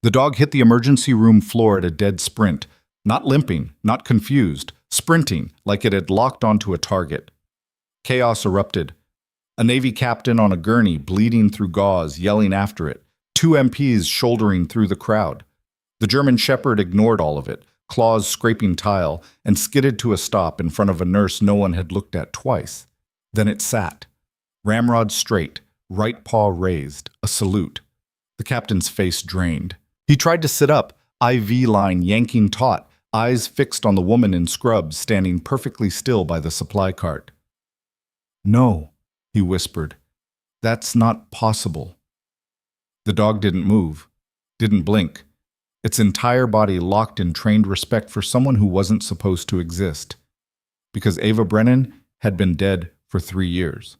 The dog hit the emergency room floor at a dead sprint, not limping, not confused, sprinting like it had locked onto a target. Chaos erupted. A Navy captain on a gurney, bleeding through gauze, yelling after it. 2 MPs shouldering through the crowd. The German Shepherd ignored all of it, claws scraping tile, and skidded to a stop in front of a nurse no one had looked at twice. Then it sat. Ramrod straight, right paw raised, a salute. The captain's face drained. He tried to sit up, IV line yanking taut, eyes fixed on the woman in scrubs standing perfectly still by the supply cart. "No," he whispered. "That's not possible." The dog didn't move, didn't blink. Its entire body locked in trained respect for someone who wasn't supposed to exist. Because Ava Brennan had been dead for 3 years.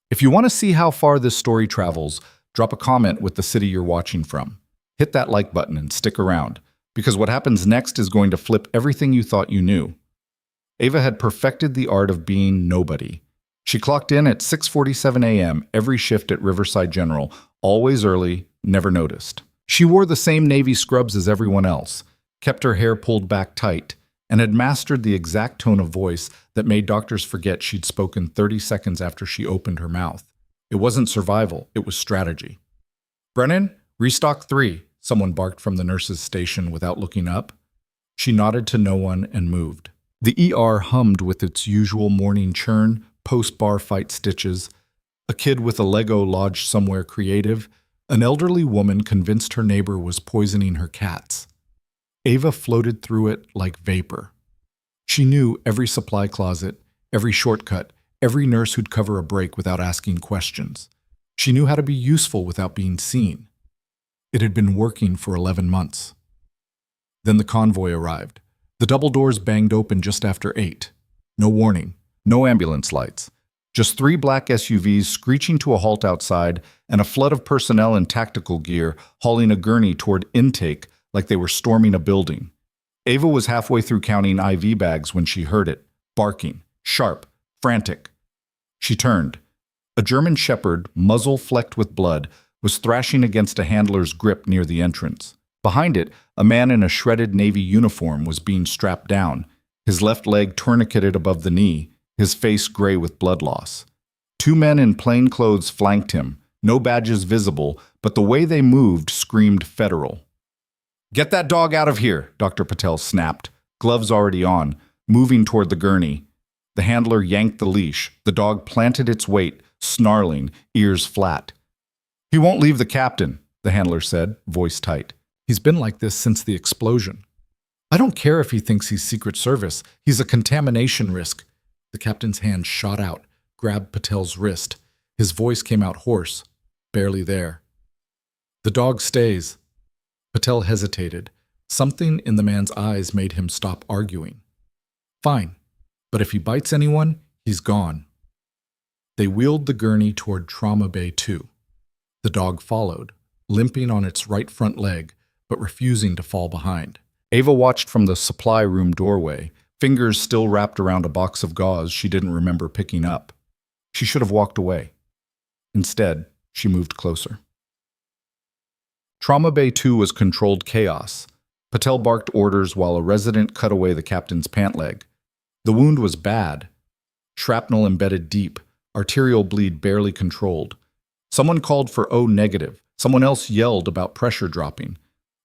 If you want to see how far this story travels, drop a comment with the city you're watching from. Hit that like button and stick around, because what happens next is going to flip everything you thought you knew. Ava had perfected the art of being nobody. She clocked in at 6:47 a.m. every shift at Riverside General, always early, never noticed. She wore the same navy scrubs as everyone else, kept her hair pulled back tight, and had mastered the exact tone of voice that made doctors forget she'd spoken 30 seconds after she opened her mouth. It wasn't survival, it was strategy. "Brennan, restock 3, someone barked from the nurse's station without looking up. She nodded to no one and moved. The ER hummed with its usual morning churn, post-bar fight stitches, a kid with a Lego lodged somewhere creative, an elderly woman convinced her neighbor was poisoning her cats. Ava floated through it like vapor. She knew every supply closet, every shortcut, every nurse who'd cover a break without asking questions. She knew how to be useful without being seen. It had been working for 11 months. Then the convoy arrived. The double doors banged open just after 8. No warning, no ambulance lights. Just 3 black SUVs screeching to a halt outside and a flood of personnel in tactical gear hauling a gurney toward intake like they were storming a building. Ava was halfway through counting IV bags when she heard it, barking, sharp, frantic. She turned. A German Shepherd, muzzle flecked with blood, was thrashing against a handler's grip near the entrance. Behind it, a man in a shredded Navy uniform was being strapped down, his left leg tourniqueted above the knee, his face gray with blood loss. 2 men in plain clothes flanked him, no badges visible, but the way they moved screamed federal. "Get that dog out of here," Dr. Patel snapped, gloves already on, moving toward the gurney. The handler yanked the leash. The dog planted its weight, snarling, ears flat. "He won't leave the captain," the handler said, voice tight. "He's been like this since the explosion. I don't care if he thinks he's Secret Service. He's a contamination risk." The captain's hand shot out, grabbed Patel's wrist. His voice came out hoarse, barely there. "The dog stays." Patel hesitated. Something in the man's eyes made him stop arguing. "Fine, but if he bites anyone, he's gone." They wheeled the gurney toward Trauma Bay 2. The dog followed, limping on its right front leg, but refusing to fall behind. Ava watched from the supply room doorway, fingers still wrapped around a box of gauze she didn't remember picking up. She should have walked away. Instead, she moved closer. Trauma Bay 2 was controlled chaos. Patel barked orders while a resident cut away the captain's pant leg. The wound was bad. Shrapnel embedded deep, arterial bleed barely controlled. Someone called for O negative. Someone else yelled about pressure dropping.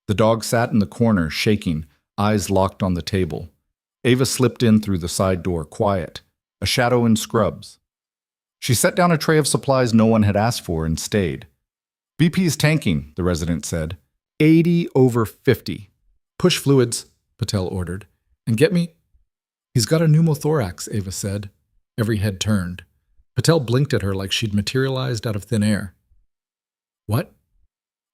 The dog sat in the corner, shaking, eyes locked on the table. Ava slipped in through the side door, quiet, a shadow in scrubs. She set down a tray of supplies no one had asked for and stayed. "BP's tanking," the resident said. 80/50. "Push fluids," Patel ordered. "And get me—" "He's got a pneumothorax," Ava said. Every head turned. Patel blinked at her like she'd materialized out of thin air. "What?"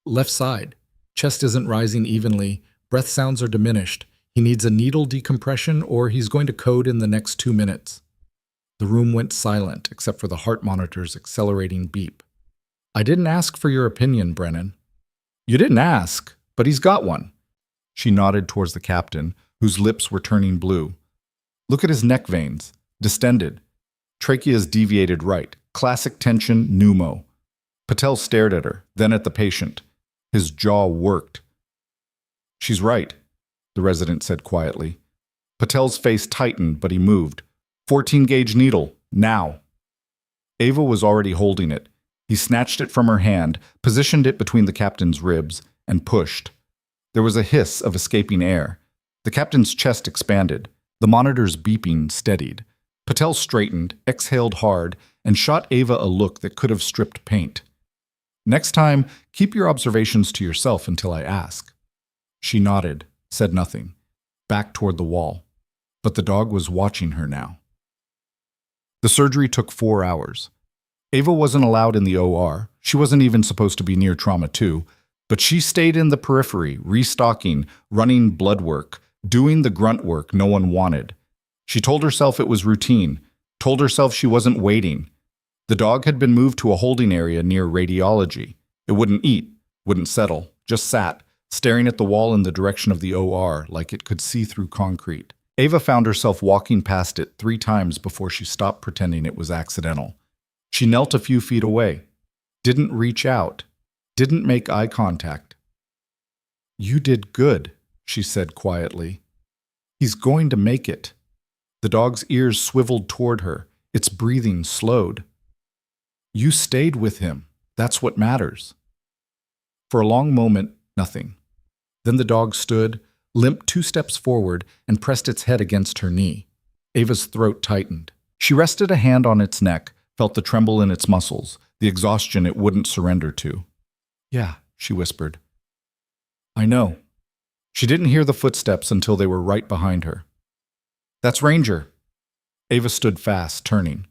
"Left side. Chest isn't rising evenly. Breath sounds are diminished. He needs a needle decompression or he's going to code in the next 2 minutes. The room went silent except for the heart monitor's accelerating beep. "I didn't ask for your opinion, Brennan." "You didn't ask, but he's got one." She nodded towards the captain, whose lips were turning blue. "Look at his neck veins, distended. Trachea's deviated right. Classic tension, pneumo." Patel stared at her, then at the patient. His jaw worked. "She's right," the resident said quietly. Patel's face tightened, but he moved. 14-gauge needle, now. Ava was already holding it. He snatched it from her hand, positioned it between the captain's ribs, and pushed. There was a hiss of escaping air. The captain's chest expanded. The monitor's beeping steadied. Patel straightened, exhaled hard, and shot Ava a look that could have stripped paint. "Next time, keep your observations to yourself until I ask." She nodded, said nothing, back toward the wall. But the dog was watching her now. The surgery took 4 hours. Ava wasn't allowed in the OR. She wasn't even supposed to be near Trauma 2, but she stayed in the periphery, restocking, running blood work, doing the grunt work no one wanted. She told herself it was routine, told herself she wasn't waiting. The dog had been moved to a holding area near radiology. It wouldn't eat, wouldn't settle, just sat, staring at the wall in the direction of the OR like it could see through concrete. Ava found herself walking past it 3 times before she stopped pretending it was accidental. She knelt a few feet away, didn't reach out, didn't make eye contact. "You did good," she said quietly. "He's going to make it." The dog's ears swiveled toward her, its breathing slowed. "You stayed with him. That's what matters." For a long moment, nothing. Then the dog stood, limped 2 steps forward, and pressed its head against her knee. Ava's throat tightened. She rested a hand on its neck, felt the tremble in its muscles, the exhaustion it wouldn't surrender to. "Yeah," she whispered. "I know." She didn't hear the footsteps until they were right behind her. "That's Ranger." Ava stood fast, turning.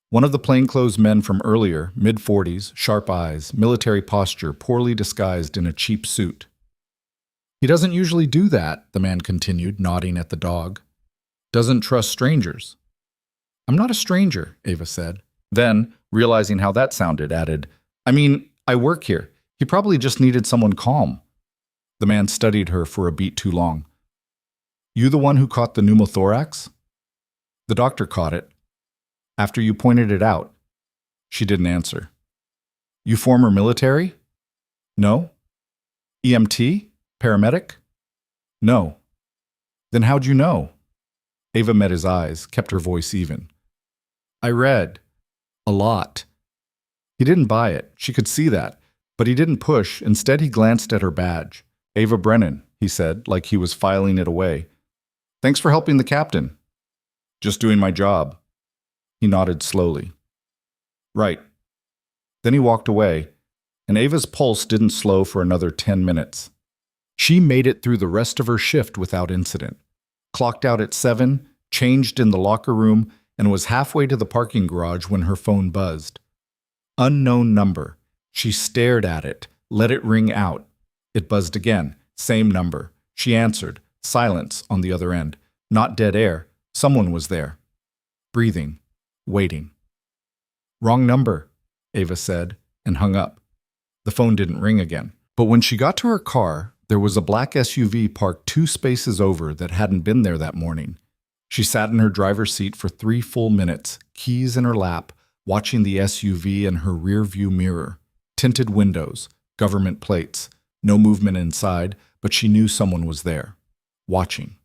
One of the plainclothes men from earlier, mid-40s, sharp eyes, military posture, poorly disguised in a cheap suit. "He doesn't usually do that," the man continued, nodding at the dog. "Doesn't trust strangers." "I'm not a stranger," Ava said. Then, realizing how that sounded, added, "I mean, I work here. He probably just needed someone calm." The man studied her for a beat too long. "You the one who caught the pneumothorax?" "The doctor caught it. After you pointed it out." She didn't answer. "You former military?" "No." "EMT? Paramedic?" "No." "Then how'd you know?" Ava met his eyes, kept her voice even. "I read. A lot." He didn't buy it. She could see that. But he didn't push. Instead, he glanced at her badge. "Ava Brennan," he said, like he was filing it away. "Thanks for helping the captain." "Just doing my job." He nodded slowly. "Right." Then he walked away, and Ava's pulse didn't slow for another 10 minutes. She made it through the rest of her shift without incident. Clocked out at 7, changed in the locker room, and was halfway to the parking garage when her phone buzzed. Unknown number. She stared at it, let it ring out. It buzzed again, same number. She answered, silence on the other end. Not dead air. Someone was there. Breathing. Waiting. "Wrong number," Ava said, and hung up. The phone didn't ring again. But when she got to her car, there was a black SUV parked 2 spaces over that hadn't been there that morning. She sat in her driver's seat for 3 full minutes, keys in her lap, watching the SUV in her rear-view mirror. Tinted windows, government plates, no movement inside, but she knew someone was there, watching.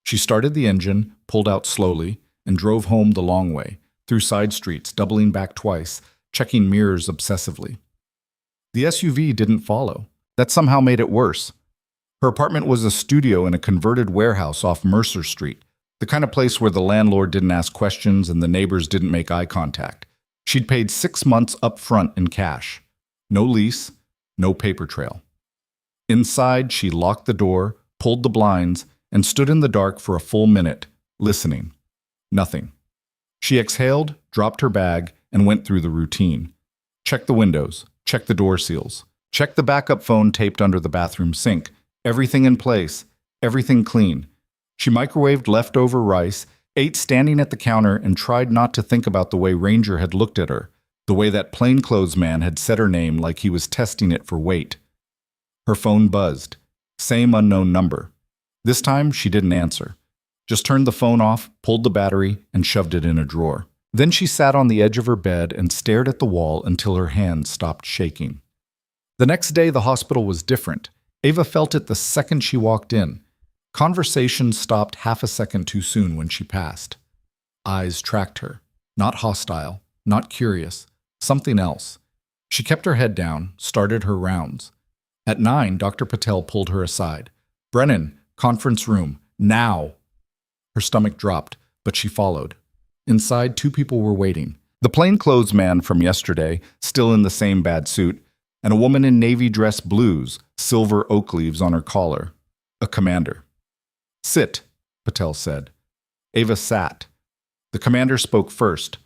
She started the engine, pulled out slowly, and drove home the long way, through side streets, doubling back twice, checking mirrors obsessively. The SUV didn't follow. That somehow made it worse. Her apartment was a studio in a converted warehouse off Mercer Street, the kind of place where the landlord didn't ask questions and the neighbors didn't make eye contact. She'd paid 6 months up front in cash. No lease, no paper trail. Inside, she locked the door, pulled the blinds, and stood in the dark for a full minute, listening. Nothing. She exhaled, dropped her bag, and went through the routine. Check the windows, check the door seals, check the backup phone taped under the bathroom sink. Everything in place, everything clean. She microwaved leftover rice, ate standing at the counter, and tried not to think about the way Ranger had looked at her, the way that plainclothes man had said her name like he was testing it for weight. Her phone buzzed. Same unknown number. This time, she didn't answer. Just turned the phone off, pulled the battery, and shoved it in a drawer. Then she sat on the edge of her bed and stared at the wall until her hands stopped shaking. The next day, the hospital was different. Ava felt it the second she walked in. Conversation stopped half a second too soon when she passed. Eyes tracked her. Not hostile, not curious, something else. She kept her head down, started her rounds. At 9, Dr. Patel pulled her aside. "Brennan, conference room, now!" Her stomach dropped, but she followed. Inside, 2 people were waiting. The plainclothes man from yesterday, still in the same bad suit, and a woman in navy dress blues, silver oak leaves on her collar. A commander. "Sit," Patel said. Ava sat. The commander spoke first.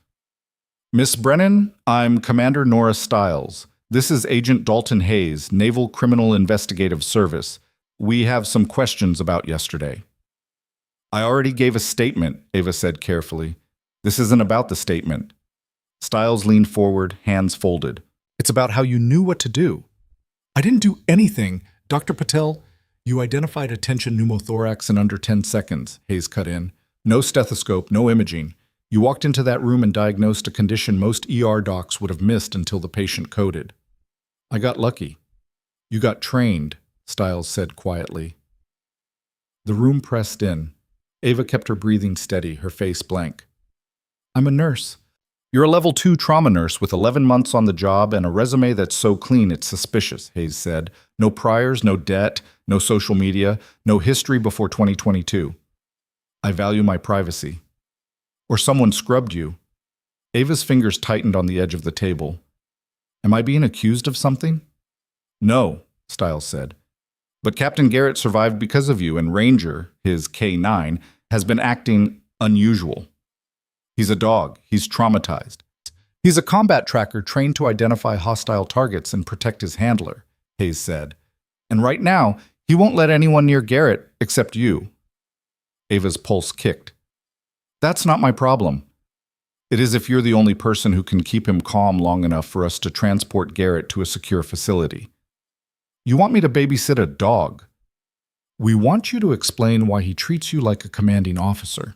"Miss Brennan, I'm Commander Nora Stiles. This is Agent Dalton Hayes, Naval Criminal Investigative Service. We have some questions about yesterday." "I already gave a statement," Ava said carefully. "This isn't about the statement." Stiles leaned forward, hands folded. "It's about how you knew what to do." "I didn't do anything, Dr. Patel." "You identified a tension pneumothorax in under 10 seconds, Hayes cut in. "No stethoscope, no imaging. You walked into that room and diagnosed a condition most ER docs would have missed until the patient coded." "I got lucky." "You got trained," Stiles said quietly. The room pressed in. Ava kept her breathing steady, her face blank. "I'm a nurse." "You're a level 2 trauma nurse with 11 months on the job and a resume that's so clean it's suspicious," Hayes said. "No priors, no debt, no social media, no history before 2022. I value my privacy." "Or someone scrubbed you." Ava's fingers tightened on the edge of the table. "Am I being accused of something?" "No," Stiles said. "But Captain Garrett survived because of you, and Ranger, his K9, has been acting unusual. He's a dog. He's traumatized. He's a combat tracker trained to identify hostile targets and protect his handler," Hayes said. "And right now, he won't let anyone near Garrett except you." Ava's pulse kicked. "That's not my problem." "It is if you're the only person who can keep him calm long enough for us to transport Garrett to a secure facility." "You want me to babysit a dog?" "We want you to explain why he treats you like a commanding officer."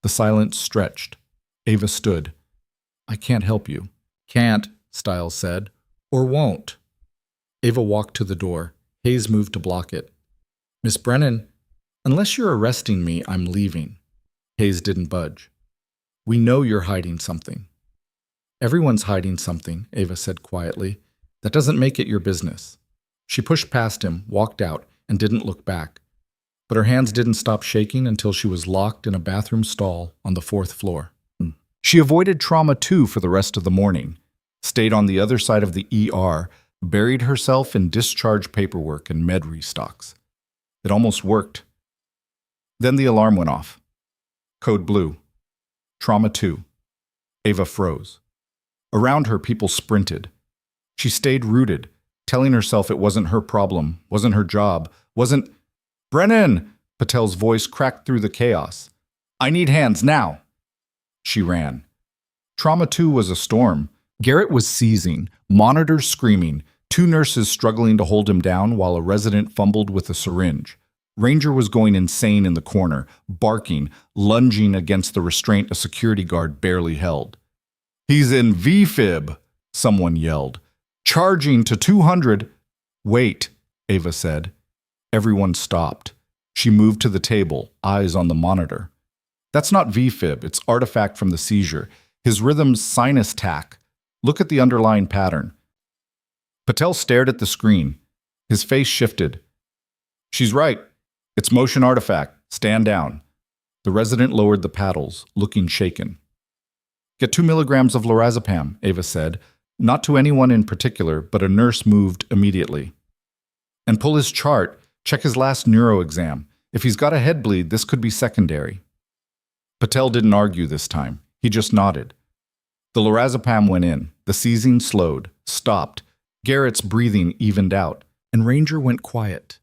The silence stretched. Ava stood. "I can't help you." "Can't," Stiles said. "Or won't." Ava walked to the door. Hayes moved to block it. "Miss Brennan, unless you're arresting me, I'm leaving." Hayes didn't budge. "We know you're hiding something." "Everyone's hiding something," Ava said quietly. "That doesn't make it your business." She pushed past him, walked out, and didn't look back. But her hands didn't stop shaking until she was locked in a bathroom stall on the 4th floor. She avoided trauma 2 for the rest of the morning, stayed on the other side of the ER, buried herself in discharge paperwork and med restocks. It almost worked. Then the alarm went off. Code blue. Trauma 2. Ava froze. Around her, people sprinted. She stayed rooted, telling herself it wasn't her problem, wasn't her job, wasn't... "Brennan!" Patel's voice cracked through the chaos. "I need hands, now!" She ran. Trauma 2 was a storm. Garrett was seizing, monitors screaming, 2 nurses struggling to hold him down while a resident fumbled with a syringe. Ranger was going insane in the corner, barking, lunging against the restraint a security guard barely held. "He's in VFib," someone yelled. "Charging to 200. "Wait," Ava said. Everyone stopped. She moved to the table, eyes on the monitor. "That's not VFib, it's artifact from the seizure. His rhythm's sinus tach. Look at the underlying pattern." Patel stared at the screen. His face shifted. "She's right. It's motion artifact. Stand down." The resident lowered the paddles, looking shaken. "Get 2 milligrams of lorazepam," Ava said. Not to anyone in particular, but a nurse moved immediately. "And pull his chart. Check his last neuro exam. If he's got a head bleed, this could be secondary." Patel didn't argue this time. He just nodded. The lorazepam went in. The seizing slowed, stopped. Garrett's breathing evened out, and Ranger went quiet.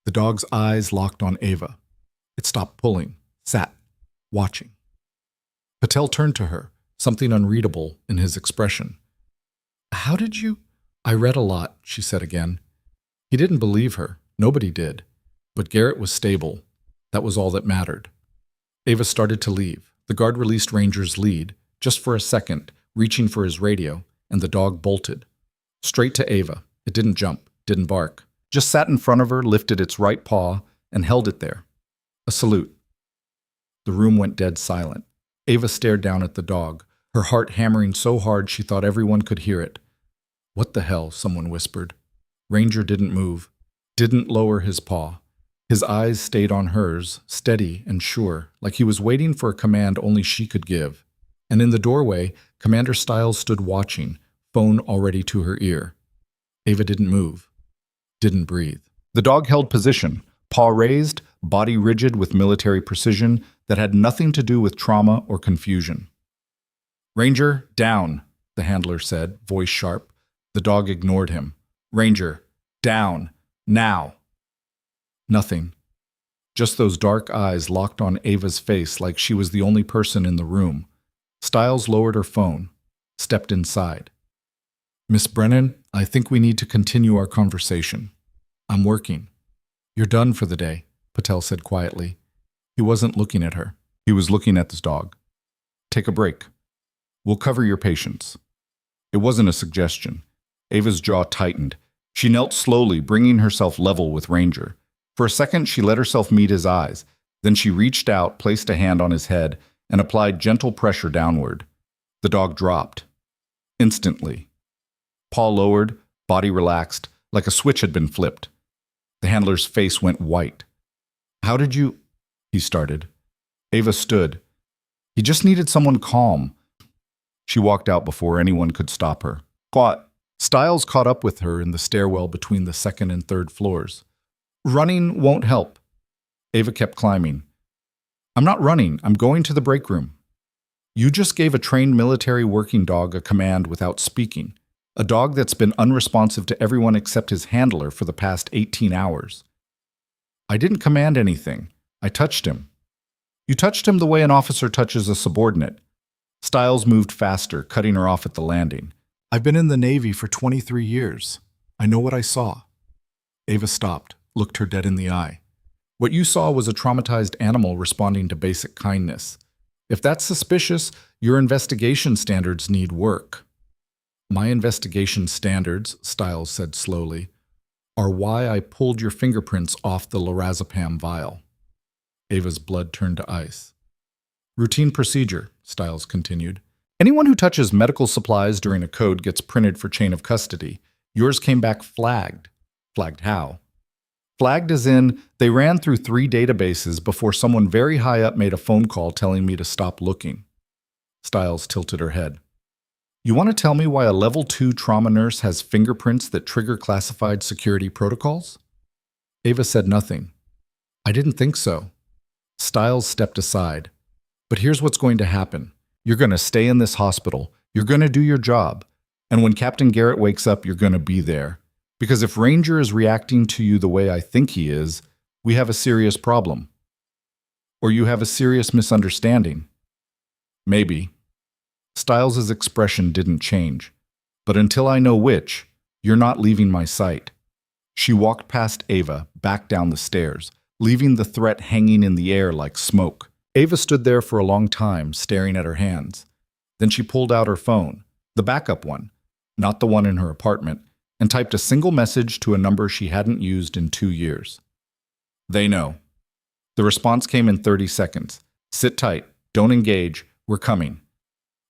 The dog's eyes locked on Ava. It stopped pulling, sat, watching. Patel turned to her, something unreadable in his expression. "How did you—" "I read a lot," she said again. He didn't believe her. Nobody did. But Garrett was stable. That was all that mattered. Ava started to leave. The guard released Ranger's lead, just for a second, reaching for his radio, and the dog bolted. Straight to Ava. It didn't jump, didn't bark. Just sat in front of her, lifted its right paw, and held it there. A salute. The room went dead silent. Ava stared down at the dog, her heart hammering so hard she thought everyone could hear it. "What the hell?" someone whispered. Ranger didn't move, didn't lower his paw. His eyes stayed on hers, steady and sure, like he was waiting for a command only she could give. And in the doorway, Commander Stiles stood watching, phone already to her ear. Ava didn't move, didn't breathe. The dog held position, paw raised, body rigid with military precision that had nothing to do with trauma or confusion. "Ranger, down," the handler said, voice sharp. The dog ignored him. "Ranger, down, now." Nothing. Just those dark eyes locked on Ava's face like she was the only person in the room. Stiles lowered her phone, stepped inside. "Miss Brennan, I think we need to continue our conversation. I'm working." "You're done for the day," Patel said quietly. He wasn't looking at her. He was looking at this dog. "Take a break. We'll cover your patients." It wasn't a suggestion. Ava's jaw tightened. She knelt slowly, bringing herself level with Ranger. For a second, she let herself meet his eyes. Then she reached out, placed a hand on his head, and applied gentle pressure downward. The dog dropped. Instantly. Paw lowered, body relaxed, like a switch had been flipped. The handler's face went white. "How did you—" he started. Ava stood. He just needed someone calm. She walked out before anyone could stop her. "Quiet." Stiles caught up with her in the stairwell between the second and third floors. "Running won't help." Ava kept climbing. "I'm not running. I'm going to the break room." "You just gave a trained military working dog a command without speaking. A dog that's been unresponsive to everyone except his handler for the past 18 hours. "I didn't command anything. I touched him." "You touched him the way an officer touches a subordinate." Stiles moved faster, cutting her off at the landing. "I've been in the Navy for 23 years. I know what I saw." Ava stopped, looked her dead in the eye. "What you saw was a traumatized animal responding to basic kindness. If that's suspicious, your investigation standards need work." "My investigation standards," Stiles said slowly, "are why I pulled your fingerprints off the lorazepam vial." Ava's blood turned to ice. "Routine procedure," Stiles continued. "Anyone who touches medical supplies during a code gets printed for chain of custody. Yours came back flagged." "Flagged how?" "Flagged as in, they ran through 3 databases before someone very high up made a phone call telling me to stop looking." Stiles tilted her head. "You want to tell me why a level 2 trauma nurse has fingerprints that trigger classified security protocols?" Ava said nothing. "I didn't think so." Stiles stepped aside. "But here's what's going to happen. You're going to stay in this hospital. You're going to do your job. And when Captain Garrett wakes up, you're going to be there. Because if Ranger is reacting to you the way I think he is, we have a serious problem. Or you have a serious misunderstanding." "Maybe." Stiles's expression didn't change. "But until I know which, you're not leaving my sight." She walked past Ava, back down the stairs, leaving the threat hanging in the air like smoke. Ava stood there for a long time, staring at her hands. Then she pulled out her phone, the backup one, not the one in her apartment, and typed a single message to a number she hadn't used in 2 years. "They know." The response came in 30 seconds. "Sit tight. Don't engage. We're coming."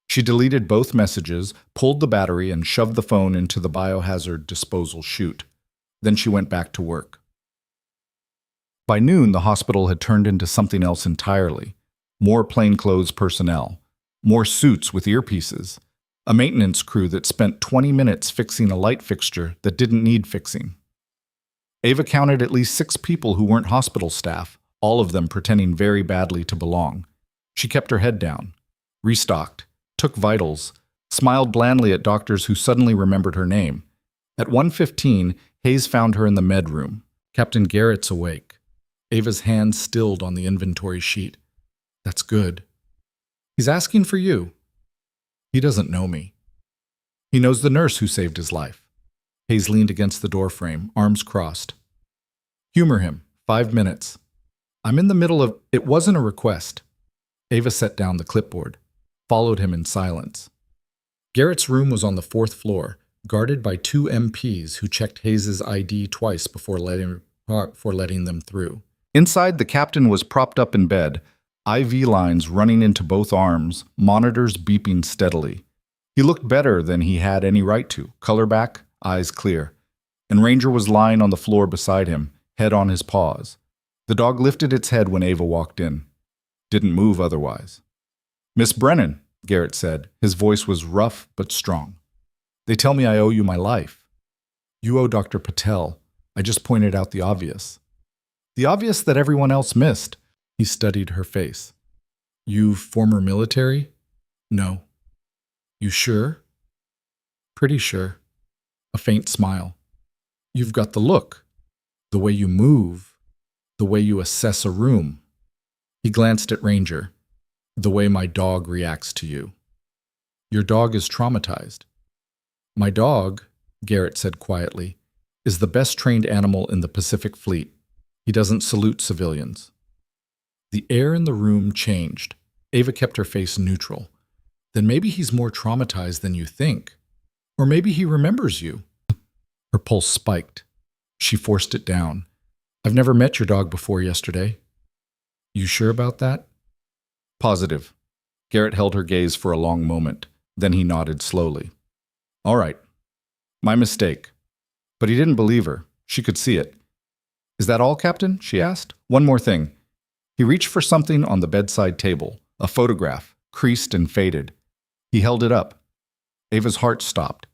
She deleted both messages, pulled the battery, and shoved the phone into the biohazard disposal chute. Then she went back to work. By noon, the hospital had turned into something else entirely. More plainclothes personnel. More suits with earpieces. A maintenance crew that spent 20 minutes fixing a light fixture that didn't need fixing. Ava counted at least 6 people who weren't hospital staff, all of them pretending very badly to belong. She kept her head down, restocked, took vitals, smiled blandly at doctors who suddenly remembered her name. At 1:15, Hayes found her in the med room. "Captain Garrett's awake." Ava's hand stilled on the inventory sheet. "That's good." "He's asking for you." "He doesn't know me." "He knows the nurse who saved his life." Hayes leaned against the doorframe, arms crossed. "Humor him. 5 minutes." "I'm in the middle of—" "It wasn't a request." Ava set down the clipboard, followed him in silence. Garrett's room was on the 4th floor, guarded by two MPs who checked Hayes's ID twice before letting them through. Inside, the captain was propped up in bed, IV lines running into both arms, monitors beeping steadily. He looked better than he had any right to, color back, eyes clear. And Ranger was lying on the floor beside him, head on his paws. The dog lifted its head when Ava walked in. Didn't move otherwise. "Miss Brennan," Garrett said. His voice was rough but strong. "They tell me I owe you my life." "You owe Dr. Patel. I just pointed out the obvious." "The obvious that everyone else missed." He studied her face. "You former military?" "No." "You sure?" "Pretty sure." A faint smile. "You've got the look. The way you move. The way you assess a room." He glanced at Ranger. "The way my dog reacts to you." "Your dog is traumatized." "My dog," Garrett said quietly, "is the best trained animal in the Pacific Fleet. He doesn't salute civilians." The air in the room changed. Ava kept her face neutral. "Then maybe he's more traumatized than you think. Or maybe he remembers you." Her pulse spiked. She forced it down. "I've never met your dog before yesterday." "You sure about that?" "Positive." Garrett held her gaze for a long moment. Then he nodded slowly. "All right. My mistake." But he didn't believe her. She could see it. "Is that all, Captain?" she asked. "One more thing." He reached for something on the bedside table, a photograph, creased and faded. He held it up. Ava's heart stopped.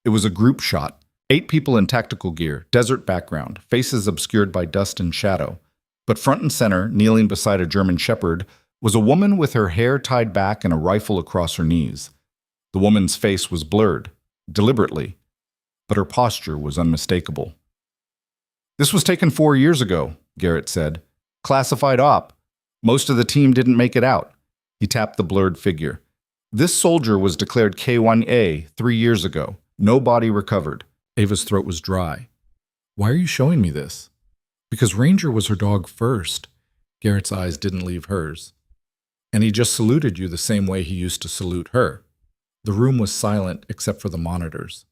It was a group shot. 8 people in tactical gear, desert background, faces obscured by dust and shadow. But front and center, kneeling beside a German shepherd, was a woman with her hair tied back and a rifle across her knees. The woman's face was blurred, deliberately, but her posture was unmistakable. "This was taken 4 years ago," Garrett said. "Classified op. Most of the team didn't make it out." He tapped the blurred figure. "This soldier was declared K1A 3 years ago. No body recovered." Ava's throat was dry. "Why are you showing me this?" "Because Ranger was her dog first." Garrett's eyes didn't leave hers. "And he just saluted you the same way he used to salute her." The room was silent except for the monitors.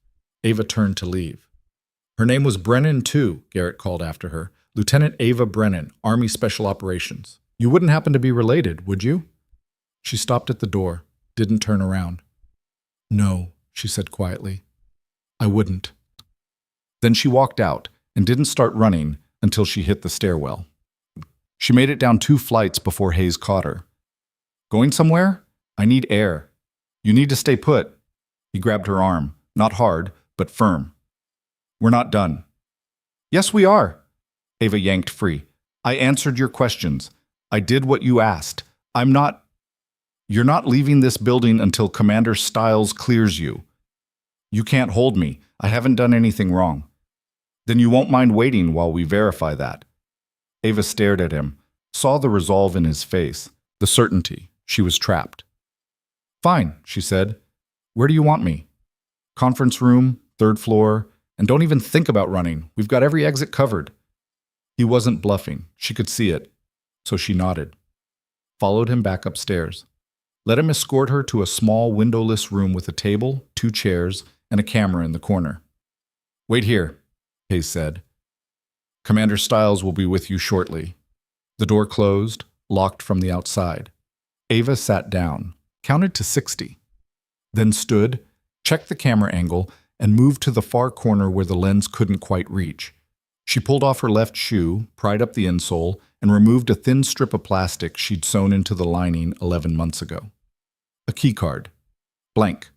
Ava turned to leave. "Her name was Brennan, too," Garrett called after her. "Lieutenant Ava Brennan, Army Special Operations. You wouldn't happen to be related, would you?" She stopped at the door, didn't turn around. "No," she said quietly. "I wouldn't." Then she walked out and didn't start running until she hit the stairwell. She made it down 2 flights before Hayes caught her. "Going somewhere? I need air. You need to stay put." He grabbed her arm, not hard, but firm. "We're not done." "Yes, we are." Ava yanked free. "I answered your questions. I did what you asked. You're not leaving this building until Commander Stiles clears you. You can't hold me. I haven't done anything wrong." "Then you won't mind waiting while we verify that." Ava stared at him, saw the resolve in his face, the certainty she was trapped. "Fine," she said. "Where do you want me?" "Conference room, 3rd floor, and don't even think about running. We've got every exit covered." He wasn't bluffing. She could see it. So she nodded. Followed him back upstairs. Let him escort her to a small windowless room with a table, 2 chairs, and a camera in the corner. "Wait here," Hayes said. "Commander Stiles will be with you shortly." The door closed, locked from the outside. Ava sat down, counted to 60, then stood, checked the camera angle, and moved to the far corner where the lens couldn't quite reach. She pulled off her left shoe, pried up the insole, and removed a thin strip of plastic she'd sewn into the lining 11 months ago. A keycard. Blank.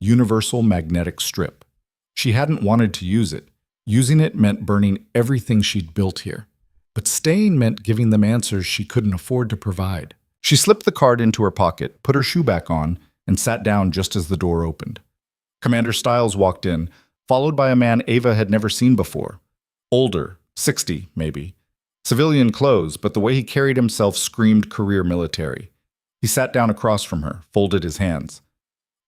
Universal magnetic strip. She hadn't wanted to use it. Using it meant burning everything she'd built here. But staying meant giving them answers she couldn't afford to provide. She slipped the card into her pocket, put her shoe back on, and sat down just as the door opened. Commander Stiles walked in, followed by a man Ava had never seen before. Older, 60 maybe. Civilian clothes, but the way he carried himself screamed career military. He sat down across from her, folded his hands.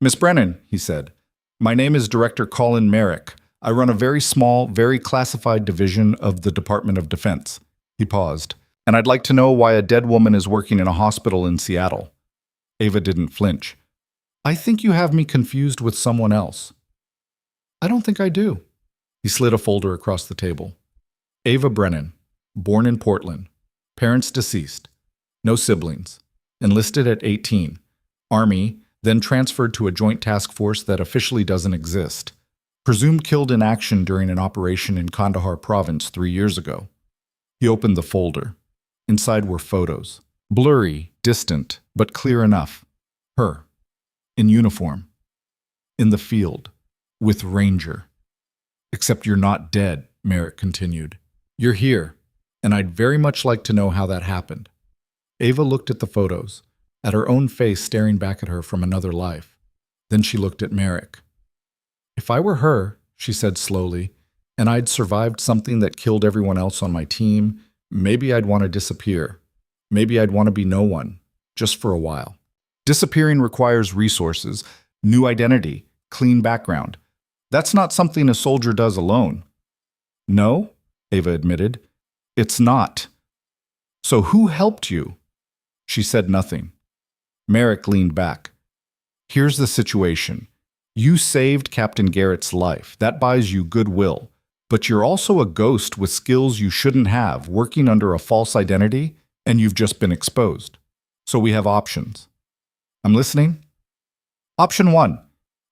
"Miss Brennan," he said, "my name is Director Colin Merrick. I run a very small, very classified division of the Department of Defense." He paused. "And I'd like to know why a dead woman is working in a hospital in Seattle." Ava didn't flinch. "I think you have me confused with someone else." I don't think I do. He slid a folder across the table. Ava Brennan, born in Portland. Parents deceased. No siblings. Enlisted at 18. Army, then transferred to a joint task force that officially doesn't exist. Presumed killed in action during an operation in Kandahar province 3 years ago. He opened the folder. Inside were photos. Blurry, distant, but clear enough. Her. In uniform. In the field. With Ranger. Except you're not dead, Merrick continued. You're here, and I'd very much like to know how that happened. Ava looked at the photos, at her own face staring back at her from another life. Then she looked at Merrick. If I were her, she said slowly, and I'd survived something that killed everyone else on my team, maybe I'd want to disappear. Maybe I'd want to be no one, just for a while. Disappearing requires resources, new identity, clean background. That's not something a soldier does alone. No, Ava admitted. It's not. So who helped you? She said nothing. Merrick leaned back. Here's the situation. You saved Captain Garrett's life. That buys you goodwill. But you're also a ghost with skills you shouldn't have, working under a false identity, and you've just been exposed. So we have options. I'm listening. Option 1.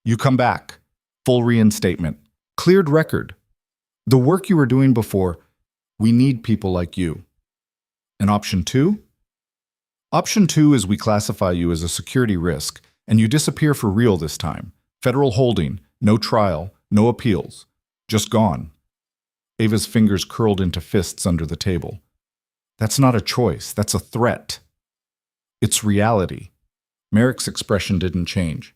You come back. Full reinstatement. Cleared record. The work you were doing before, we need people like you. And option 2? Option 2 is we classify you as a security risk, and you disappear for real this time. Federal holding, no trial, no appeals. Just gone. Ava's fingers curled into fists under the table. That's not a choice, that's a threat. It's reality. Merrick's expression didn't change.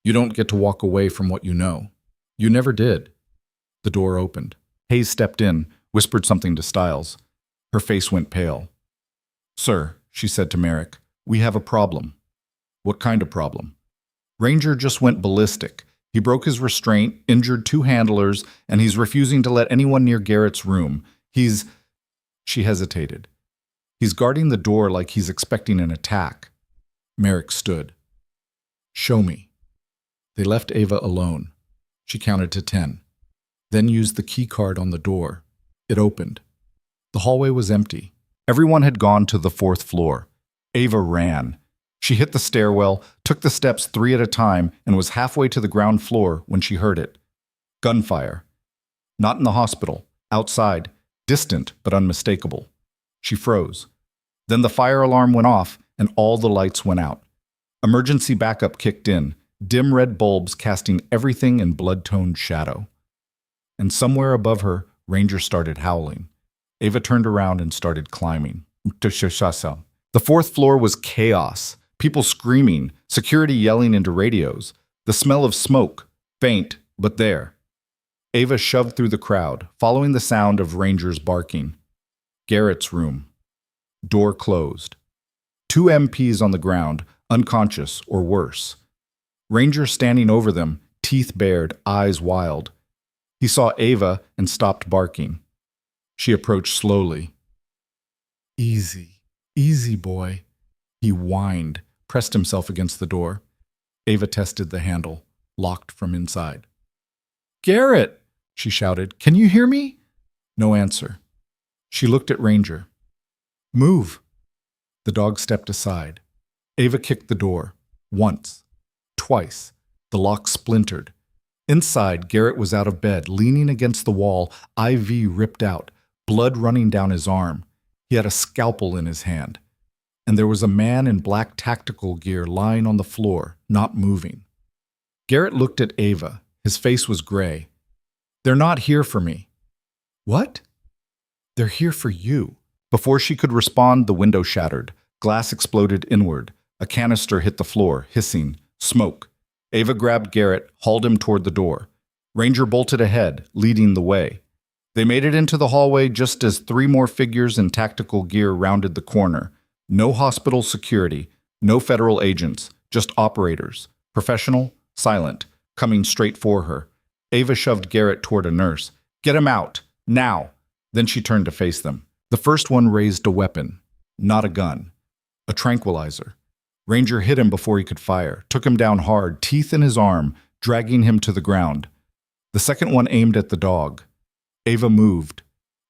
You don't get to walk away from what you know. You never did. The door opened. Hayes stepped in, whispered something to Stiles. Her face went pale. Sir, she said to Merrick, we have a problem. What kind of problem? Ranger just went ballistic. He broke his restraint, injured 2 handlers, and he's refusing to let anyone near Garrett's room. She hesitated. He's guarding the door like he's expecting an attack. Merrick stood. Show me. They left Ava alone. She counted to 10. Then used the key card on the door. It opened. The hallway was empty. Everyone had gone to the 4th floor. Ava ran. She hit the stairwell, took the steps 3 at a time, and was halfway to the ground floor when she heard it. Gunfire. Not in the hospital. Outside. Distant, but unmistakable. She froze. Then the fire alarm went off, and all the lights went out. Emergency backup kicked in, dim red bulbs casting everything in blood-toned shadow. And somewhere above her, Ranger started howling. Ava turned around and started climbing. The 4th floor was chaos. People screaming, security yelling into radios. The smell of smoke, faint, but there. Ava shoved through the crowd, following the sound of Ranger's barking. Garrett's room. Door closed. 2 MPs on the ground, unconscious or worse. Ranger standing over them, teeth bared, eyes wild. He saw Ava and stopped barking. She approached slowly. Easy, easy, boy. He whined, pressed himself against the door. Ava tested the handle, locked from inside. Garrett, she shouted. Can you hear me? No answer. She looked at Ranger. Move. The dog stepped aside. Ava kicked the door. Once. Twice. The lock splintered. Inside, Garrett was out of bed, leaning against the wall, IV ripped out, blood running down his arm. He had a scalpel in his hand. And there was a man in black tactical gear lying on the floor, not moving. Garrett looked at Ava. His face was gray. They're not here for me. What? They're here for you. Before she could respond, the window shattered. Glass exploded inward. A canister hit the floor, hissing. Smoke. Ava grabbed Garrett, hauled him toward the door. Ranger bolted ahead, leading the way. They made it into the hallway just as 3 more figures in tactical gear rounded the corner. No hospital security, no federal agents, just operators. Professional, silent, coming straight for her. Ava shoved Garrett toward a nurse. Get him out, now. Then she turned to face them. The first one raised a weapon, not a gun. A tranquilizer. Ranger hit him before he could fire, took him down hard, teeth in his arm, dragging him to the ground. The second one aimed at the dog. Ava moved.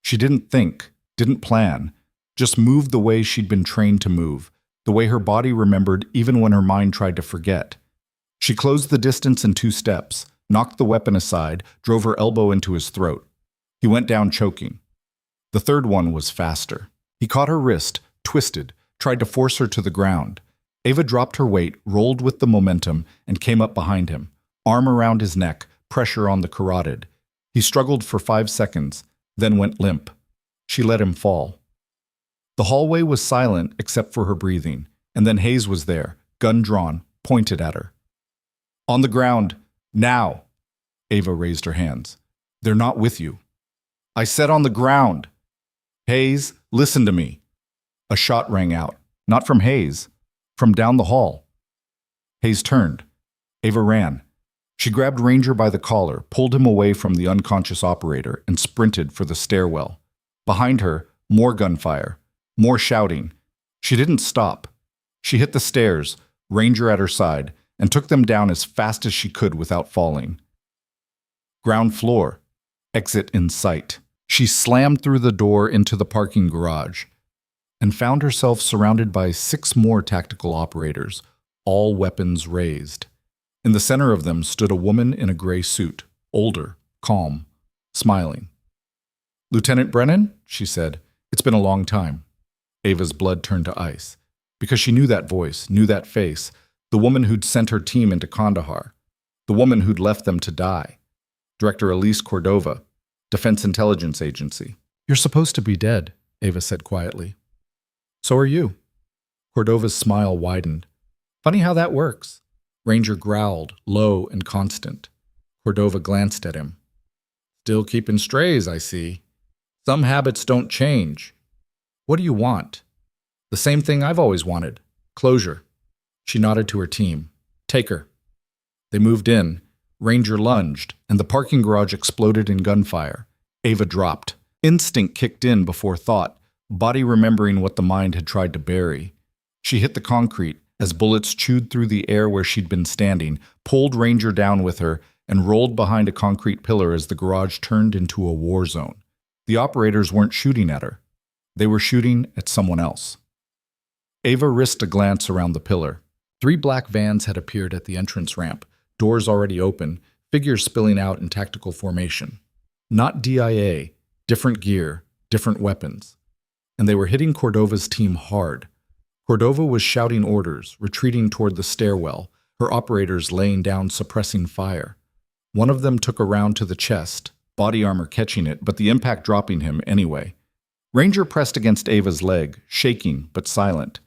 She didn't think, didn't plan, just moved the way she'd been trained to move, the way her body remembered even when her mind tried to forget. She closed the distance in 2 steps, knocked the weapon aside, drove her elbow into his throat. He went down choking. The third one was faster. He caught her wrist, twisted, tried to force her to the ground. Ava dropped her weight, rolled with the momentum, and came up behind him, arm around his neck, pressure on the carotid. He struggled for 5 seconds, then went limp. She let him fall. The hallway was silent except for her breathing, and then Hayes was there, gun drawn, pointed at her. On the ground, now! Ava raised her hands. They're not with you. I said on the ground. Hayes, listen to me. A shot rang out, not from Hayes, from down the hall. Hayes turned. Ava ran. She grabbed Ranger by the collar, pulled him away from the unconscious operator, and sprinted for the stairwell. Behind her, more gunfire, more shouting. She didn't stop. She hit the stairs, Ranger at her side, and took them down as fast as she could without falling. Ground floor. Exit in sight. She slammed through the door into the parking garage and found herself surrounded by 6 more tactical operators, all weapons raised. In the center of them stood a woman in a gray suit, older, calm, smiling. "Lieutenant Brennan," she said, "it's been a long time." Ava's blood turned to ice, because she knew that voice, knew that face, the woman who'd sent her team into Kandahar, the woman who'd left them to die. Director Elise Cordova, Defense Intelligence Agency. "You're supposed to be dead," Ava said quietly. "So are you." Cordova's smile widened. "Funny how that works." Ranger growled, low and constant. Cordova glanced at him. "Still keeping strays, I see. Some habits don't change. What do you want?" "The same thing I've always wanted. Closure." She nodded to her team. "Take her." They moved in. Ranger lunged, and the parking garage exploded in gunfire. Ava dropped. Instinct kicked in before thought, body remembering what the mind had tried to bury. She hit the concrete as bullets chewed through the air where she'd been standing, pulled Ranger down with her, and rolled behind a concrete pillar as the garage turned into a war zone. The operators weren't shooting at her. They were shooting at someone else. Ava risked a glance around the pillar. 3 black vans had appeared at the entrance ramp, doors already open, figures spilling out in tactical formation. Not DIA, different gear, different weapons. And they were hitting Cordova's team hard. Cordova was shouting orders, retreating toward the stairwell, her operators laying down suppressing fire. One of them took a round to the chest, body armor catching it, but the impact dropping him anyway. Ranger pressed against Ava's leg, shaking but silent.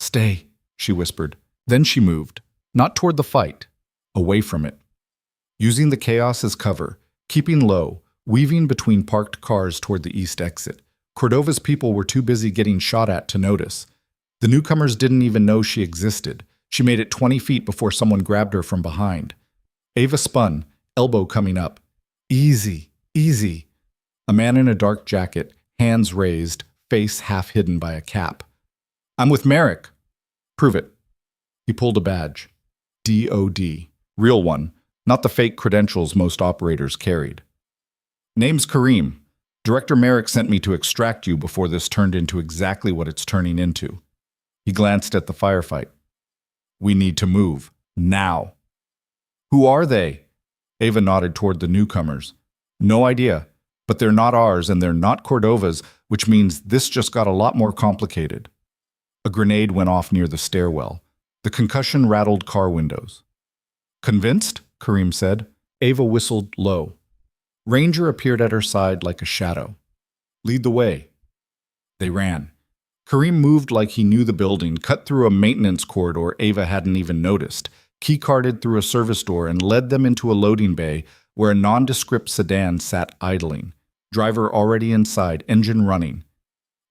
"Stay," she whispered. Then she moved, not toward the fight, away from it. Using the chaos as cover, keeping low, weaving between parked cars toward the east exit. Cordova's people were too busy getting shot at to notice. The newcomers didn't even know she existed. She made it 20 feet before someone grabbed her from behind. Ava spun, elbow coming up. "Easy, easy." A man in a dark jacket, hands raised, face half hidden by a cap. "I'm with Merrick." "Prove it." He pulled a badge. DOD. Real one, not the fake credentials most operators carried. "Name's Kareem. Director Merrick sent me to extract you before this turned into exactly what it's turning into." He glanced at the firefight. "We need to move. Now." "Who are they?" Ava nodded toward the newcomers. "No idea, but they're not ours and they're not Cordova's, which means this just got a lot more complicated." A grenade went off near the stairwell. The concussion rattled car windows. "Convinced?" Kareem said. Ava whistled low. Ranger appeared at her side like a shadow. "Lead the way." They ran. Kareem moved like he knew the building, cut through a maintenance corridor Ava hadn't even noticed, key-carded through a service door and led them into a loading bay where a nondescript sedan sat idling. Driver already inside, engine running.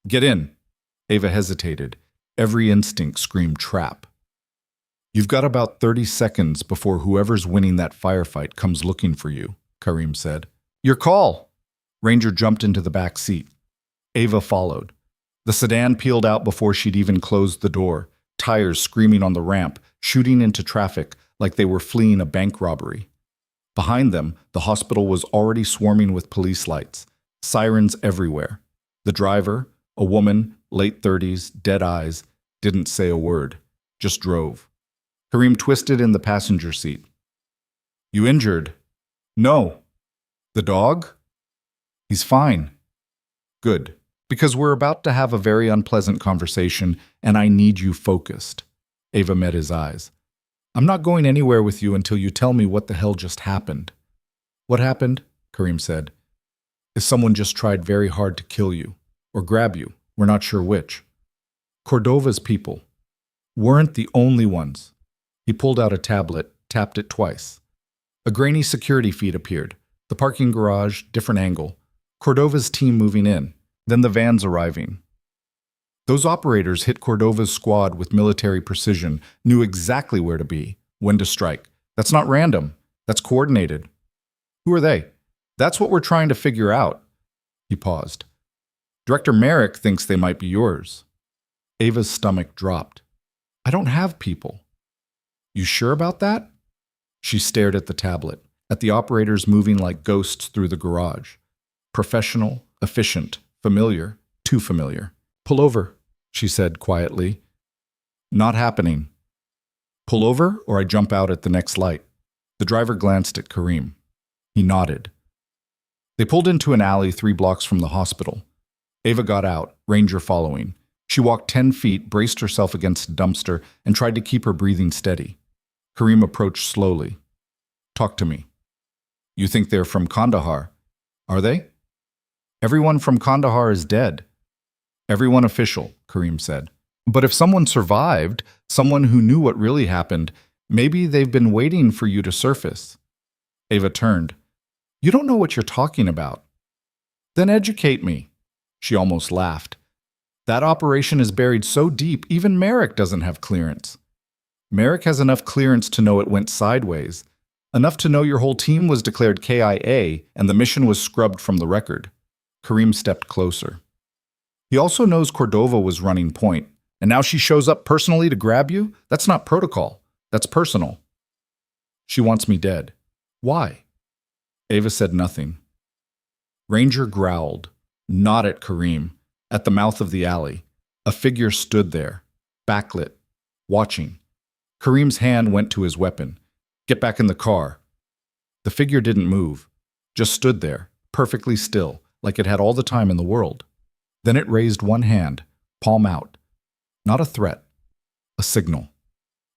"Get in." Ava hesitated. Every instinct screamed trap. "You've got about 30 seconds before whoever's winning that firefight comes looking for you," Kareem said. "Your call." Ranger jumped into the back seat. Ava followed. The sedan peeled out before she'd even closed the door, tires screaming on the ramp, shooting into traffic like they were fleeing a bank robbery. Behind them, the hospital was already swarming with police lights, sirens everywhere. The driver, a woman, late 30s, dead eyes, didn't say a word, just drove. Kareem twisted in the passenger seat. You injured? No. The dog? He's fine. Good, because we're about to have a very unpleasant conversation and I need you focused. Ava met his eyes. I'm not going anywhere with you until you tell me what the hell just happened. What happened? Kareem said. Is someone just tried very hard to kill you, or grab you, we're not sure which. Cordova's people weren't the only ones. He pulled out a tablet, tapped it twice. A grainy security feed appeared. The parking garage, different angle. Cordova's team moving in, then the vans arriving. Those operators hit Cordova's squad with military precision, knew exactly where to be, when to strike. That's not random. That's coordinated. Who are they? That's what we're trying to figure out. He paused. Director Merrick thinks they might be yours. Ava's stomach dropped. I don't have people. You sure about that? She stared at the tablet, at the operators moving like ghosts through the garage. Professional, efficient, familiar, too familiar. Pull over, she said quietly. Not happening. Pull over or I jump out at the next light. The driver glanced at Kareem. He nodded. They pulled into an alley 3 blocks from the hospital. Ava got out, Ranger following. She walked 10 feet, braced herself against a dumpster, and tried to keep her breathing steady. Kareem approached slowly. Talk to me. You think they're from Kandahar? Are they? Everyone from Kandahar is dead. Everyone official, Kareem said. But if someone survived, someone who knew what really happened, maybe they've been waiting for you to surface. Ava turned. You don't know what you're talking about. Then educate me. She almost laughed. That operation is buried so deep, even Merrick doesn't have clearance. Merrick has enough clearance to know it went sideways, enough to know your whole team was declared KIA and the mission was scrubbed from the record. Kareem stepped closer. He also knows Cordova was running point, and now she shows up personally to grab you? That's not protocol. That's personal. She wants me dead. Why? Ava said nothing. Ranger growled, not at Kareem, at the mouth of the alley. A figure stood there, backlit, watching. Kareem's hand went to his weapon. Get back in the car. The figure didn't move, just stood there, perfectly still, like it had all the time in the world. Then it raised one hand, palm out. Not a threat, a signal.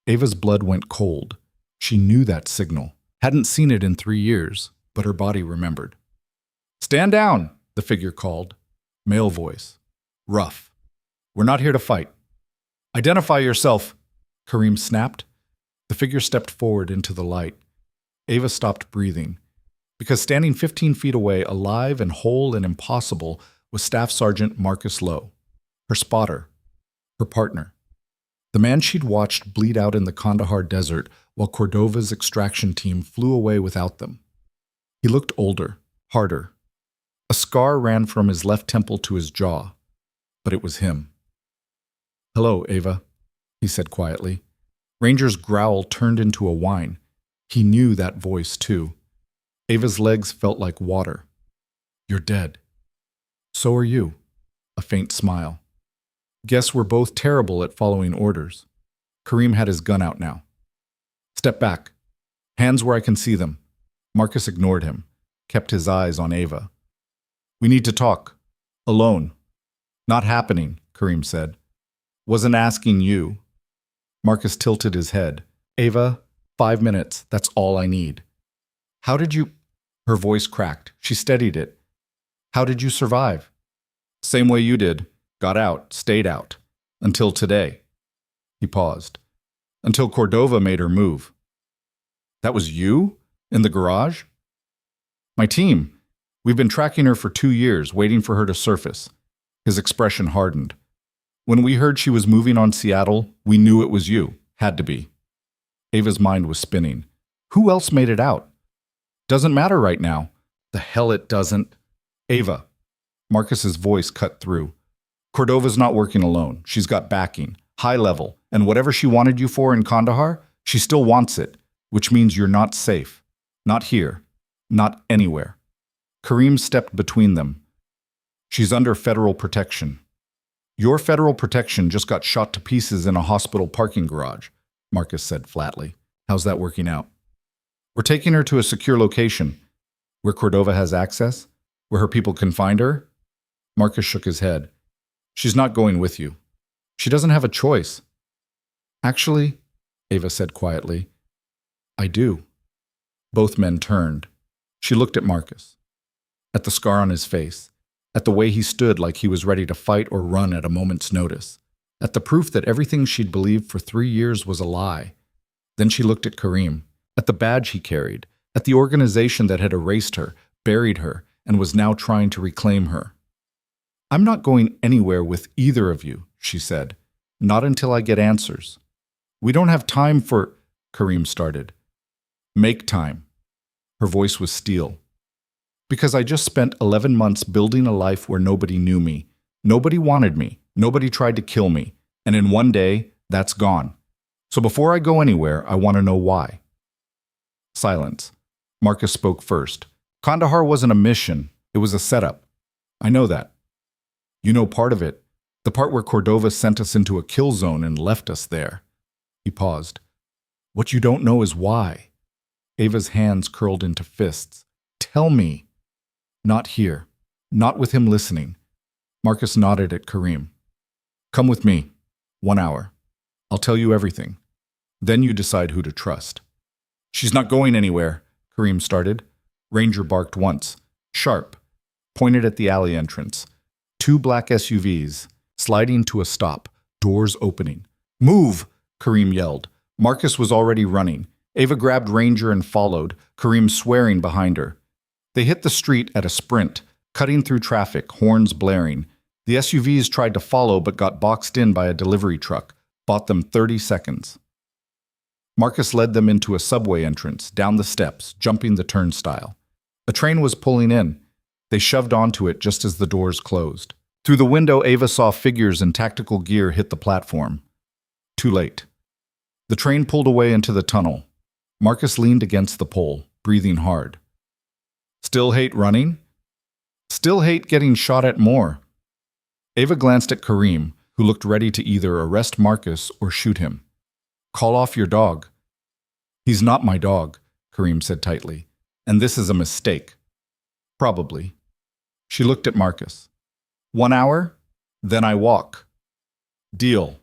Ava's blood went cold. She knew that signal, hadn't seen it in 3 years, but her body remembered. Stand down, the figure called. Male voice. Rough. We're not here to fight. Identify yourself, Kareem snapped. The figure stepped forward into the light. Ava stopped breathing, because standing 15 feet away, alive and whole and impossible, was Staff Sergeant Marcus Lowe, her spotter, her partner. The man she'd watched bleed out in the Kandahar desert while Cordova's extraction team flew away without them. He looked older, harder. A scar ran from his left temple to his jaw, but it was him. Hello, Ava, he said quietly. Ranger's growl turned into a whine. He knew that voice, too. Ava's legs felt like water. You're dead. So are you. A faint smile. Guess we're both terrible at following orders. Kareem had his gun out now. Step back. Hands where I can see them. Marcus ignored him, kept his eyes on Ava. We need to talk. Alone. Not happening, Kareem said. Wasn't asking you. Marcus tilted his head. Ava, 5 minutes. That's all I need. How did you... Her voice cracked. She steadied it. How did you survive? Same way you did. Got out, stayed out. Until today. He paused. Until Cordova made her move. That was you? In the garage? My team. We've been tracking her for 2 years, waiting for her to surface. His expression hardened. When we heard she was moving on Seattle, we knew it was you. Had to be. Ava's mind was spinning. Who else made it out? Doesn't matter right now. The hell it doesn't. Ava. Marcus's voice cut through. Cordova's not working alone. She's got backing, high level, and whatever she wanted you for in Kandahar, she still wants it, which means you're not safe. Not here. Not anywhere. Kareem stepped between them. She's under federal protection. Your federal protection just got shot to pieces in a hospital parking garage, Marcus said flatly. How's that working out? We're taking her to a secure location. Where Cordova has access? Where her people can find her? Marcus shook his head. She's not going with you. She doesn't have a choice. Actually, Ava said quietly, I do. Both men turned. She looked at Marcus, at the scar on his face, at the way he stood like he was ready to fight or run at a moment's notice, at the proof that everything she'd believed for 3 years was a lie. Then she looked at Kareem, at the badge he carried, at the organization that had erased her, buried her, and was now trying to reclaim her. I'm not going anywhere with either of you, she said. Not until I get answers. We don't have time for… Kareem started. Make time. Her voice was steel. Because I just spent 11 months building a life where nobody knew me. Nobody wanted me. Nobody tried to kill me. And in one day, that's gone. So before I go anywhere, I want to know why. Silence. Marcus spoke first. Kandahar wasn't a mission. It was a setup. I know that. You know part of it. The part where Cordova sent us into a kill zone and left us there. He paused. What you don't know is why. Ava's hands curled into fists. Tell me. Not here. Not with him listening. Marcus nodded at Kareem. Come with me. 1 hour. I'll tell you everything. Then you decide who to trust. She's not going anywhere, Kareem started. Ranger barked once. Sharp. Pointed at the alley entrance. 2 black SUVs, sliding to a stop, doors opening. Move! Kareem yelled. Marcus was already running. Ava grabbed Ranger and followed, Kareem swearing behind her. They hit the street at a sprint, cutting through traffic, horns blaring. The SUVs tried to follow but got boxed in by a delivery truck, bought them 30 seconds. Marcus led them into a subway entrance, down the steps, jumping the turnstile. A train was pulling in. They shoved onto it just as the doors closed. Through the window, Ava saw figures in tactical gear hit the platform. Too late. The train pulled away into the tunnel. Marcus leaned against the pole, breathing hard. Still hate running? Still hate getting shot at more. Ava glanced at Kareem, who looked ready to either arrest Marcus or shoot him. Call off your dog. He's not my dog, Kareem said tightly, and this is a mistake. Probably. She looked at Marcus. 1 hour? Then I walk. Deal.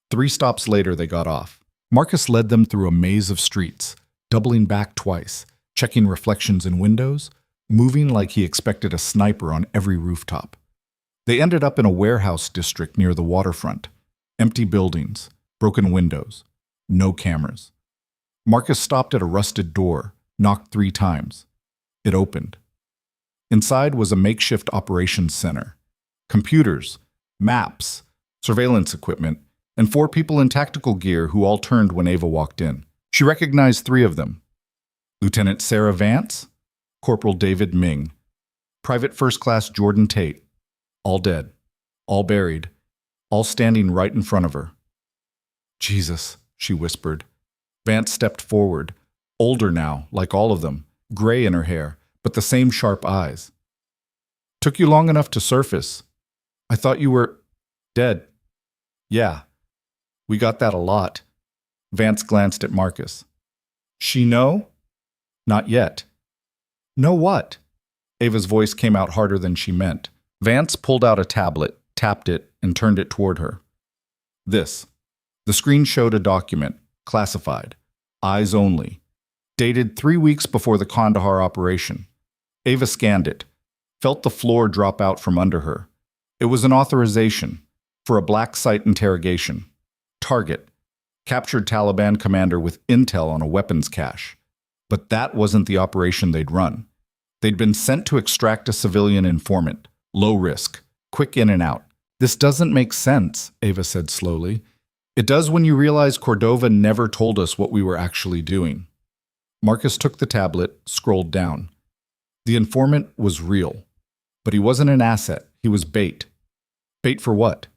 3 stops later, they got off. Marcus led them through a maze of streets, doubling back twice, checking reflections in windows, moving like he expected a sniper on every rooftop. They ended up in a warehouse district near the waterfront. Empty buildings, broken windows, no cameras. Marcus stopped at a rusted door, knocked 3 times. It opened. Inside was a makeshift operations center. Computers, maps, surveillance equipment, and 4 people in tactical gear who all turned when Ava walked in. She recognized 3 of them. Lieutenant Sarah Vance, Corporal David Ming, Private First Class Jordan Tate, all dead, all buried, all standing right in front of her. Jesus, she whispered. Vance stepped forward, older now, like all of them, gray in her hair, but the same sharp eyes. Took you long enough to surface. I thought you were dead. Yeah, we got that a lot. Vance glanced at Marcus. She know? Not yet. Know what? Ava's voice came out harder than she meant. Vance pulled out a tablet, tapped it, and turned it toward her. This. The screen showed a document, classified, eyes only, dated 3 weeks before the Kandahar operation. Ava scanned it, felt the floor drop out from under her. It was an authorization for a black site interrogation. Target. Captured Taliban commander with intel on a weapons cache. But that wasn't the operation they'd run. They'd been sent to extract a civilian informant. Low risk. Quick in and out. This doesn't make sense, Ava said slowly. It does when you realize Cordova never told us what we were actually doing. Marcus took the tablet, scrolled down. The informant was real. But he wasn't an asset. He was bait. Bait for what?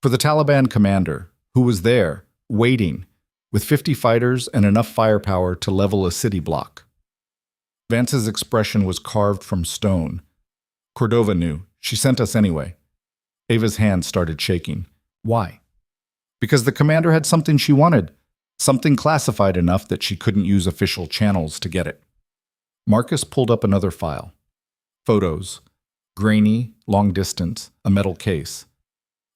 For the Taliban commander, who was there, waiting, with 50 fighters and enough firepower to level a city block. Vance's expression was carved from stone. Cordova knew. She sent us anyway. Ava's hand started shaking. Why? Because the commander had something she wanted. Something classified enough that she couldn't use official channels to get it. Marcus pulled up another file. Photos. Grainy, long distance, a metal case.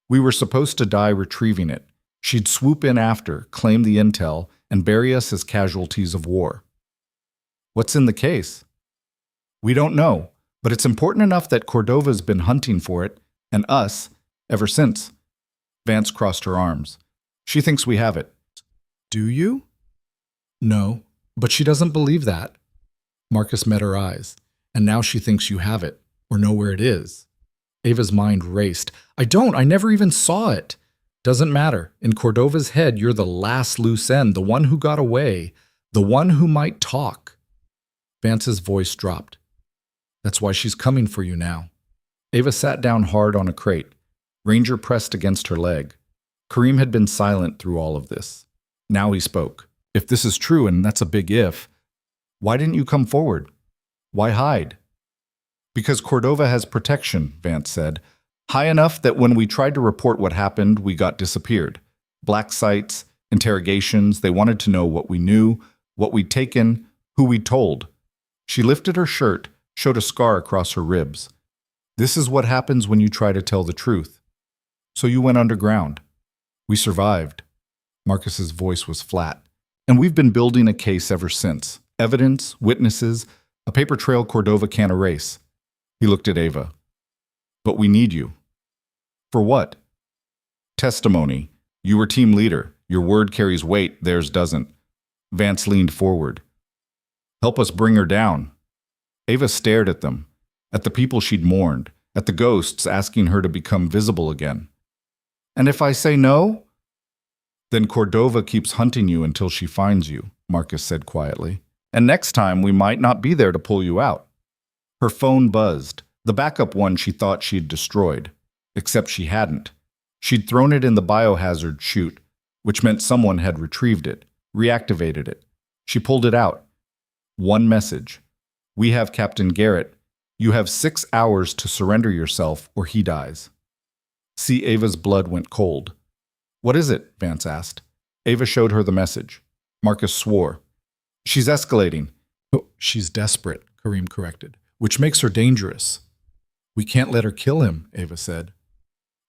We were supposed to die retrieving it. She'd swoop in after, claim the intel, and bury us as casualties of war. What's in the case? We don't know, but it's important enough that Cordova's been hunting for it, and us, ever since. Vance crossed her arms. She thinks we have it. Do you? No, but she doesn't believe that. Marcus met her eyes, and now she thinks you have it, or know where it is. Ava's mind raced. I never even saw it. Doesn't matter. In Cordova's head, you're the last loose end, the one who got away, the one who might talk. Vance's voice dropped. That's why she's coming for you now. Ava sat down hard on a crate. Ranger pressed against her leg. Kareem had been silent through all of this. Now he spoke. If this is true, and that's a big if, why didn't you come forward? Why hide? Because Cordova has protection, Vance said. High enough that when we tried to report what happened, we got disappeared. Black sites, interrogations, they wanted to know what we knew, what we'd taken, who we'd told. She lifted her shirt, showed a scar across her ribs. This is what happens when you try to tell the truth. So you went underground. We survived. Marcus's voice was flat. And we've been building a case ever since. Evidence, witnesses, a paper trail Cordova can't erase. He looked at Ava. But we need you. For what? Testimony. You were team leader. Your word carries weight, theirs doesn't. Vance leaned forward. Help us bring her down. Ava stared at them, at the people she'd mourned, at the ghosts asking her to become visible again. And if I say no? Then Cordova keeps hunting you until she finds you, Marcus said quietly. And next time we might not be there to pull you out. Her phone buzzed, the backup one she thought she'd destroyed. Except she hadn't. She'd thrown it in the biohazard chute, which meant someone had retrieved it, reactivated it. She pulled it out. One message. We have Captain Garrett. You have 6 hours to surrender yourself or he dies. See, Ava's blood went cold. What is it? Vance asked. Ava showed her the message. Marcus swore. She's escalating. Oh, she's desperate, Kareem corrected, which makes her dangerous. We can't let her kill him, Ava said.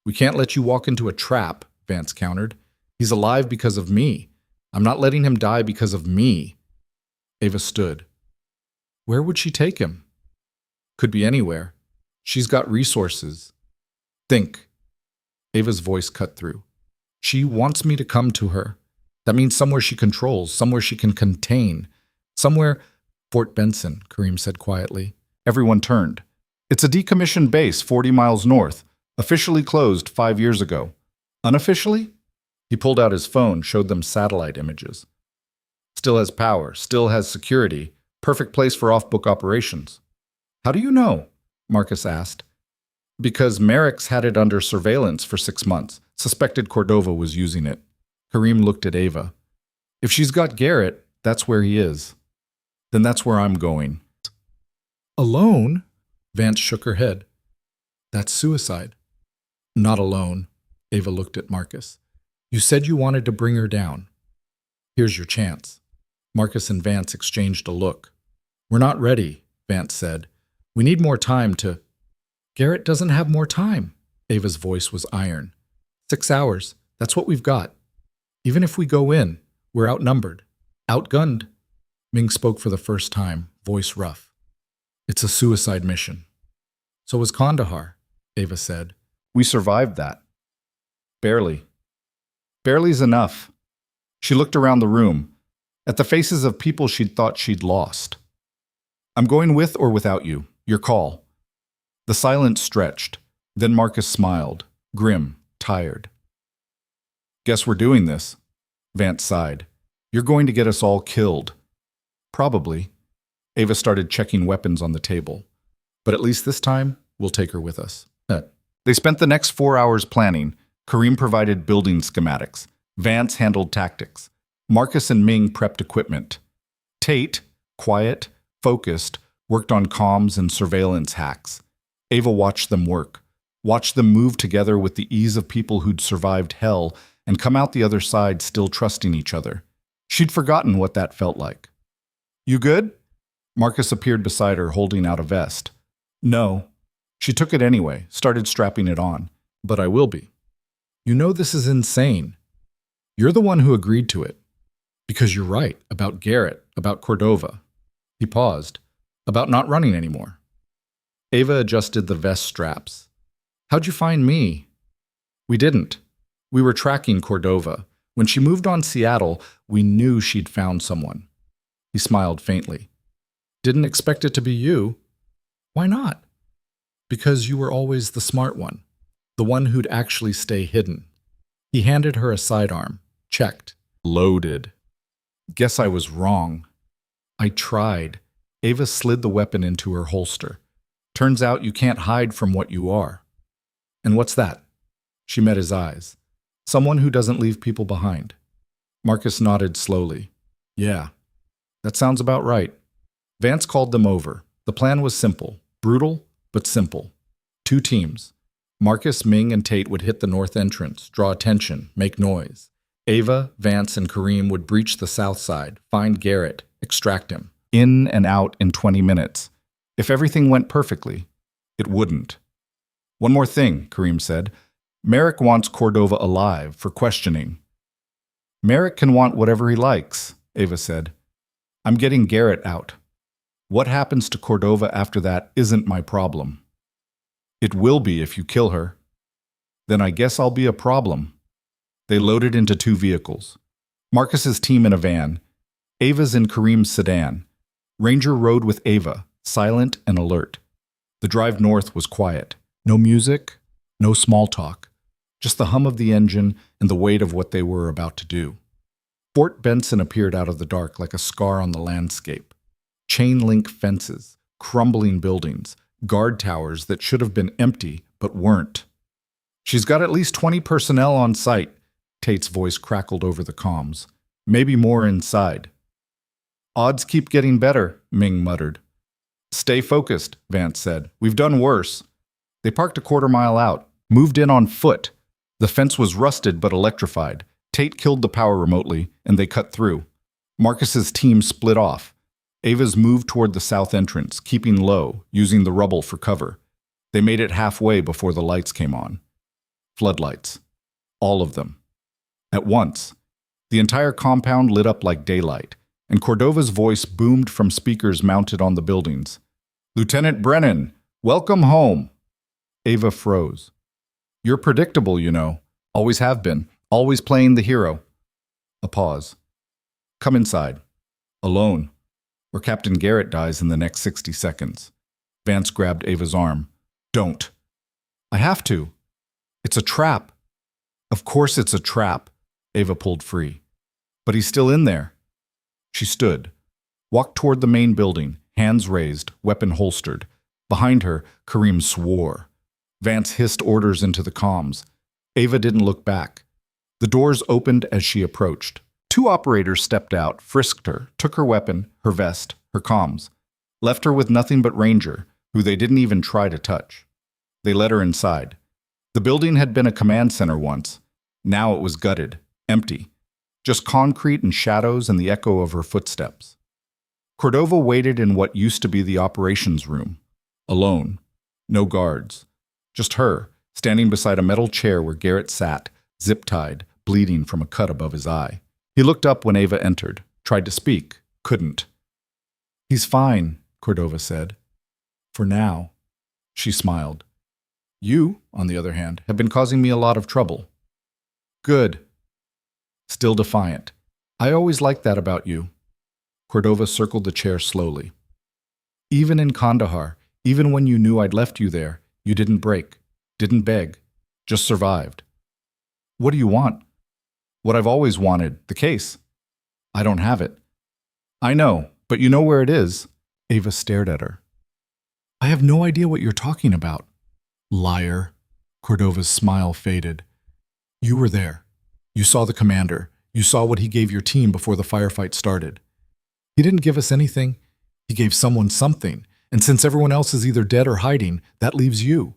We can't let you walk into a trap, Vance countered. He's alive because of me. I'm not letting him die because of me. Ava stood. Where would she take him? Could be anywhere. She's got resources. Think. Ava's voice cut through. She wants me to come to her. That means somewhere she controls, somewhere she can contain. Somewhere... Fort Benson, Kareem said quietly. Everyone turned. It's a decommissioned base 40 miles north, officially closed 5 years ago. Unofficially? He pulled out his phone, showed them satellite images. Still has power, still has security. Perfect place for off-book operations. How do you know? Marcus asked. Because Merrick's had it under surveillance for 6 months. Suspected Cordova was using it. Kareem looked at Ava. If she's got Garrett, that's where he is. Then that's where I'm going. Alone? Vance shook her head. That's suicide. Not alone. Ava looked at Marcus. You said you wanted to bring her down. Here's your chance. Marcus and Vance exchanged a look. We're not ready, Vance said. We need more time to... Garrett doesn't have more time. Ava's voice was iron. 6 hours. That's what we've got. Even if we go in, we're outnumbered. Outgunned. Ming spoke for the first time, voice rough. It's a suicide mission. So was Kandahar, Ava said. We survived that. Barely. Barely's enough. She looked around the room, at the faces of people she'd thought she'd lost. I'm going with or without you. Your call. The silence stretched. Then Marcus smiled, grim, tired. Guess we're doing this. Vance sighed. You're going to get us all killed. Probably. Ava started checking weapons on the table. But at least this time, we'll take her with us. They spent the next 4 hours planning. Kareem provided building schematics. Vance handled tactics. Marcus and Ming prepped equipment. Tate, quiet, focused, worked on comms and surveillance hacks. Ava watched them work, watched them move together with the ease of people who'd survived hell and come out the other side still trusting each other. She'd forgotten what that felt like. "You good?" Marcus appeared beside her, holding out a vest. "No." She took it anyway, started strapping it on. "But I will be." "You know this is insane. You're the one who agreed to it. Because you're right, about Garrett, about Cordova." He paused. "About not running anymore." Ava adjusted the vest straps. "How'd you find me?" "We didn't. We were tracking Cordova. When she moved on Seattle, we knew she'd found someone." He smiled faintly. "Didn't expect it to be you." "Why not?" "Because you were always the smart one. The one who'd actually stay hidden." He handed her a sidearm. Checked. Loaded. "Guess I was wrong." "I tried." Ava slid the weapon into her holster. "Turns out you can't hide from what you are." "And what's that?" She met his eyes. "Someone who doesn't leave people behind." Marcus nodded slowly. "Yeah, that sounds about right." Vance called them over. The plan was simple. Brutal, but simple. 2 teams. Marcus, Ming, and Tate would hit the north entrance, draw attention, make noise. Ava, Vance, and Kareem would breach the south side, find Garrett, extract him. In and out in 20 minutes. If everything went perfectly, it wouldn't. "One more thing," Kareem said. "Merrick wants Cordova alive for questioning." "Merrick can want whatever he likes," Ava said. "I'm getting Garrett out. What happens to Cordova after that isn't my problem." "It will be if you kill her." "Then I guess I'll be a problem." They loaded into 2 vehicles. Marcus's team in a van, Ava's in Kareem's sedan. Ranger rode with Ava, silent and alert. The drive north was quiet. No music, no small talk. Just the hum of the engine and the weight of what they were about to do. Fort Benson appeared out of the dark like a scar on the landscape. Chain-link fences, crumbling buildings, guard towers that should have been empty but weren't. "She's got at least 20 personnel on site," Tate's voice crackled over the comms. "Maybe more inside." "Odds keep getting better," Ming muttered. "Stay focused," Vance said. "We've done worse." They parked a quarter-mile out, moved in on foot. The fence was rusted but electrified. Tate killed the power remotely, and they cut through. Marcus's team split off. Ava's moved toward the south entrance, keeping low, using the rubble for cover. They made it halfway before the lights came on. Floodlights. All of them. At once. The entire compound lit up like daylight, and Cordova's voice boomed from speakers mounted on the buildings. "Lieutenant Brennan, welcome home." Ava froze. "You're predictable, you know. Always have been. Always playing the hero." A pause. "Come inside. Alone. Or Captain Garrett dies in the next 60 seconds. Vance grabbed Ava's arm. "Don't." "I have to. It's a trap." "Of course it's a trap." Ava pulled free. "But he's still in there." She stood, walked toward the main building, hands raised, weapon holstered. Behind her, Kareem swore. Vance hissed orders into the comms. Ava didn't look back. The doors opened as she approached. 2 operators stepped out, frisked her, took her weapon, her vest, her comms. Left her with nothing but Ranger, who they didn't even try to touch. They led her inside. The building had been a command center once. Now it was gutted, empty. Just concrete and shadows and the echo of her footsteps. Cordova waited in what used to be the operations room. Alone. No guards. Just her, standing beside a metal chair where Garrett sat, zip-tied, bleeding from a cut above his eye. He looked up when Ava entered, tried to speak, couldn't. "He's fine," Cordova said. "For now." She smiled. "You, on the other hand, have been causing me a lot of trouble." "Good." Still defiant. "I always liked that about you." Cordova circled the chair slowly. "Even in Kandahar, even when you knew I'd left you there, you didn't break, didn't beg, just survived." "What do you want?" "What I've always wanted, the case." "I don't have it." "I know, but you know where it is." Ava stared at her. "I have no idea what you're talking about." "Liar." Cordova's smile faded. "You were there. You saw the commander. You saw what he gave your team before the firefight started. He didn't give us anything. He gave someone something, and since everyone else is either dead or hiding, that leaves you.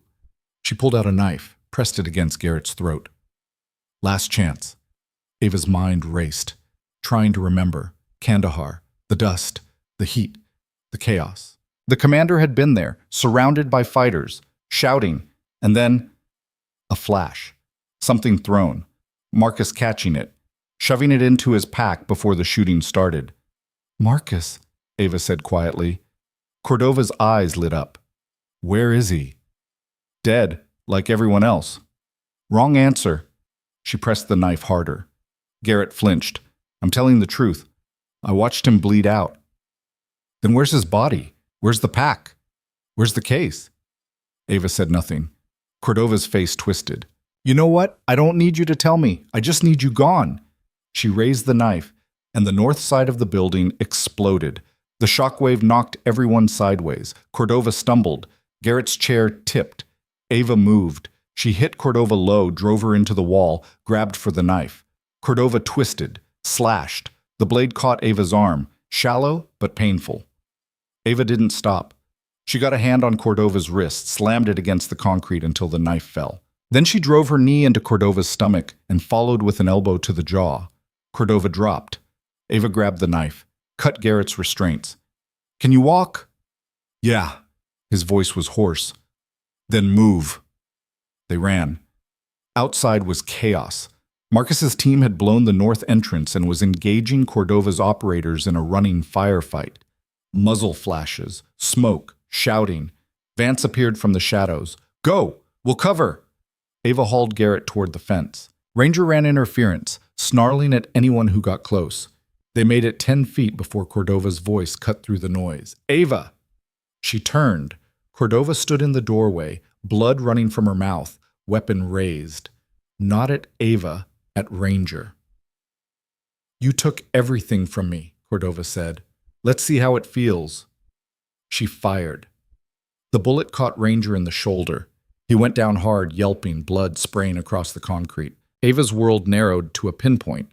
She pulled out a knife, pressed it against Garrett's throat. Last chance. Ava's mind raced, trying to remember. Kandahar, the dust, the heat, the chaos. The commander had been there, surrounded by fighters, shouting, and then a flash. Something thrown. Marcus catching it, shoving it into his pack before the shooting started. Marcus, Ava said quietly. Cordova's eyes lit up. Where is he? Dead, like everyone else. Wrong answer. She pressed the knife harder. Garrett flinched. I'm telling the truth. I watched him bleed out. Then where's his body? Where's the pack? Where's the case? Ava said nothing. Cordova's face twisted. You know what? I don't need you to tell me. I just need you gone. She raised the knife, and the north side of the building exploded. The shockwave knocked everyone sideways. Cordova stumbled. Garrett's chair tipped. Ava moved. She hit Cordova low, drove her into the wall, grabbed for the knife. Cordova twisted, slashed. The blade caught Ava's arm, shallow but painful. Ava didn't stop. She got a hand on Cordova's wrist, slammed it against the concrete until the knife fell. Then she drove her knee into Cordova's stomach and followed with an elbow to the jaw. Cordova dropped. Ava grabbed the knife, cut Garrett's restraints. Can you walk? Yeah. His voice was hoarse. Then move. They ran. Outside was chaos. Marcus's team had blown the north entrance and was engaging Cordova's operators in a running firefight. Muzzle flashes, smoke, shouting. Vance appeared from the shadows. Go! We'll cover! Ava hauled Garrett toward the fence. Ranger ran interference, snarling at anyone who got close. They made it 10 feet before Cordova's voice cut through the noise. Ava! She turned. Cordova stood in the doorway, blood running from her mouth, weapon raised. Not at Ava, at Ranger. You took everything from me, Cordova said. Let's see how it feels. She fired. The bullet caught Ranger in the shoulder. He went down hard, yelping, blood spraying across the concrete. Ava's world narrowed to a pinpoint.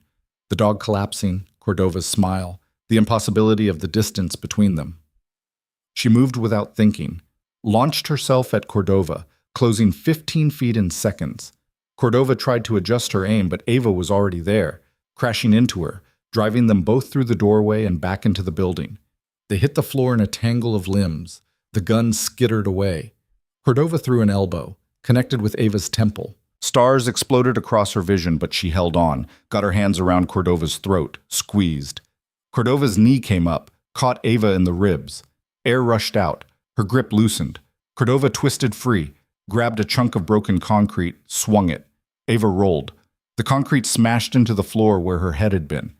The dog collapsing, Cordova's smile, the impossibility of the distance between them. She moved without thinking, launched herself at Cordova, closing 15 feet in seconds. Cordova tried to adjust her aim, but Ava was already there, crashing into her, driving them both through the doorway and back into the building. They hit the floor in a tangle of limbs. The gun skittered away. Cordova threw an elbow, connected with Ava's temple. Stars exploded across her vision, but she held on, got her hands around Cordova's throat, squeezed. Cordova's knee came up, caught Ava in the ribs. Air rushed out. Her grip loosened. Cordova twisted free, grabbed a chunk of broken concrete, swung it. Ava rolled. The concrete smashed into the floor where her head had been.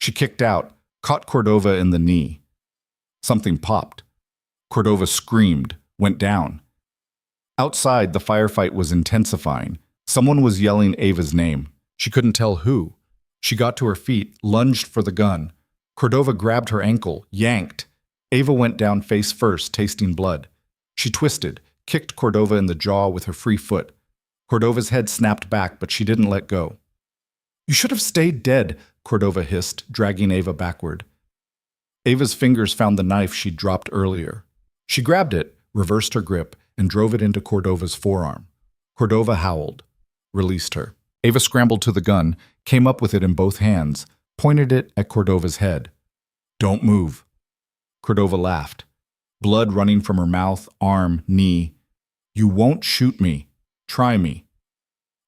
She kicked out, caught Cordova in the knee. Something popped. Cordova screamed, went down. Outside, the firefight was intensifying. Someone was yelling Ava's name. She couldn't tell who. She got to her feet, lunged for the gun. Cordova grabbed her ankle, yanked. Ava went down face first, tasting blood. She twisted, kicked Cordova in the jaw with her free foot. Cordova's head snapped back, but she didn't let go. You should have stayed dead, Cordova hissed, dragging Ava backward. Ava's fingers found the knife she'd dropped earlier. She grabbed it, reversed her grip, and drove it into Cordova's forearm. Cordova howled, released her. Ava scrambled to the gun, came up with it in both hands, pointed it at Cordova's head. Don't move. Cordova laughed, blood running from her mouth, arm, knee. You won't shoot me. Try me.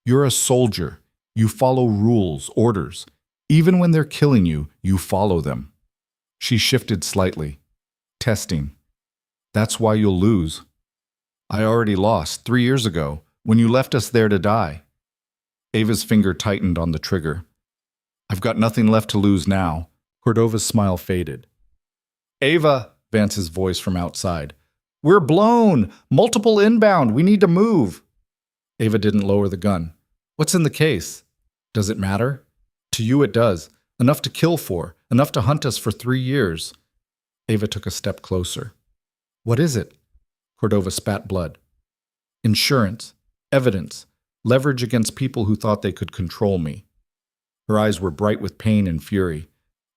You're a soldier. You follow rules, orders. Even when they're killing you, you follow them. She shifted slightly. Testing. That's why you'll lose. I already lost 3 years ago, when you left us there to die. Ava's finger tightened on the trigger. I've got nothing left to lose now. Cordova's smile faded. Ava, Vance's voice from outside. We're blown! Multiple inbound! We need to move! Ava didn't lower the gun. What's in the case? Does it matter? To you it does. Enough to kill for. Enough to hunt us for 3 years. Ava took a step closer. What is it? Cordova spat blood. Insurance. Evidence. Leverage against people who thought they could control me. Her eyes were bright with pain and fury.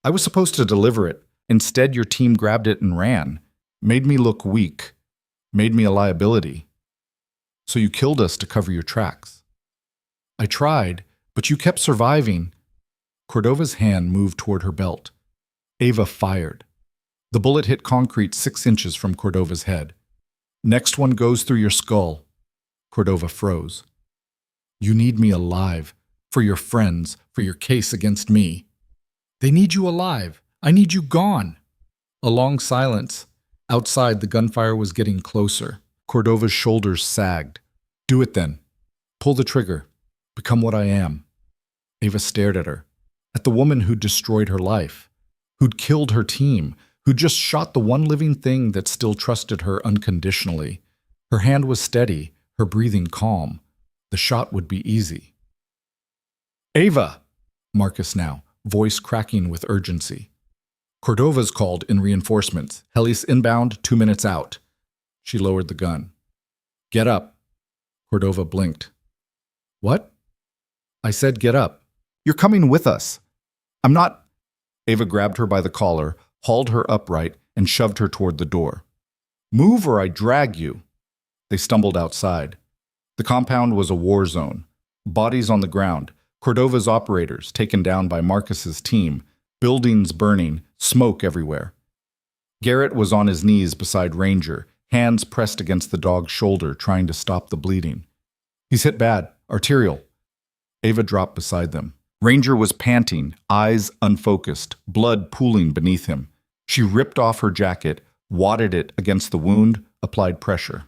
I was supposed to deliver it. Instead, your team grabbed it and ran. Made me look weak. Made me a liability. So you killed us to cover your tracks. I tried, but you kept surviving. Cordova's hand moved toward her belt. Ava fired. The bullet hit concrete 6 inches from Cordova's head. Next one goes through your skull. Cordova froze. You need me alive. For your friends, for your case against me. They need you alive. I need you gone. A long silence. Outside, the gunfire was getting closer. Cordova's shoulders sagged. Do it then. Pull the trigger. Become what I am. Ava stared at her. At the woman who'd destroyed her life. Who'd killed her team. Who'd just shot the one living thing that still trusted her unconditionally. Her hand was steady, her breathing calm. The shot would be easy. Ava! Marcus now, voice cracking with urgency. Cordova's called in reinforcements. Heli's inbound, 2 minutes out. She lowered the gun. Get up. Cordova blinked. What? I said get up. You're coming with us. I'm not. Ava grabbed her by the collar, hauled her upright, and shoved her toward the door. Move or I drag you. They stumbled outside. The compound was a war zone. Bodies on the ground. Cordova's operators taken down by Marcus's team. Buildings burning. Smoke everywhere. Garrett was on his knees beside Ranger, hands pressed against the dog's shoulder, trying to stop the bleeding. He's hit bad. Arterial. Ava dropped beside them. Ranger was panting, eyes unfocused, blood pooling beneath him. She ripped off her jacket, wadded it against the wound, applied pressure.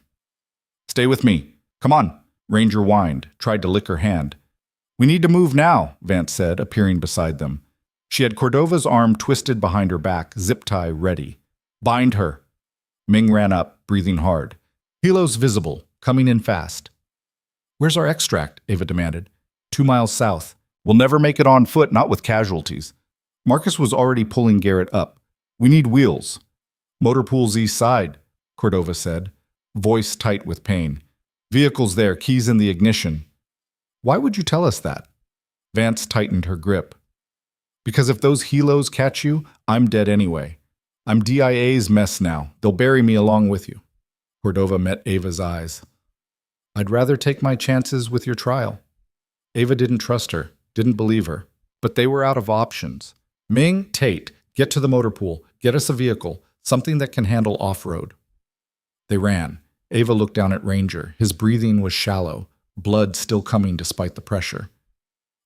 Stay with me. Come on. Ranger whined, tried to lick her hand. We need to move now, Vance said, appearing beside them. She had Cordova's arm twisted behind her back, zip tie ready. Bind her. Ming ran up, breathing hard. Helos visible, coming in fast. Where's our extract? Ava demanded. 2 miles south. We'll never make it on foot, not with casualties. Marcus was already pulling Garrett up. We need wheels. Motor pool's east side, Cordova said, voice tight with pain. Vehicle's there, keys in the ignition. Why would you tell us that? Vance tightened her grip. Because if those helos catch you, I'm dead anyway. I'm DIA's mess now. They'll bury me along with you. Cordova met Ava's eyes. I'd rather take my chances with your trial. Ava didn't trust her, didn't believe her, but they were out of options. Ming, Tate, get to the motor pool, get us a vehicle, something that can handle off-road. They ran. Ava looked down at Ranger. His breathing was shallow, blood still coming despite the pressure.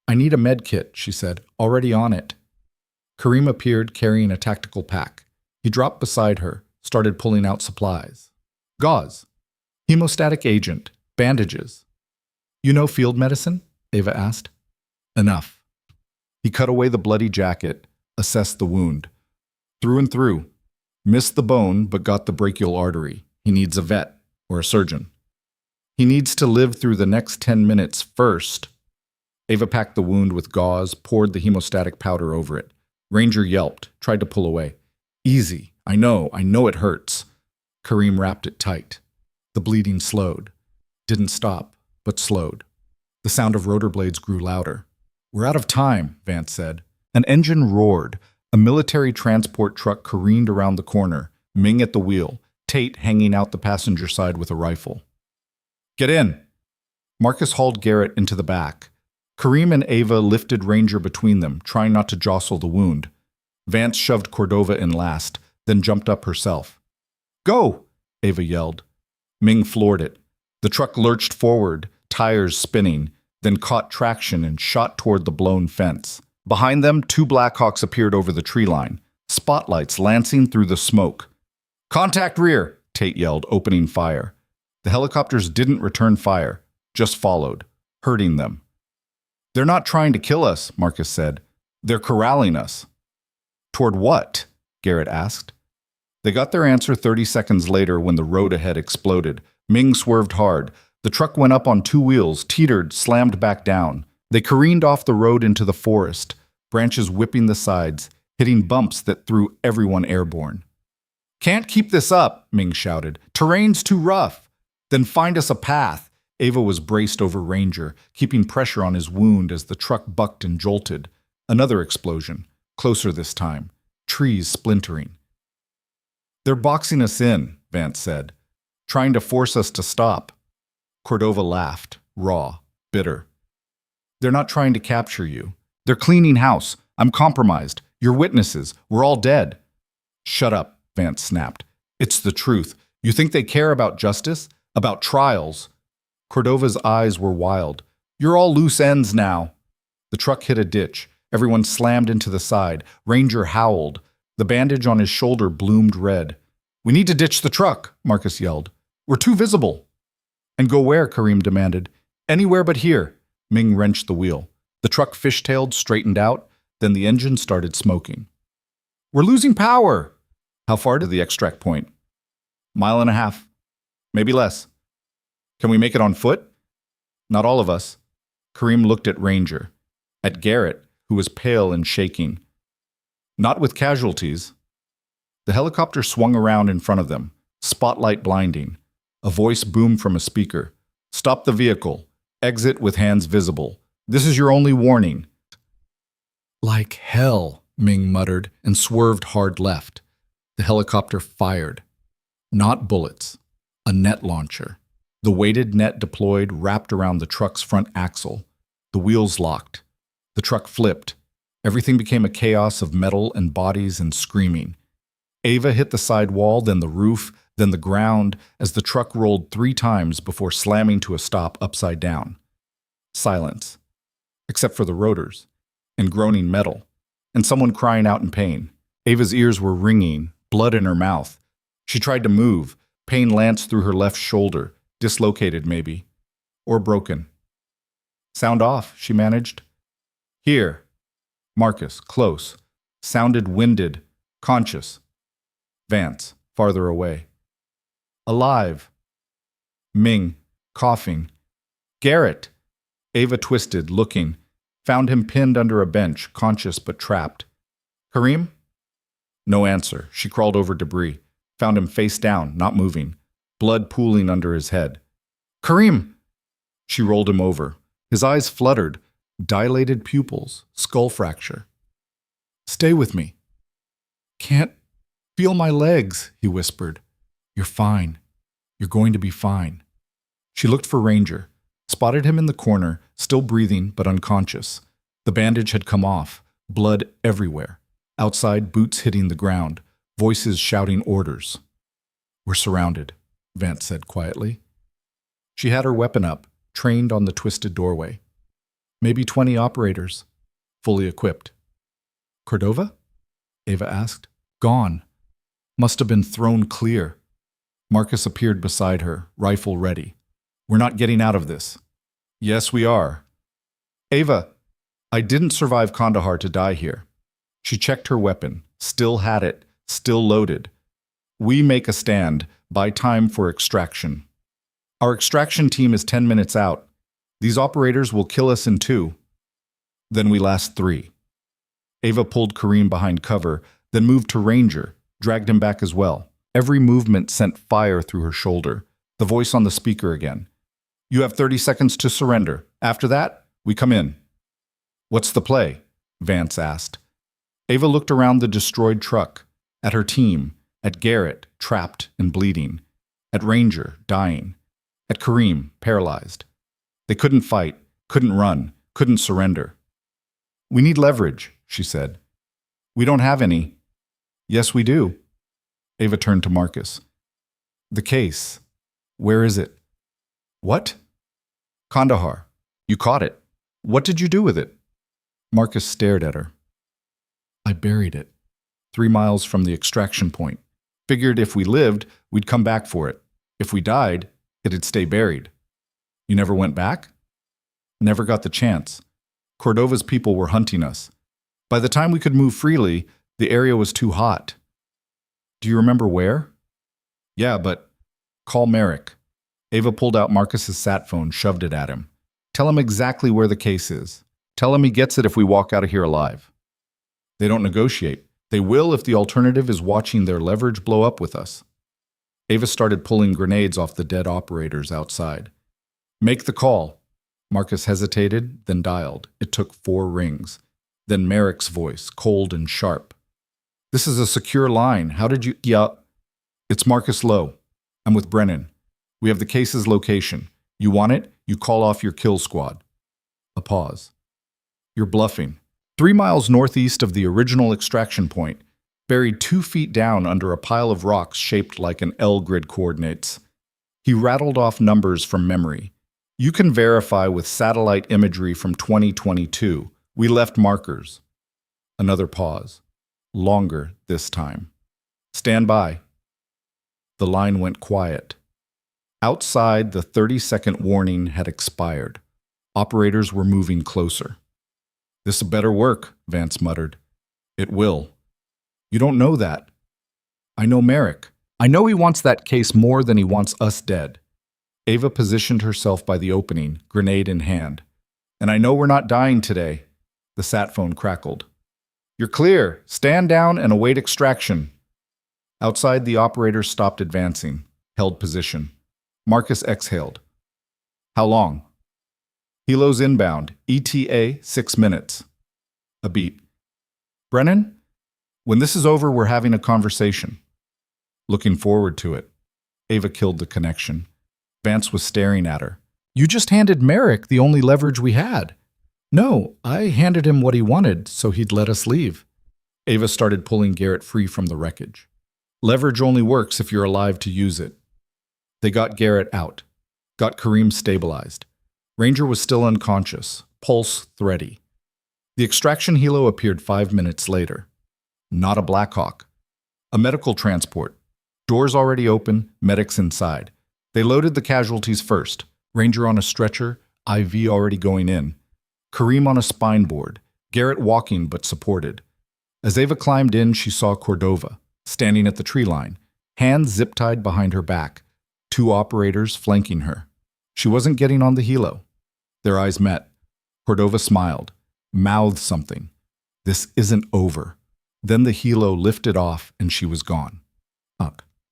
I need a med kit, she said, already on it. Kareem appeared carrying a tactical pack. He dropped beside her, started pulling out supplies. Gauze. Hemostatic agent. Bandages. You know field medicine? Ava asked. Enough. He cut away the bloody jacket, assessed the wound. Through and through. Missed the bone, but got the brachial artery. He needs a vet or a surgeon. He needs to live through the next 10 minutes first. Ava packed the wound with gauze, poured the hemostatic powder over it. Ranger yelped, tried to pull away. Easy. I know it hurts. Kareem wrapped it tight. The bleeding slowed. Didn't stop, but slowed. The sound of rotor blades grew louder. We're out of time, Vance said. An engine roared. A military transport truck careened around the corner, Ming at the wheel, Tate hanging out the passenger side with a rifle. Get in! Marcus hauled Garrett into the back. Kareem and Ava lifted Ranger between them, trying not to jostle the wound. Vance shoved Cordova in last, then jumped up herself. Go! Ava yelled. Ming floored it. The truck lurched forward, tires spinning, then caught traction and shot toward the blown fence. Behind them, 2 Blackhawks appeared over the tree line, spotlights lancing through the smoke. Contact rear, Tate yelled, opening fire. The helicopters didn't return fire, just followed, hurting them. They're not trying to kill us, Marcus said. They're corralling us. Toward what? Garrett asked. They got their answer 30 seconds later when the road ahead exploded. Ming swerved hard. The truck went up on 2 wheels, teetered, slammed back down. They careened off the road into the forest, branches whipping the sides, hitting bumps that threw everyone airborne. Can't keep this up, Ming shouted. Terrain's too rough. Then find us a path. Ava was braced over Ranger, keeping pressure on his wound as the truck bucked and jolted. Another explosion, closer this time. trees splintering. "They're boxing us in," Vance said, "trying to force us to stop." Cordova laughed, raw, bitter. "They're not trying to capture you. They're cleaning house. I'm compromised. You're witnesses. We're all dead." "Shut up," Vance snapped. "It's the truth. You think they care about justice? About trials?" Cordova's eyes were wild. "You're all loose ends now." The truck hit a ditch. Everyone slammed into the side. Ranger howled. The bandage on his shoulder bloomed red. "We need to ditch the truck," Marcus yelled. "We're too visible." "And go where?" Kareem demanded. "Anywhere but here." Ming wrenched the wheel. The truck fishtailed, straightened out, then the engine started smoking. "We're losing power!" "How far to the extract point?" "1.5 miles. Maybe less." "Can we make it on foot?" "Not all of us." Kareem looked at Ranger, at Garrett, who was pale and shaking. "Not with casualties." The helicopter swung around in front of them, spotlight blinding. A voice boomed from a speaker. "Stop the vehicle. Exit with hands visible. This is your only warning." "Like hell," Ming muttered and swerved hard left. The helicopter fired. Not bullets. A net launcher. The weighted net deployed, wrapped around the truck's front axle. The wheels locked. The truck flipped. Everything became a chaos of metal and bodies and screaming. Ava hit the side wall, then the roof, then the ground, as the truck rolled 3 times before slamming to a stop upside down. Silence. Except for the rotors, and groaning metal, and someone crying out in pain. Ava's ears were ringing, blood in her mouth. She tried to move. Pain lanced through her left shoulder, dislocated maybe, or broken. "Sound off," she managed. "Here." Marcus, close. Sounded winded, conscious. Vance, farther away. "Alive." Ming, coughing. "Garrett." Ava twisted, looking. Found him pinned under a bench, conscious but trapped. "Kareem?" No answer. She crawled over debris. Found him face down, not moving. Blood pooling under his head. "Kareem!" She rolled him over. His eyes fluttered. Dilated pupils. Skull fracture. "Stay with me." "Can't feel my legs," he whispered. "You're fine. You're going to be fine." She looked for Ranger. Spotted him in the corner, still breathing but unconscious. The bandage had come off. Blood everywhere. Outside, boots hitting the ground. Voices shouting orders. "We're surrounded," Vance said quietly. She had her weapon up, trained on the twisted doorway. Maybe 20 operators, fully equipped. "Cordova?" Ava asked. "Gone. Must have been thrown clear." Marcus appeared beside her, rifle ready. "We're not getting out of this." "Yes, we are." "Ava, I didn't survive Kandahar to die here." She checked her weapon, still had it, still loaded. "We make a stand, buy time for extraction. Our extraction team is 10 minutes out. These operators will kill us in 2. Then we last 3. Ava pulled Kareem behind cover, then moved to Ranger, dragged him back as well. Every movement sent fire through her shoulder. The voice on the speaker again. "You have 30 seconds to surrender. After that, we come in." "What's the play?" Vance asked. Ava looked around the destroyed truck, at her team, at Garrett, trapped and bleeding, at Ranger, dying, at Kareem, paralyzed. They couldn't fight, couldn't run, couldn't surrender. "We need leverage," she said. "We don't have any." "Yes, we do." Ava turned to Marcus. "The case. Where is it?" "What?" "Kandahar. You caught it. What did you do with it?" Marcus stared at her. "I buried it. 3 miles from the extraction point. Figured if we lived, we'd come back for it. If we died, it'd stay buried." "You never went back?" "Never got the chance. Cordova's people were hunting us. By the time we could move freely, the area was too hot." "Do you remember where?" "Yeah, but..." "Call Merrick." Ava pulled out Marcus's sat phone, shoved it at him. "Tell him exactly where the case is. Tell him he gets it if we walk out of here alive." "They don't negotiate. They will if the alternative is watching their leverage blow up with us." Ava started pulling grenades off the dead operators outside. "Make the call." Marcus hesitated, then dialed. It took 4 rings. Then Merrick's voice, cold and sharp. This is a secure line. How did you... Yeah, it's Marcus Lowe. I'm with Brennan. We have the case's location. You want it? You call off your kill squad. A pause. You're bluffing. 3 miles northeast of the original extraction point, buried 2 feet down under a pile of rocks shaped like an L grid coordinates. He rattled off numbers from memory. You can verify with satellite imagery from 2022. We left markers. Another pause. Longer this time. Stand by. The line went quiet. Outside, the 30-second warning had expired. Operators were moving closer. This'll better work, Vance muttered. It will. You don't know that. I know Merrick. I know he wants that case more than he wants us dead. Ava positioned herself by the opening, grenade in hand. And I know we're not dying today. The sat phone crackled. You're clear. Stand down and await extraction. Outside, the operator stopped advancing, held position. Marcus exhaled. How long? Helo's inbound. ETA 6 minutes. A beat. Brennan? When this is over, we're having a conversation. Looking forward to it. Ava killed the connection. Vance was staring at her. You just handed Merrick the only leverage we had. No, I handed him what he wanted, so he'd let us leave. Ava started pulling Garrett free from the wreckage. Leverage only works if you're alive to use it. They got Garrett out. Got Kareem stabilized. Ranger was still unconscious, pulse thready. The extraction helo appeared 5 minutes later. Not a Blackhawk. A medical transport. Doors already open, medics inside. They loaded the casualties first. Ranger on a stretcher, IV already going in. Kareem on a spine board, Garrett walking but supported. As Ava climbed in, she saw Cordova, standing at the tree line, hands zip-tied behind her back, 2 operators flanking her. She wasn't getting on the helo. Their eyes met. Cordova smiled, mouthed something. This isn't over. Then the helo lifted off and she was gone.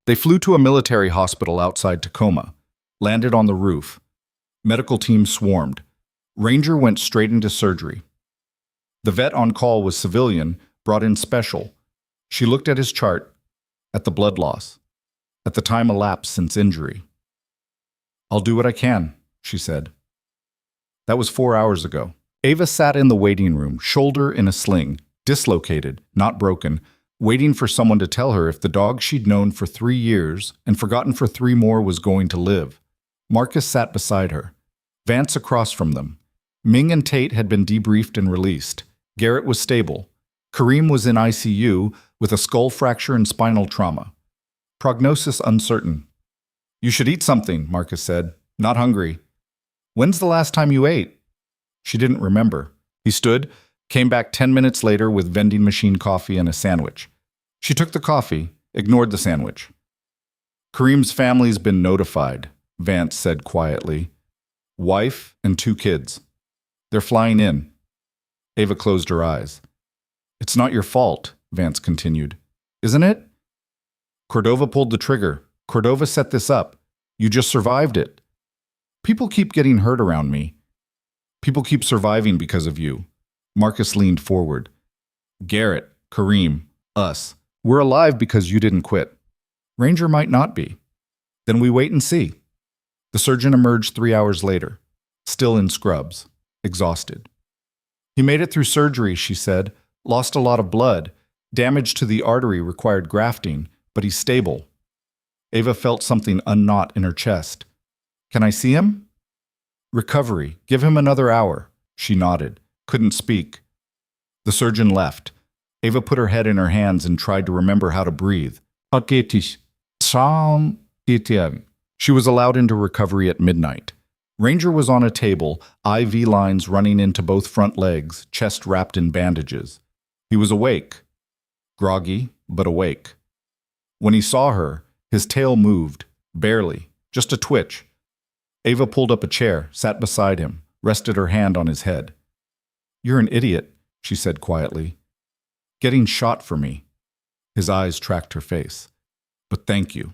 They flew to a military hospital outside Tacoma, landed on the roof. Medical team swarmed. Ranger went straight into surgery. The vet on call was civilian, brought in special. She looked at his chart, at the blood loss, at the time elapsed since injury. I'll do what I can, she said. That was 4 hours ago. Ava sat in the waiting room, shoulder in a sling, dislocated, not broken, waiting for someone to tell her if the dog she'd known for 3 years and forgotten for 3 more was going to live. Marcus sat beside her. Vance across from them. Ming and Tate had been debriefed and released. Garrett was stable. Kareem was in ICU with a skull fracture and spinal trauma. Prognosis uncertain. You should eat something, Marcus said. Not hungry. When's the last time you ate? She didn't remember. He stood, came back 10 minutes later with vending machine coffee and a sandwich. She took the coffee, ignored the sandwich. Kareem's family's been notified, Vance said quietly. Wife and 2 kids. They're flying in. Ava closed her eyes. It's not your fault, Vance continued. Isn't it? Cordova pulled the trigger. Cordova set this up. You just survived it. People keep getting hurt around me. People keep surviving because of you. Marcus leaned forward. Garrett, Kareem, us. We're alive because you didn't quit. Ranger might not be. Then we wait and see. The surgeon emerged 3 hours later, still in scrubs, exhausted. He made it through surgery, she said. Lost a lot of blood. Damage to the artery required grafting, but he's stable. Ava felt something unknot in her chest. Can I see him? Recovery. Give him another hour. She nodded. Couldn't speak. The surgeon left. Ava put her head in her hands and tried to remember how to breathe. She was allowed into recovery at midnight. Ranger was on a table, IV lines running into both front legs, chest wrapped in bandages. He was awake. Groggy, but awake. When he saw her, his tail moved, barely, just a twitch. Ava pulled up a chair, sat beside him, rested her hand on his head. You're an idiot, she said quietly. Getting shot for me. His eyes tracked her face. But thank you.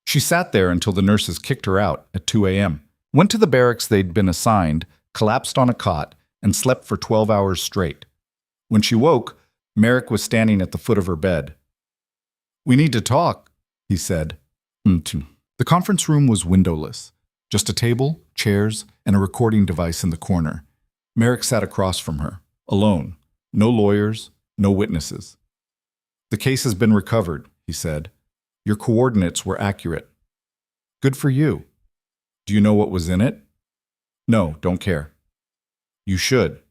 She sat there until the nurses kicked her out at 2 a.m., went to the barracks they'd been assigned, collapsed on a cot, and slept for 12 hours straight. When she woke, Merrick was standing at the foot of her bed. "We need to talk," he said. The conference room was windowless. Just a table, chairs, and a recording device in the corner. Merrick sat across from her, alone. No lawyers, no witnesses. "The case has been recovered," he said. "Your coordinates were accurate." "Good for you." "Do you know what was in it?" "No, don't care." "You should."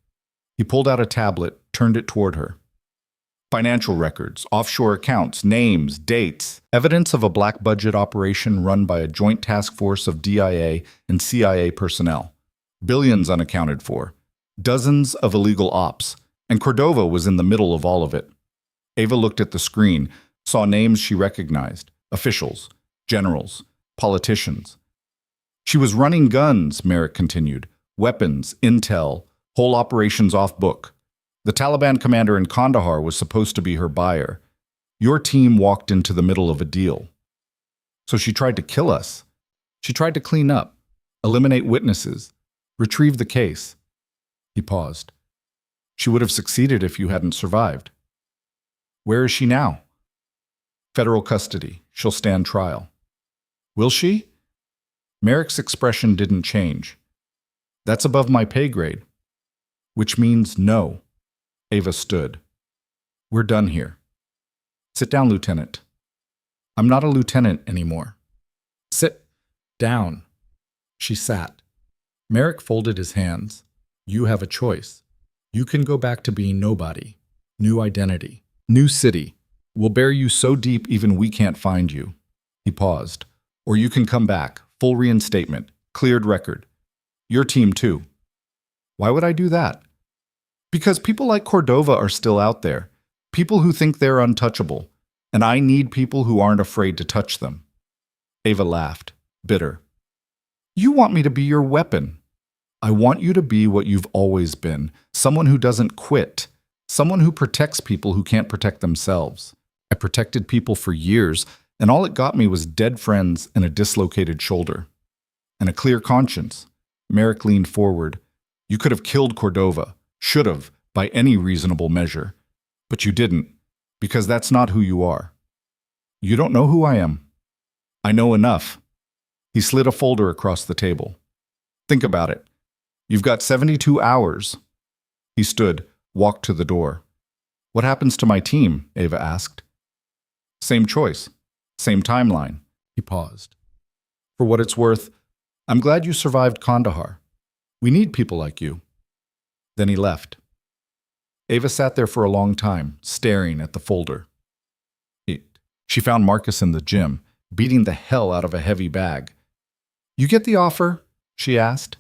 He pulled out a tablet, turned it toward her. Financial records, offshore accounts, names, dates, evidence of a black budget operation run by a joint task force of DIA and CIA personnel. Billions unaccounted for. Dozens of illegal ops. And Cordova was in the middle of all of it. Ava looked at the screen, saw names she recognized. Officials, generals, politicians. "She was running guns," Merrick continued. "Weapons, intel, whole operations off book. The Taliban commander in Kandahar was supposed to be her buyer. Your team walked into the middle of a deal. So she tried to kill us. She tried to clean up, eliminate witnesses, retrieve the case." He paused. "She would have succeeded if you hadn't survived." "Where is she now?" "Federal custody. She'll stand trial." "Will she?" Merrick's expression didn't change. "That's above my pay grade." "Which means no." Ava stood. "We're done here." "Sit down, Lieutenant." "I'm not a lieutenant anymore." "Sit down." She sat. Merrick folded his hands. "You have a choice. You can go back to being nobody. New identity. New city. We'll bury you so deep even we can't find you." He paused. "Or you can come back. Full reinstatement. Cleared record. Your team too." "Why would I do that?" "Because people like Cordova are still out there. People who think they're untouchable. And I need people who aren't afraid to touch them." Ava laughed, bitter. "You want me to be your weapon." "I want you to be what you've always been. Someone who doesn't quit. Someone who protects people who can't protect themselves. I protected people for years, and all it got me was dead friends and a dislocated shoulder. And a clear conscience." Merrick leaned forward. "You could have killed Cordova. Should have, by any reasonable measure. But you didn't, because that's not who you are." "You don't know who I am." "I know enough." He slid a folder across the table. "Think about it. You've got 72 hours. He stood, walked to the door. "What happens to my team?" Ava asked. "Same choice. Same timeline." He paused. "For what it's worth, I'm glad you survived Kandahar. We need people like you." Then he left. Ava sat there for a long time, staring at the folder. She found Marcus in the gym, beating the hell out of a heavy bag. "You get the offer?" she asked.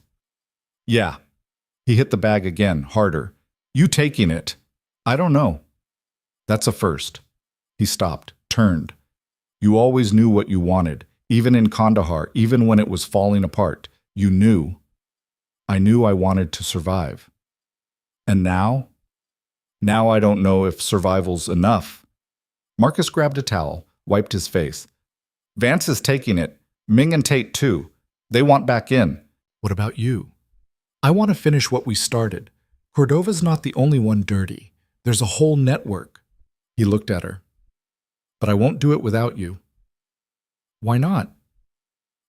"Yeah." He hit the bag again, harder. "You taking it?" "I don't know." "That's a first." He stopped, turned. "You always knew what you wanted, even in Kandahar, even when it was falling apart. You knew." "I knew I wanted to survive." "And now?" "Now I don't know if survival's enough." Marcus grabbed a towel, wiped his face. "Vance is taking it. Ming and Tate too. They want back in." "What about you?" "I want to finish what we started. Cordova's not the only one dirty. There's a whole network." He looked at her. "But I won't do it without you." "Why not?"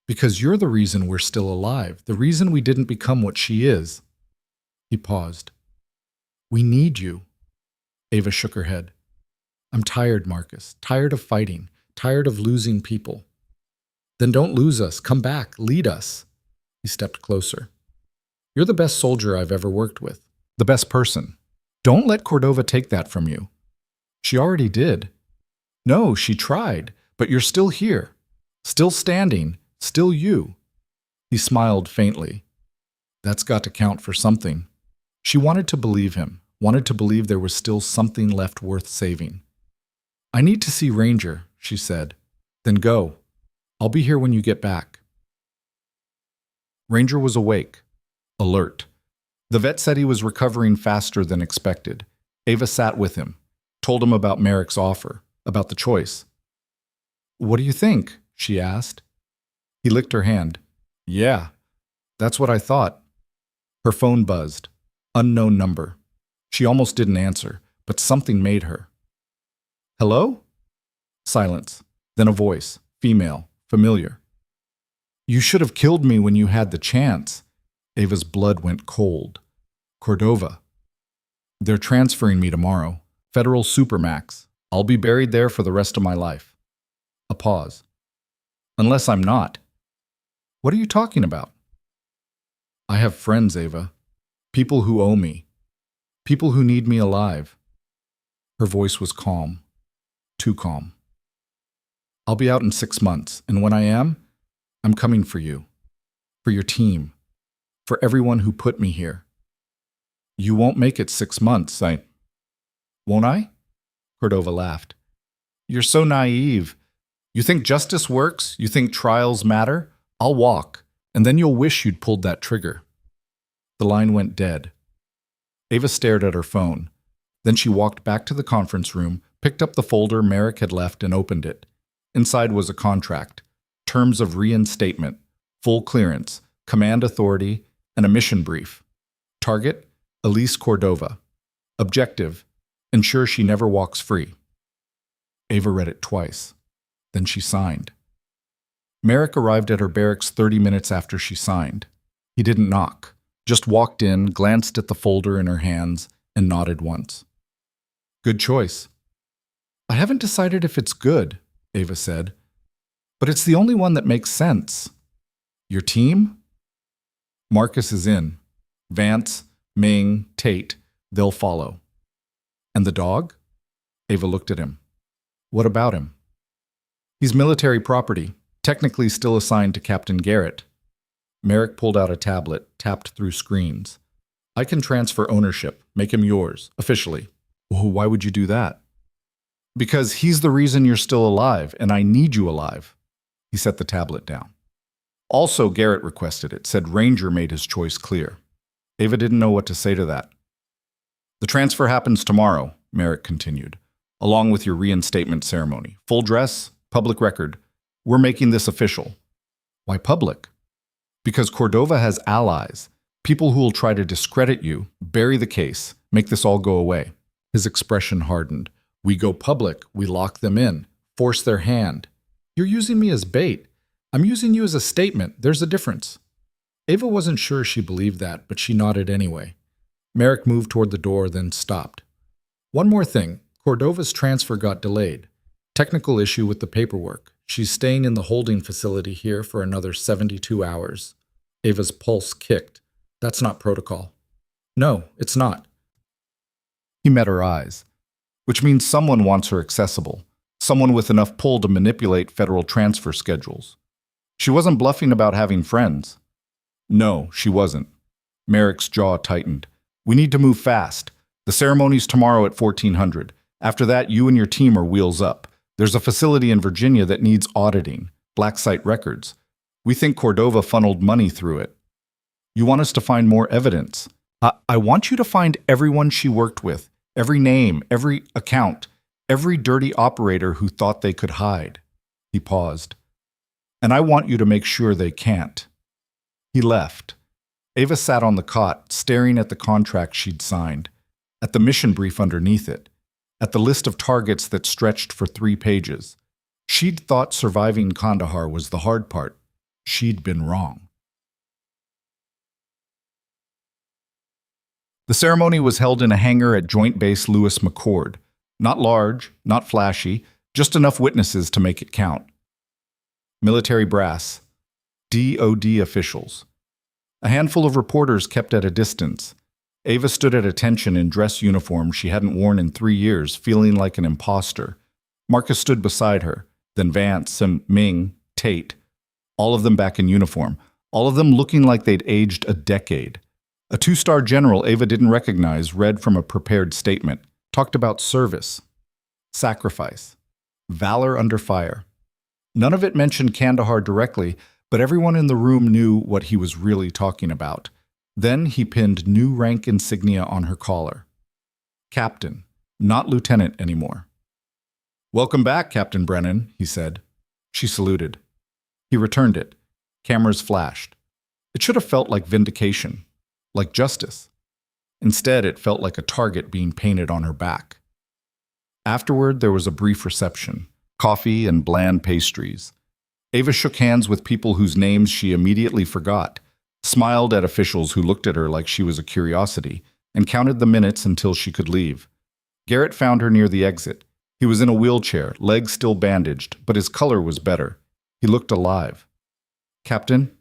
"Because you're the reason we're still alive, the reason we didn't become what she is." He paused. "We need you." Ava shook her head. "I'm tired, Marcus. Tired of fighting. Tired of losing people." "Then don't lose us. Come back. Lead us." He stepped closer. "You're the best soldier I've ever worked with. The best person. Don't let Cordova take that from you." "She already did." "No, she tried. But you're still here. Still standing. Still you." He smiled faintly. "That's got to count for something." She wanted to believe him. Wanted to believe there was still something left worth saving. "I need to see Ranger," she said. "Then go. I'll be here when you get back." Ranger was awake, alert. The vet said he was recovering faster than expected. Ava sat with him, told him about Merrick's offer, about the choice. "What do you think?" she asked. He licked her hand. "Yeah, that's what I thought." Her phone buzzed. Unknown number. She almost didn't answer, but something made her. Hello? Silence. Then a voice, female, familiar. You should have killed me when you had the chance. Ava's blood went cold. Cordova. They're transferring me tomorrow. Federal Supermax. I'll be buried there for the rest of my life. A pause. Unless I'm not. What are you talking about? I have friends, Ava. People who owe me. People who need me alive. Her voice was calm. Too calm. I'll be out in 6 months, and when I am, I'm coming for you. For your team. For everyone who put me here. You won't make it 6 months, Won't I? Cordova laughed. You're so naive. You think justice works? You think trials matter? I'll walk, and then you'll wish you'd pulled that trigger. The line went dead. Ava stared at her phone. Then she walked back to the conference room, picked up the folder Merrick had left and opened it. Inside was a contract, terms of reinstatement, full clearance, command authority, and a mission brief. Target, Elise Cordova. Objective, ensure she never walks free. Ava read it twice. Then she signed. Merrick arrived at her barracks 30 minutes after she signed. He didn't knock, just walked in, glanced at the folder in her hands, and nodded once. Good choice. I haven't decided if it's good, Ava said, but it's the only one that makes sense. Your team? Marcus is in. Vance, Ming, Tate, they'll follow. And the dog? Ava looked at him. What about him? He's military property, technically still assigned to Captain Garrett. Merrick pulled out a tablet, tapped through screens. I can transfer ownership, make him yours, officially. Well, why would you do that? Because he's the reason you're still alive, and I need you alive. He set the tablet down. Also, Garrett requested it, said Ranger made his choice clear. Ava didn't know what to say to that. The transfer happens tomorrow, Merrick continued, along with your reinstatement ceremony. Full dress, public record. We're making this official. Why public? Because Cordova has allies, people who will try to discredit you, bury the case, make this all go away. His expression hardened. We go public, we lock them in, force their hand. You're using me as bait. I'm using you as a statement. There's a difference. Ava wasn't sure she believed that, but she nodded anyway. Merrick moved toward the door, then stopped. One more thing. Cordova's transfer got delayed. Technical issue with the paperwork. She's staying in the holding facility here for another 72 hours. Ava's pulse kicked. That's not protocol. No, it's not. He met her eyes. Which means someone wants her accessible. Someone with enough pull to manipulate federal transfer schedules. She wasn't bluffing about having friends. No, she wasn't. Merrick's jaw tightened. We need to move fast. The ceremony's tomorrow at 1400. After that, you and your team are wheels up. There's a facility in Virginia that needs auditing, black site records. We think Cordova funneled money through it. You want us to find more evidence. I want you to find everyone she worked with, every name, every account, every dirty operator who thought they could hide. He paused. And I want you to make sure they can't. He left. Ava sat on the cot, staring at the contract she'd signed, at the mission brief underneath it, at the list of targets that stretched for 3 pages. She'd thought surviving Kandahar was the hard part. She'd been wrong. The ceremony was held in a hangar at Joint Base Lewis McChord. Not large, not flashy, just enough witnesses to make it count. Military brass, DOD officials. A handful of reporters kept at a distance. Ava stood at attention in dress uniform she hadn't worn in 3 years, feeling like an imposter. Marcus stood beside her, then Vance and Ming, Tate, all of them back in uniform, all of them looking like they'd aged a decade. A 2-star general Ava didn't recognize read from a prepared statement, talked about service, sacrifice, valor under fire. None of it mentioned Kandahar directly, but everyone in the room knew what he was really talking about. Then he pinned new rank insignia on her collar. Captain, not lieutenant anymore. Welcome back, Captain Brennan, he said. She saluted. He returned it. Cameras flashed. It should have felt like vindication, like justice. Instead, it felt like a target being painted on her back. Afterward, there was a brief reception, coffee and bland pastries. Ava shook hands with people whose names she immediately forgot, smiled at officials who looked at her like she was a curiosity, and counted the minutes until she could leave. Garrett found her near the exit. He was in a wheelchair, legs still bandaged, but his color was better. He looked alive. "Captain?"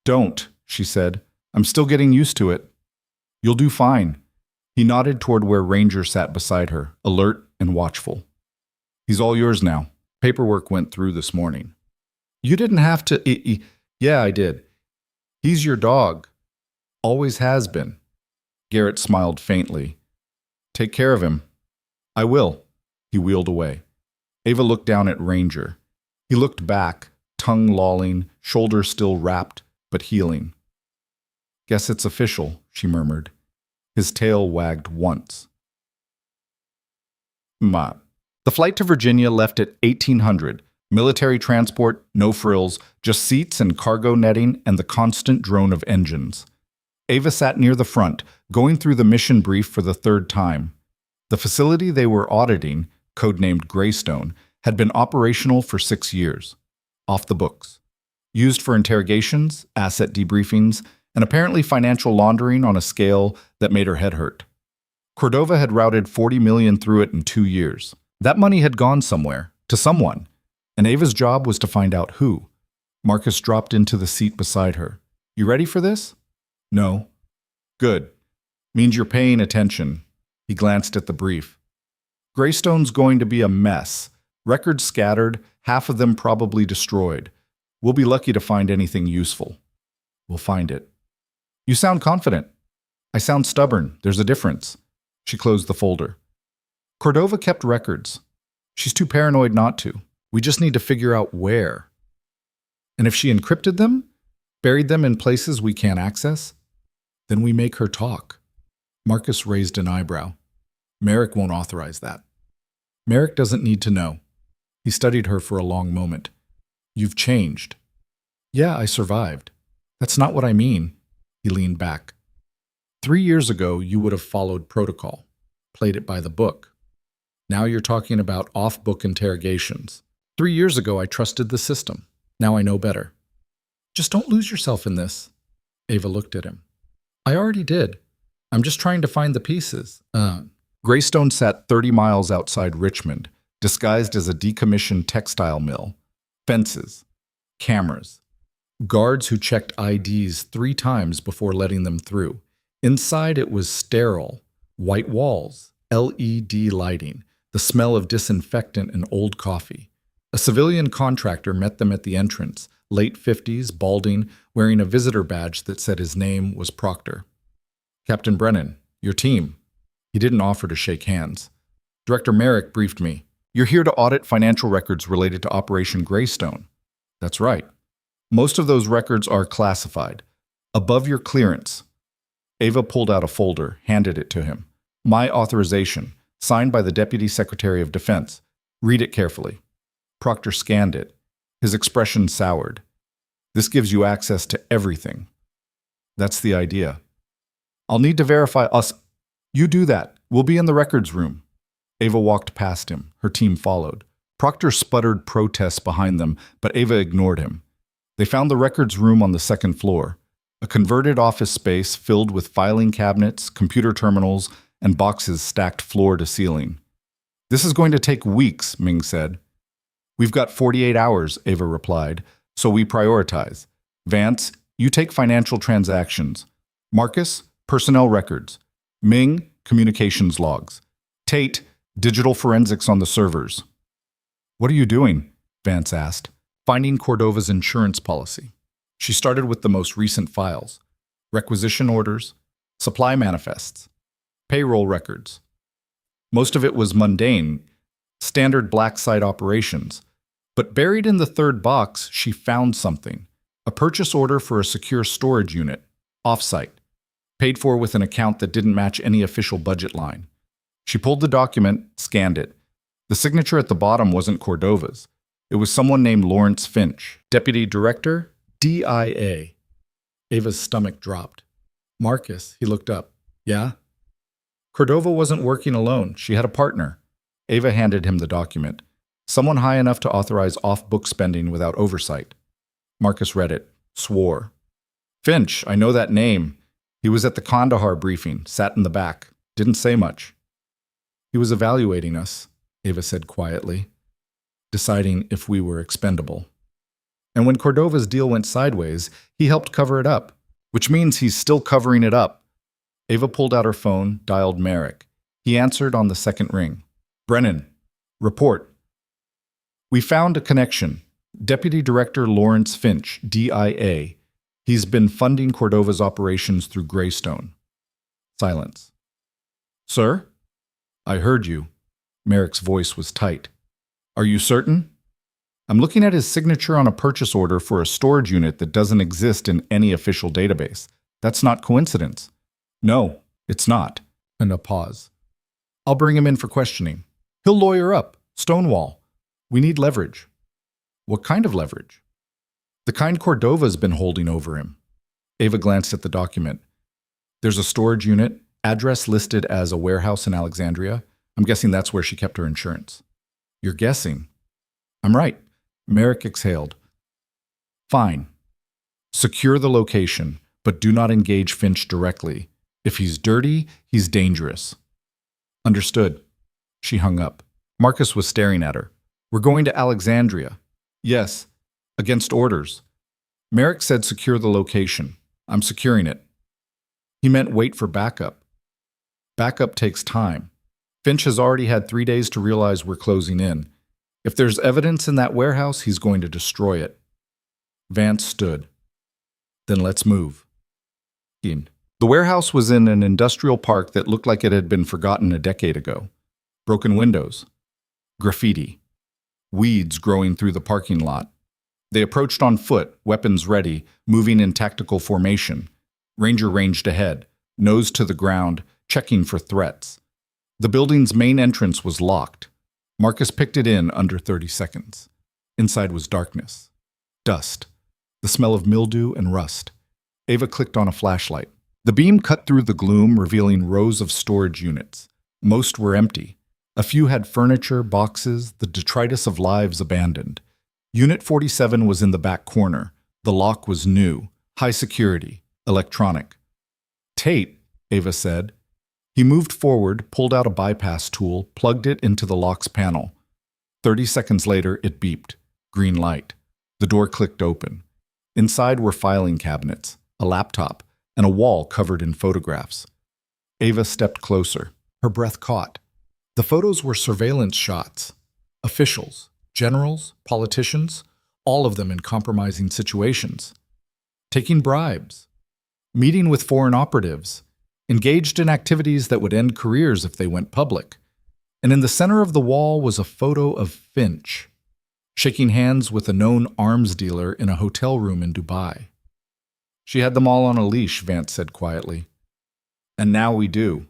"Don't," she said. "I'm still getting used to it." "You'll do fine." He nodded toward where Ranger sat beside her, alert and watchful. "He's all yours now. Paperwork went through this morning." "You didn't have to. Yeah, I did. He's your dog. Always has been." Garrett smiled faintly. "Take care of him." "I will." He wheeled away. Ava looked down at Ranger. He looked back, tongue lolling, shoulders still wrapped, but healing. "Guess it's official," she murmured. His tail wagged once. The flight to Virginia left at 1800. Military transport, no frills, just seats and cargo netting and the constant drone of engines. Ava sat near the front, going through the mission brief for the third time. The facility they were auditing, codenamed Greystone, had been operational for 6 years. Off the books. Used for interrogations, asset debriefings, and apparently financial laundering on a scale that made her head hurt. Cordova had routed $40 million through it in 2 years. That money had gone somewhere, to someone, and Ava's job was to find out who. Marcus dropped into the seat beside her. "You ready for this?" "No." "Good. Means you're paying attention." He glanced at the brief. "Greystone's going to be a mess. Records scattered, half of them probably destroyed. We'll be lucky to find anything useful." "We'll find it." "You sound confident." "I sound stubborn. There's a difference." She closed the folder. "Cordova kept records. She's too paranoid not to. We just need to figure out where. And if she encrypted them, buried them in places we can't access, then we make her talk." Marcus raised an eyebrow. "Merrick won't authorize that." "Merrick doesn't need to know." He studied her for a long moment. "You've changed." "Yeah, I survived." "That's not what I mean." He leaned back. 3 years ago, you would have followed protocol, played it by the book. Now you're talking about off-book interrogations. 3 years ago, I trusted the system. Now I know better. Just don't lose yourself in this. Ava looked at him. I already did. I'm just trying to find the pieces. Greystone sat 30 miles outside Richmond, disguised as a decommissioned textile mill. Fences. Cameras. Guards who checked IDs 3 times before letting them through. Inside it was sterile. White walls. LED lighting. The smell of disinfectant and old coffee. A civilian contractor met them at the entrance, late 50s, balding, wearing a visitor badge that said his name was Proctor. Captain Brennan, your team. He didn't offer to shake hands. Director Merrick briefed me. You're here to audit financial records related to Operation Greystone. That's right. Most of those records are classified. Above your clearance. Ava pulled out a folder, handed it to him. My authorization, signed by the Deputy Secretary of Defense. Read it carefully. Proctor scanned it. His expression soured. This gives you access to everything. That's the idea. I'll need to verify us. You do that. We'll be in the records room. Ava walked past him. Her team followed. Proctor sputtered protests behind them, but Ava ignored him. They found the records room on the 2nd floor, a converted office space filled with filing cabinets, computer terminals, and boxes stacked floor to ceiling. This is going to take weeks, Ming said. We've got 48 hours, Ava replied, so we prioritize. Vance, you take financial transactions. Marcus, personnel records. Ming, communications logs. Tate, digital forensics on the servers. What are you doing? Vance asked. Finding Cordova's insurance policy. She started with the most recent files. Requisition orders, supply manifests, payroll records. Most of it was mundane, standard black site operations. But buried in the 3rd box, she found something. A purchase order for a secure storage unit, off-site, paid for with an account that didn't match any official budget line. She pulled the document, scanned it. The signature at the bottom wasn't Cordova's. It was someone named Lawrence Finch, Deputy Director, DIA. Ava's stomach dropped. Marcus, he looked up. Yeah? Cordova wasn't working alone. She had a partner. Ava handed him the document. Someone high enough to authorize off-book spending without oversight. Marcus read it, swore. Finch, I know that name. He was at the Kandahar briefing, sat in the back, didn't say much. He was evaluating us, Ava said quietly, deciding if we were expendable. And when Cordova's deal went sideways, he helped cover it up, which means he's still covering it up. Ava pulled out her phone, dialed Merrick. He answered on the second ring. Brennan, report. We found a connection. Deputy Director Lawrence Finch, DIA. He's been funding Cordova's operations through Greystone. Silence. Sir? I heard you. Merrick's voice was tight. Are you certain? I'm looking at his signature on a purchase order for a storage unit that doesn't exist in any official database. That's not coincidence. No, it's not. And a pause. I'll bring him in for questioning. He'll lawyer up. Stonewall. We need leverage. What kind of leverage? The kind Cordova's been holding over him. Ava glanced at the document. There's a storage unit, address listed as a warehouse in Alexandria. I'm guessing that's where she kept her insurance. You're guessing. I'm right. Merrick exhaled. Fine. Secure the location, but do not engage Finch directly. If he's dirty, he's dangerous. Understood. She hung up. Marcus was staring at her. We're going to Alexandria. Yes, against orders. Merrick said secure the location. I'm securing it. He meant wait for backup. Backup takes time. Finch has already had 3 days to realize we're closing in. If there's evidence in that warehouse, he's going to destroy it. Vance stood. Then let's move. The warehouse was in an industrial park that looked like it had been forgotten a decade ago. Broken windows. Graffiti. Weeds growing through the parking lot. They approached on foot, weapons ready, moving in tactical formation. Ranger ranged ahead, nose to the ground, checking for threats. The building's main entrance was locked. Marcus picked it in under 30 seconds. Inside was darkness. Dust. The smell of mildew and rust. Ava clicked on a flashlight. The beam cut through the gloom, revealing rows of storage units. Most were empty. A few had furniture, boxes, the detritus of lives abandoned. Unit 47 was in the back corner. The lock was new, high security, electronic. Tate, Ava said. He moved forward, pulled out a bypass tool, plugged it into the lock's panel. 30 seconds later, it beeped. Green light. The door clicked open. Inside were filing cabinets, a laptop, and a wall covered in photographs. Ava stepped closer. Her breath caught. The photos were surveillance shots. Officials, generals, politicians, all of them in compromising situations. Taking bribes. Meeting with foreign operatives. Engaged in activities that would end careers if they went public. And in the center of the wall was a photo of Finch, shaking hands with a known arms dealer in a hotel room in Dubai. She had them all on a leash, Vance said quietly. And now we do.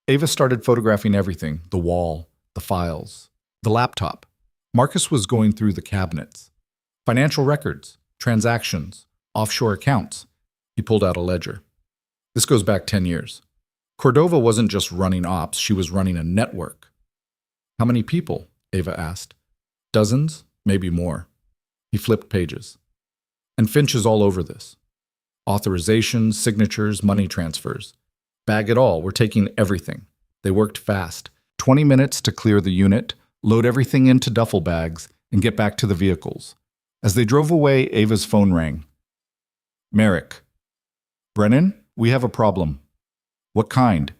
Ava started photographing everything, the wall, the files, the laptop. Marcus was going through the cabinets. Financial records, transactions, offshore accounts. He pulled out a ledger. This goes back 10 years. Cordova wasn't just running ops, she was running a network. How many people? Ava asked. Dozens, maybe more. He flipped pages. And Finch is all over this. Authorizations, signatures, money transfers. Bag it all, we're taking everything. They worked fast. 20 minutes to clear the unit, load everything into duffel bags, and get back to the vehicles. As they drove away, Ava's phone rang. Merrick. Brennan, we have a problem. What kind?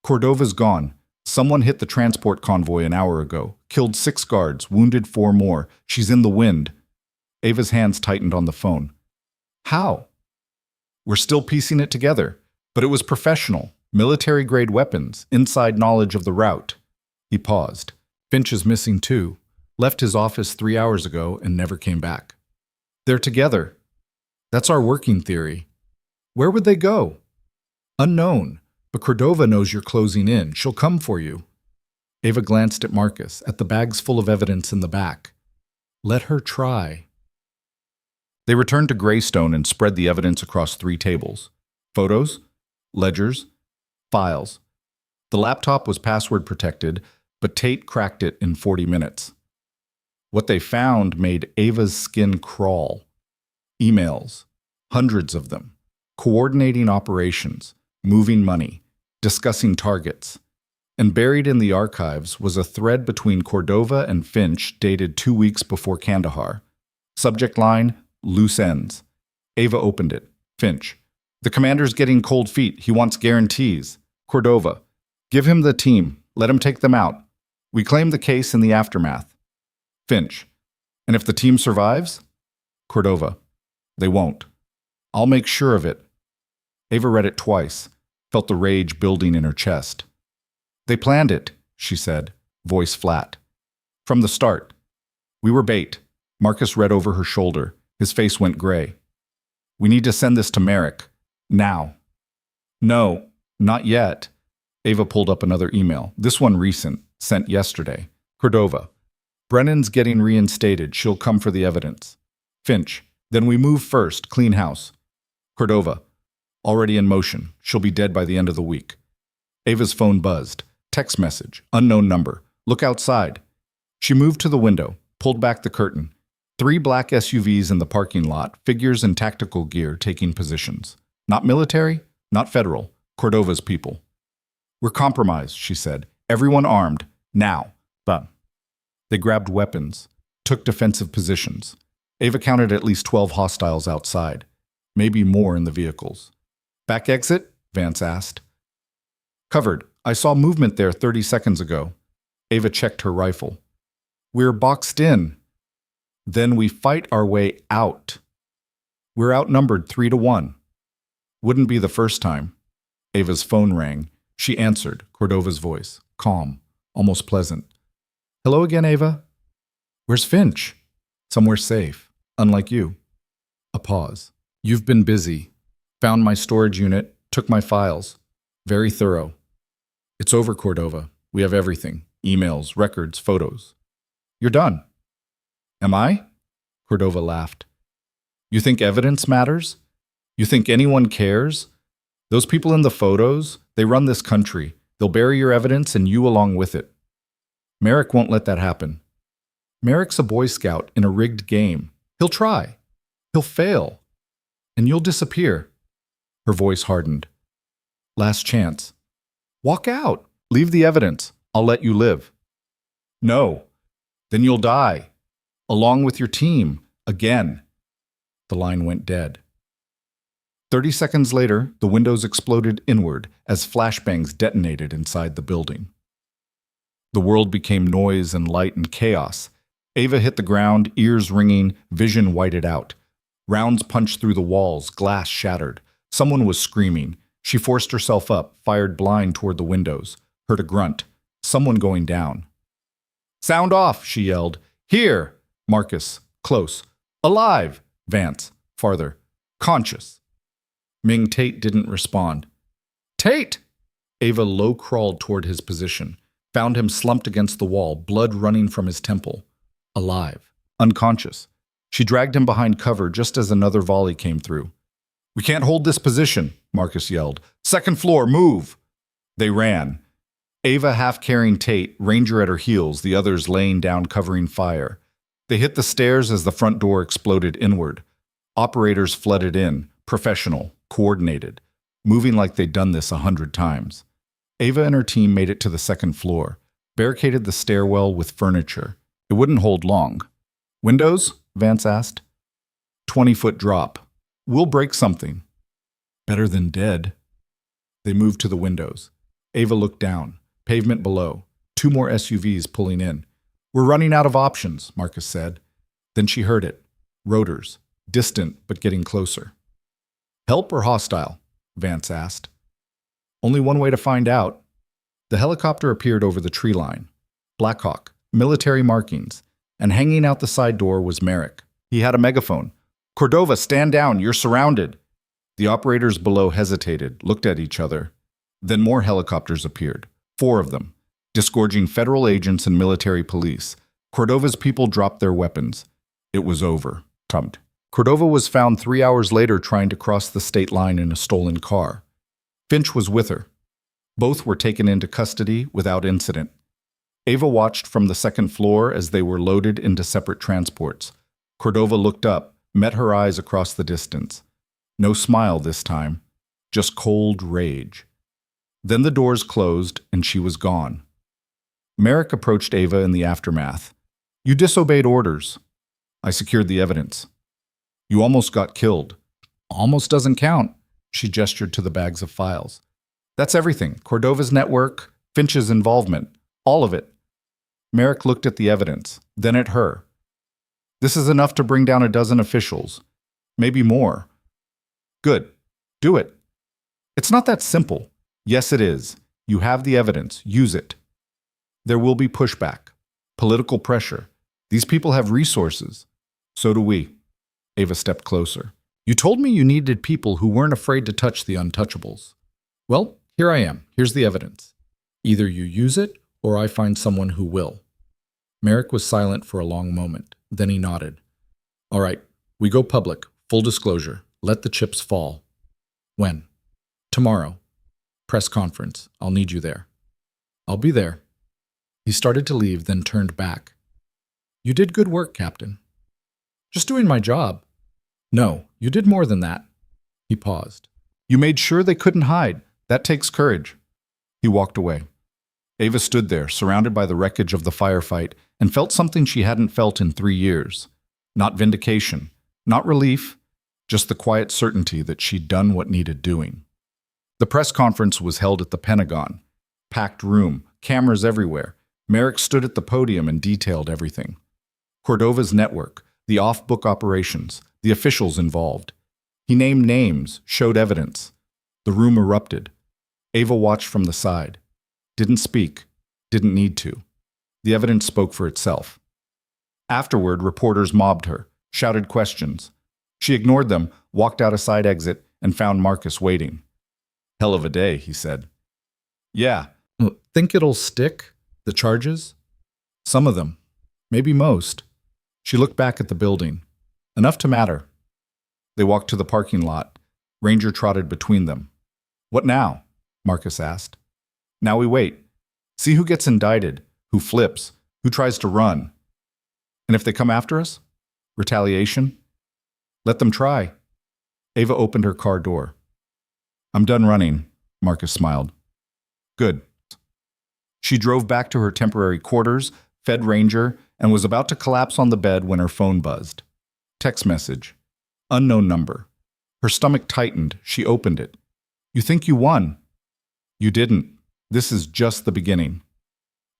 Cordova's gone. Someone hit the transport convoy an hour ago. Killed 6 guards, wounded 4 more. She's in the wind. Ava's hands tightened on the phone. How? We're still piecing it together. But it was professional, military-grade weapons, inside knowledge of the route. He paused. Finch is missing too. Left his office 3 hours ago and never came back. They're together. That's our working theory. Where would they go? Unknown, but Cordova knows you're closing in. She'll come for you. Ava glanced at Marcus, at the bags full of evidence in the back. Let her try. They returned to Greystone and spread the evidence across 3 tables. Photos, ledgers, Files. The laptop was password protected, but Tate cracked it in 40 minutes. What they found made Ava's skin crawl. Emails, hundreds of them, coordinating operations, moving money, discussing targets. And buried in the archives was a thread between Cordova and Finch dated 2 weeks before Kandahar. Subject line, loose ends. Ava opened it. Finch. The commander's getting cold feet. He wants guarantees. Cordova. Give him the team. Let him take them out. We claim the case in the aftermath. Finch. And if the team survives? Cordova. They won't. I'll make sure of it. Ava read it twice, felt the rage building in her chest. They planned it, she said, voice flat. From the start. We were bait. Marcus read over her shoulder. His face went gray. We need to send this to Merrick. Now. No, not yet. Ava pulled up another email. This one recent, sent yesterday. Cordova. Brennan's getting reinstated. She'll come for the evidence. Finch. Then we move first. Clean house. Cordova. Already in motion. She'll be dead by the end of the week. Ava's phone buzzed. Text message. Unknown number. Look outside. She moved to the window, pulled back the curtain. 3 black SUVs in the parking lot, figures in tactical gear taking positions. Not military, not federal. Cordova's people. We're compromised, she said. Everyone armed. Now. But they grabbed weapons, took defensive positions. Ava counted at least 12 hostiles outside. Maybe more in the vehicles. Back exit? Vance asked. Covered. I saw movement there 30 seconds ago. Ava checked her rifle. We're boxed in. Then we fight our way out. We're outnumbered 3-1. Wouldn't be the first time. Ava's phone rang. She answered, Cordova's voice, calm, almost pleasant. Hello again, Ava. Where's Finch? Somewhere safe, unlike you. A pause. You've been busy. Found my storage unit, took my files. Very thorough. It's over, Cordova. We have everything. Emails, records, photos. You're done. Am I? Cordova laughed. You think evidence matters? You think anyone cares? Those people in the photos, they run this country. They'll bury your evidence and you along with it. Merrick won't let that happen. Merrick's a Boy Scout in a rigged game. He'll try. He'll fail. And you'll disappear. Her voice hardened. Last chance. Walk out. Leave the evidence. I'll let you live. No. Then you'll die. Along with your team. Again. The line went dead. 30 seconds later, the windows exploded inward as flashbangs detonated inside the building. The world became noise and light and chaos. Ava hit the ground, ears ringing, vision whited out. Rounds punched through the walls, glass shattered. Someone was screaming. She forced herself up, fired blind toward the windows, heard a grunt. Someone going down. Sound off, she yelled. Here! Marcus. Close. Alive! Vance. Farther. Conscious. Ming Tate didn't respond. Tate! Ava low-crawled toward his position, found him slumped against the wall, blood running from his temple. Alive. Unconscious. She dragged him behind cover just as another volley came through. We can't hold this position, Marcus yelled. Second floor, move! They ran. Ava half-carrying Tate, Ranger at her heels, the others laying down covering fire. They hit the stairs as the front door exploded inward. Operators flooded in, professional, coordinated, moving like they'd done this 100 times. Ava and her team made it to the second floor, barricaded the stairwell with furniture. It wouldn't hold long. Windows? Vance asked. 20-foot drop. We'll break something. Better than dead. They moved to the windows. Ava looked down. Pavement below. 2 more SUVs pulling in. We're running out of options, Marcus said. Then she heard it. Rotors. Distant, but getting closer. Help or hostile? Vance asked. Only one way to find out. The helicopter appeared over the tree line. Blackhawk. Military markings. And hanging out the side door was Merrick. He had a megaphone. Cordova, stand down. You're surrounded. The operators below hesitated, looked at each other. Then more helicopters appeared. 4 of them. Disgorging federal agents and military police. Cordova's people dropped their weapons. It was over. Tumped. Cordova was found 3 hours later trying to cross the state line in a stolen car. Finch was with her. Both were taken into custody without incident. Ava watched from the second floor as they were loaded into separate transports. Cordova looked up, met her eyes across the distance. No smile this time, just cold rage. Then the doors closed and she was gone. Merrick approached Ava in the aftermath. You disobeyed orders. I secured the evidence. You almost got killed. Almost doesn't count. She gestured to the bags of files. That's everything. Cordova's network, Finch's involvement, all of it. Merrick looked at the evidence, then at her. This is enough to bring down a dozen officials. Maybe more. Good. Do it. It's not that simple. Yes, it is. You have the evidence. Use it. There will be pushback. Political pressure. These people have resources. So do we. Ava stepped closer. You told me you needed people who weren't afraid to touch the untouchables. Well, here I am. Here's the evidence. Either you use it, or I find someone who will. Merrick was silent for a long moment. Then he nodded. All right, we go public. Full disclosure. Let the chips fall. When? Tomorrow. Press conference. I'll need you there. I'll be there. He started to leave, then turned back. You did good work, Captain. Just doing my job. No, you did more than that. He paused. You made sure they couldn't hide. That takes courage. He walked away. Ava stood there, surrounded by the wreckage of the firefight, and felt something she hadn't felt in 3 years. Not vindication, not relief, just the quiet certainty that she'd done what needed doing. The press conference was held at the Pentagon. Packed room, cameras everywhere. Merrick stood at the podium and detailed everything. Cordova's network, the off-book operations, the officials involved. He named names, showed evidence. The room erupted. Ava watched from the side. Didn't speak. Didn't need to. The evidence spoke for itself. Afterward, reporters mobbed her, shouted questions. She ignored them, walked out a side exit, and found Marcus waiting. Hell of a day, he said. Yeah. Think it'll stick? The charges? Some of them. Maybe most. She looked back at the building. Enough to matter. They walked to the parking lot. Ranger trotted between them. What now? Marcus asked. Now we wait. See who gets indicted, who flips, who tries to run. And if they come after us? Retaliation? Let them try. Ava opened her car door. I'm done running, Marcus smiled. Good. She drove back to her temporary quarters, fed Ranger, and was about to collapse on the bed when her phone buzzed. Text message. Unknown number. Her stomach tightened. She opened it. You think you won? You didn't. This is just the beginning.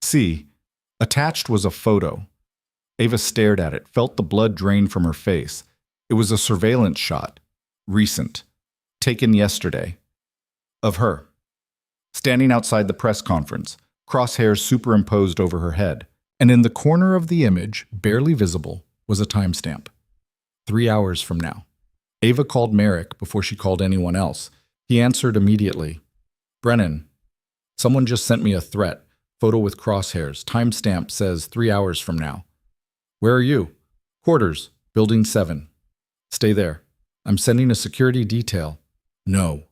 See, attached was a photo. Ava stared at it, felt the blood drain from her face. It was a surveillance shot. Recent. Taken yesterday. Of her. Standing outside the press conference, crosshairs superimposed over her head. And in the corner of the image, barely visible, was a timestamp. 3 hours from now. Ava called Merrick before she called anyone else. He answered immediately. Brennan, someone just sent me a threat. Photo with crosshairs. Timestamp says 3 hours from now. Where are you? Quarters, Building 7. Stay there. I'm sending a security detail. No.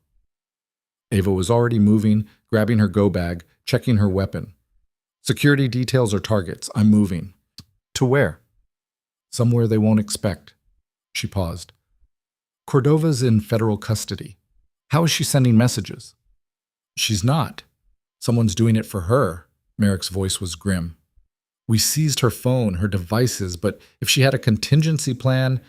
Ava was already moving, grabbing her go bag, checking her weapon. Security details are targets. I'm moving. To where? Somewhere they won't expect. She paused. Cordova's in federal custody. How is she sending messages? She's not. Someone's doing it for her. Merrick's voice was grim. We seized her phone, her devices, but if she had a contingency plan,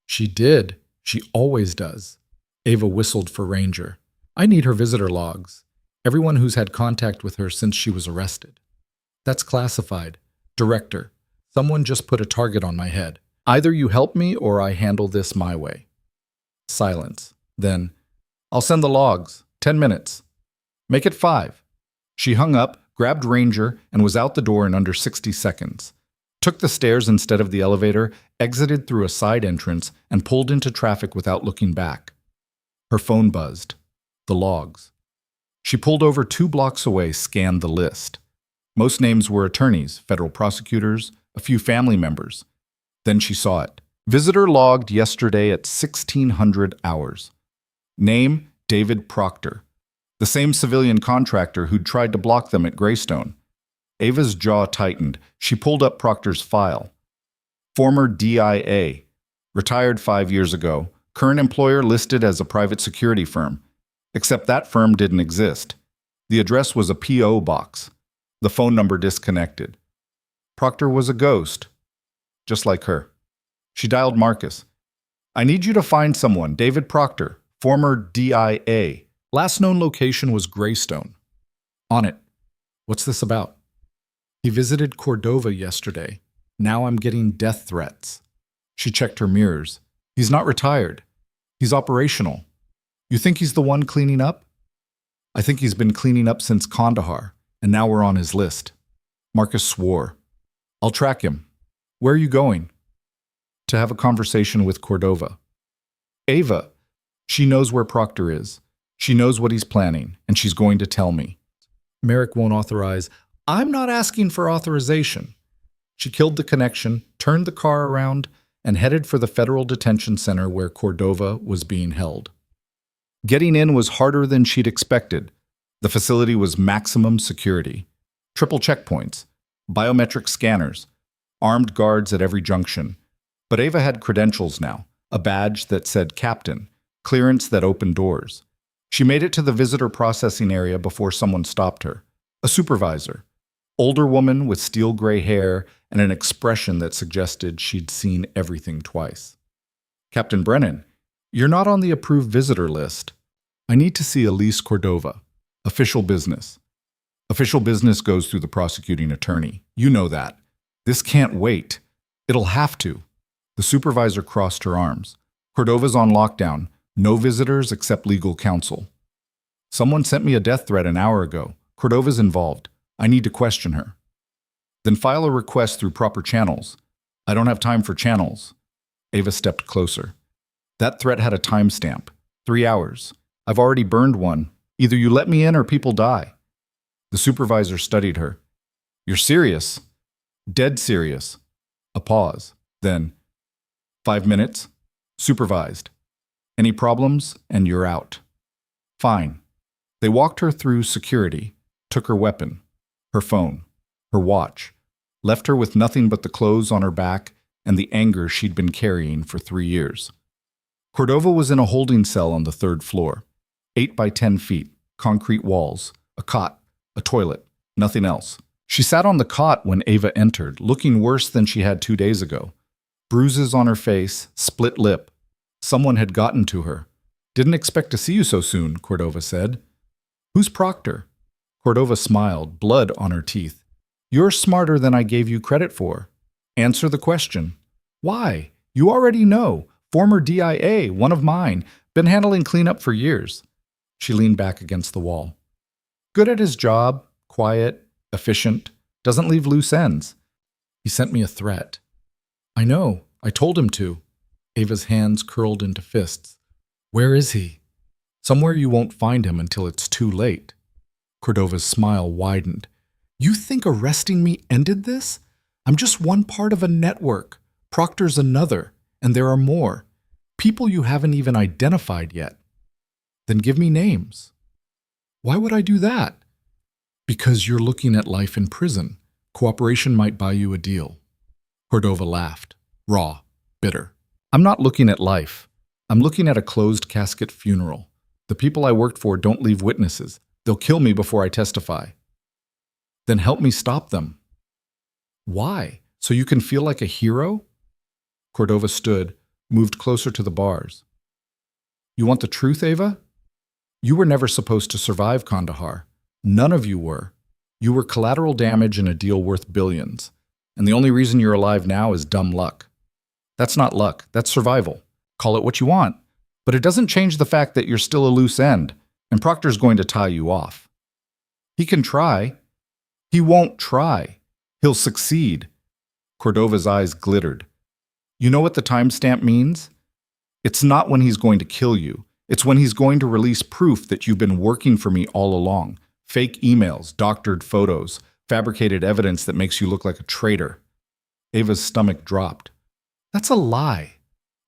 she did. She always does. Ava whistled for Ranger. I need her visitor logs. Everyone who's had contact with her since she was arrested. That's classified. Director, someone just put a target on my head. Either you help me or I handle this my way. Silence. Then, I'll send the logs. 10 minutes. Make it 5. She hung up, grabbed Ranger, and was out the door in under 60 seconds. Took the stairs instead of the elevator, exited through a side entrance, and pulled into traffic without looking back. Her phone buzzed. The logs. She pulled over 2 blocks away, scanned the list. Most names were attorneys, federal prosecutors, a few family members. Then she saw it. Visitor logged yesterday at 1600 hours. Name, David Proctor. The The same civilian contractor who'd tried to block them at Greystone. Ava's jaw tightened. She pulled up Proctor's file. Former DIA. Retired 5 years ago. Current employer listed as a private security firm. Except that firm didn't exist. The address was a P.O. box. The phone number disconnected. Proctor was a ghost. Just like her. She dialed Marcus. I need you to find someone. David Proctor, former DIA. Last known location was Greystone. On it. What's this about? He visited Cordova yesterday. Now I'm getting death threats. She checked her mirrors. He's not retired. He's operational. You think he's the one cleaning up? I think he's been cleaning up since Kandahar, and now we're on his list. Marcus swore. I'll track him. Where are you going? To have a conversation with Cordova. Ava. She knows where Proctor is. She knows what he's planning, and she's going to tell me. Merrick won't authorize. I'm not asking for authorization. She killed the connection, turned the car around, and headed for the federal detention center where Cordova was being held. Getting in was harder than she'd expected. The facility was maximum security. Triple checkpoints, biometric scanners, armed guards at every junction. But Ava had credentials now, a badge that said captain, clearance that opened doors. She made it to the visitor processing area before someone stopped her. A supervisor. Older woman with steel gray hair and an expression that suggested she'd seen everything twice. Captain Brennan, you're not on the approved visitor list. I need to see Elise Cordova. Official business. Official business goes through the prosecuting attorney. You know that. This can't wait. It'll have to. The supervisor crossed her arms. Cordova's on lockdown. No visitors except legal counsel. Someone sent me a death threat an hour ago. Cordova's involved. I need to question her. Then file a request through proper channels. I don't have time for channels. Ava stepped closer. That threat had a timestamp. 3 hours. I've already burned one. Either you let me in or people die. The supervisor studied her. You're serious? Dead serious. A pause. Then, 5 minutes. Supervised. Any problems, and you're out. Fine. They walked her through security, took her weapon, her phone, her watch, left her with nothing but the clothes on her back and the anger she'd been carrying for 3 years. Cordova was in a holding cell on the 3rd floor. 8 by 10 feet, concrete walls, a cot, a toilet, nothing else. She sat on the cot when Ava entered, looking worse than she had 2 days ago. Bruises on her face, split lip. Someone had gotten to her. Didn't expect to see you so soon, Cordova said. Who's Proctor? Cordova smiled, blood on her teeth. You're smarter than I gave you credit for. Answer the question. Why? You already know. Former DIA, one of mine. Been handling cleanup for years. She leaned back against the wall. Good at his job, quiet, efficient, doesn't leave loose ends. He sent me a threat. I know. I told him to. Ava's hands curled into fists. Where is he? Somewhere you won't find him until it's too late. Cordova's smile widened. You think arresting me ended this? I'm just one part of a network. Proctor's another, and there are more. People you haven't even identified yet. Then give me names. Why would I do that? Because you're looking at life in prison. Cooperation might buy you a deal. Cordova laughed, raw, bitter. I'm not looking at life. I'm looking at a closed casket funeral. The people I worked for don't leave witnesses. They'll kill me before I testify. Then help me stop them. Why? So you can feel like a hero? Cordova stood, moved closer to the bars. You want the truth, Ava? You were never supposed to survive Kandahar. None of you were. You were collateral damage in a deal worth billions. And the only reason you're alive now is dumb luck. That's not luck. That's survival. Call it what you want. But it doesn't change the fact that you're still a loose end, and Proctor's going to tie you off. He can try. He won't try. He'll succeed. Cordova's eyes glittered. You know what the timestamp means? It's not when he's going to kill you. It's when he's going to release proof that you've been working for me all along. Fake emails, doctored photos, fabricated evidence that makes you look like a traitor. Ava's stomach dropped. That's a lie.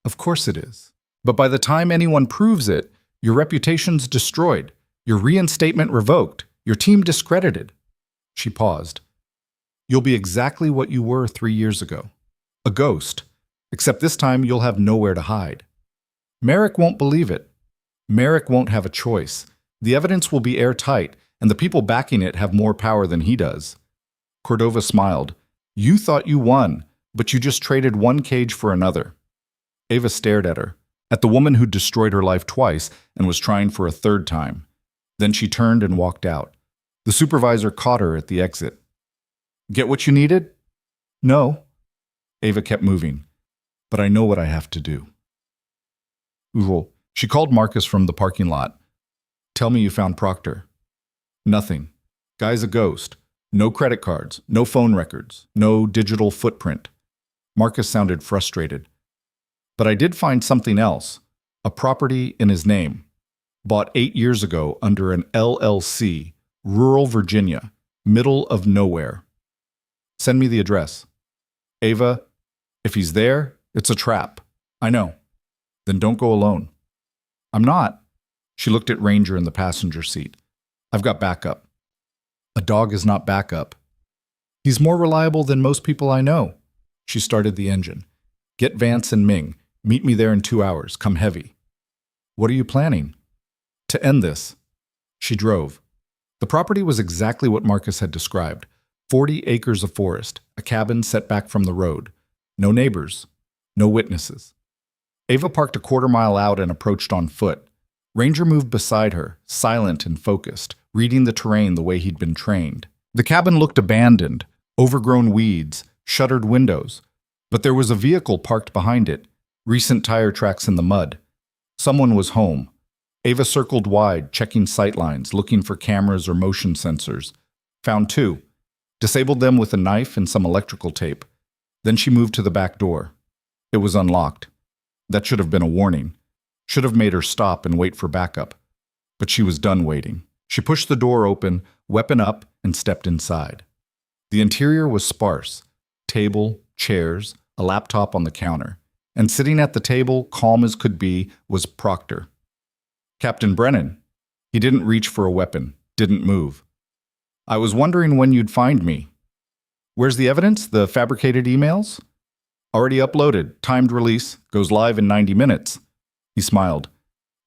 Of course it is. But by the time anyone proves it, your reputation's destroyed. Your reinstatement revoked. Your team discredited. She paused. You'll be exactly what you were 3 years ago. A ghost. Except this time you'll have nowhere to hide. Merrick won't believe it. Merrick won't have a choice. The evidence will be airtight, and the people backing it have more power than he does. Cordova smiled. You thought you won, but you just traded one cage for another. Ava stared at her, at the woman who'd destroyed her life twice and was trying for a third time. Then she turned and walked out. The supervisor caught her at the exit. Get what you needed? No. Ava kept moving. But I know what I have to do. She called Marcus from the parking lot. Tell me you found Proctor. Nothing. Guy's a ghost. No credit cards, no phone records, no digital footprint. Marcus sounded frustrated. But I did find something else. A property in his name. Bought 8 years ago under an LLC, rural Virginia, middle of nowhere. Send me the address. Ava, if he's there, it's a trap. I know. Then don't go alone. I'm not. She looked at Ranger in the passenger seat. I've got backup. A dog is not backup. He's more reliable than most people I know. She started the engine. Get Vance and Ming. Meet me there in 2 hours. Come heavy. What are you planning? To end this. She drove. The property was exactly what Marcus had described. 40 acres of forest, a cabin set back from the road. No neighbors. No witnesses. Ava parked a quarter-mile out and approached on foot. Ranger moved beside her, silent and focused, reading the terrain the way he'd been trained. The cabin looked abandoned, overgrown weeds, shuttered windows. But there was a vehicle parked behind it, recent tire tracks in the mud. Someone was home. Ava circled wide, checking sightlines, looking for cameras or motion sensors. Found 2. Disabled them with a knife and some electrical tape. Then she moved to the back door. It was unlocked. That should have been a warning. Should have made her stop and wait for backup. But she was done waiting. She pushed the door open, weapon up, and stepped inside. The interior was sparse. Table, chairs, a laptop on the counter. And sitting at the table, calm as could be, was Proctor. Captain Brennan. He didn't reach for a weapon, didn't move. I was wondering when you'd find me. Where's the evidence? The fabricated emails? Already uploaded, timed release, goes live in 90 minutes. He smiled.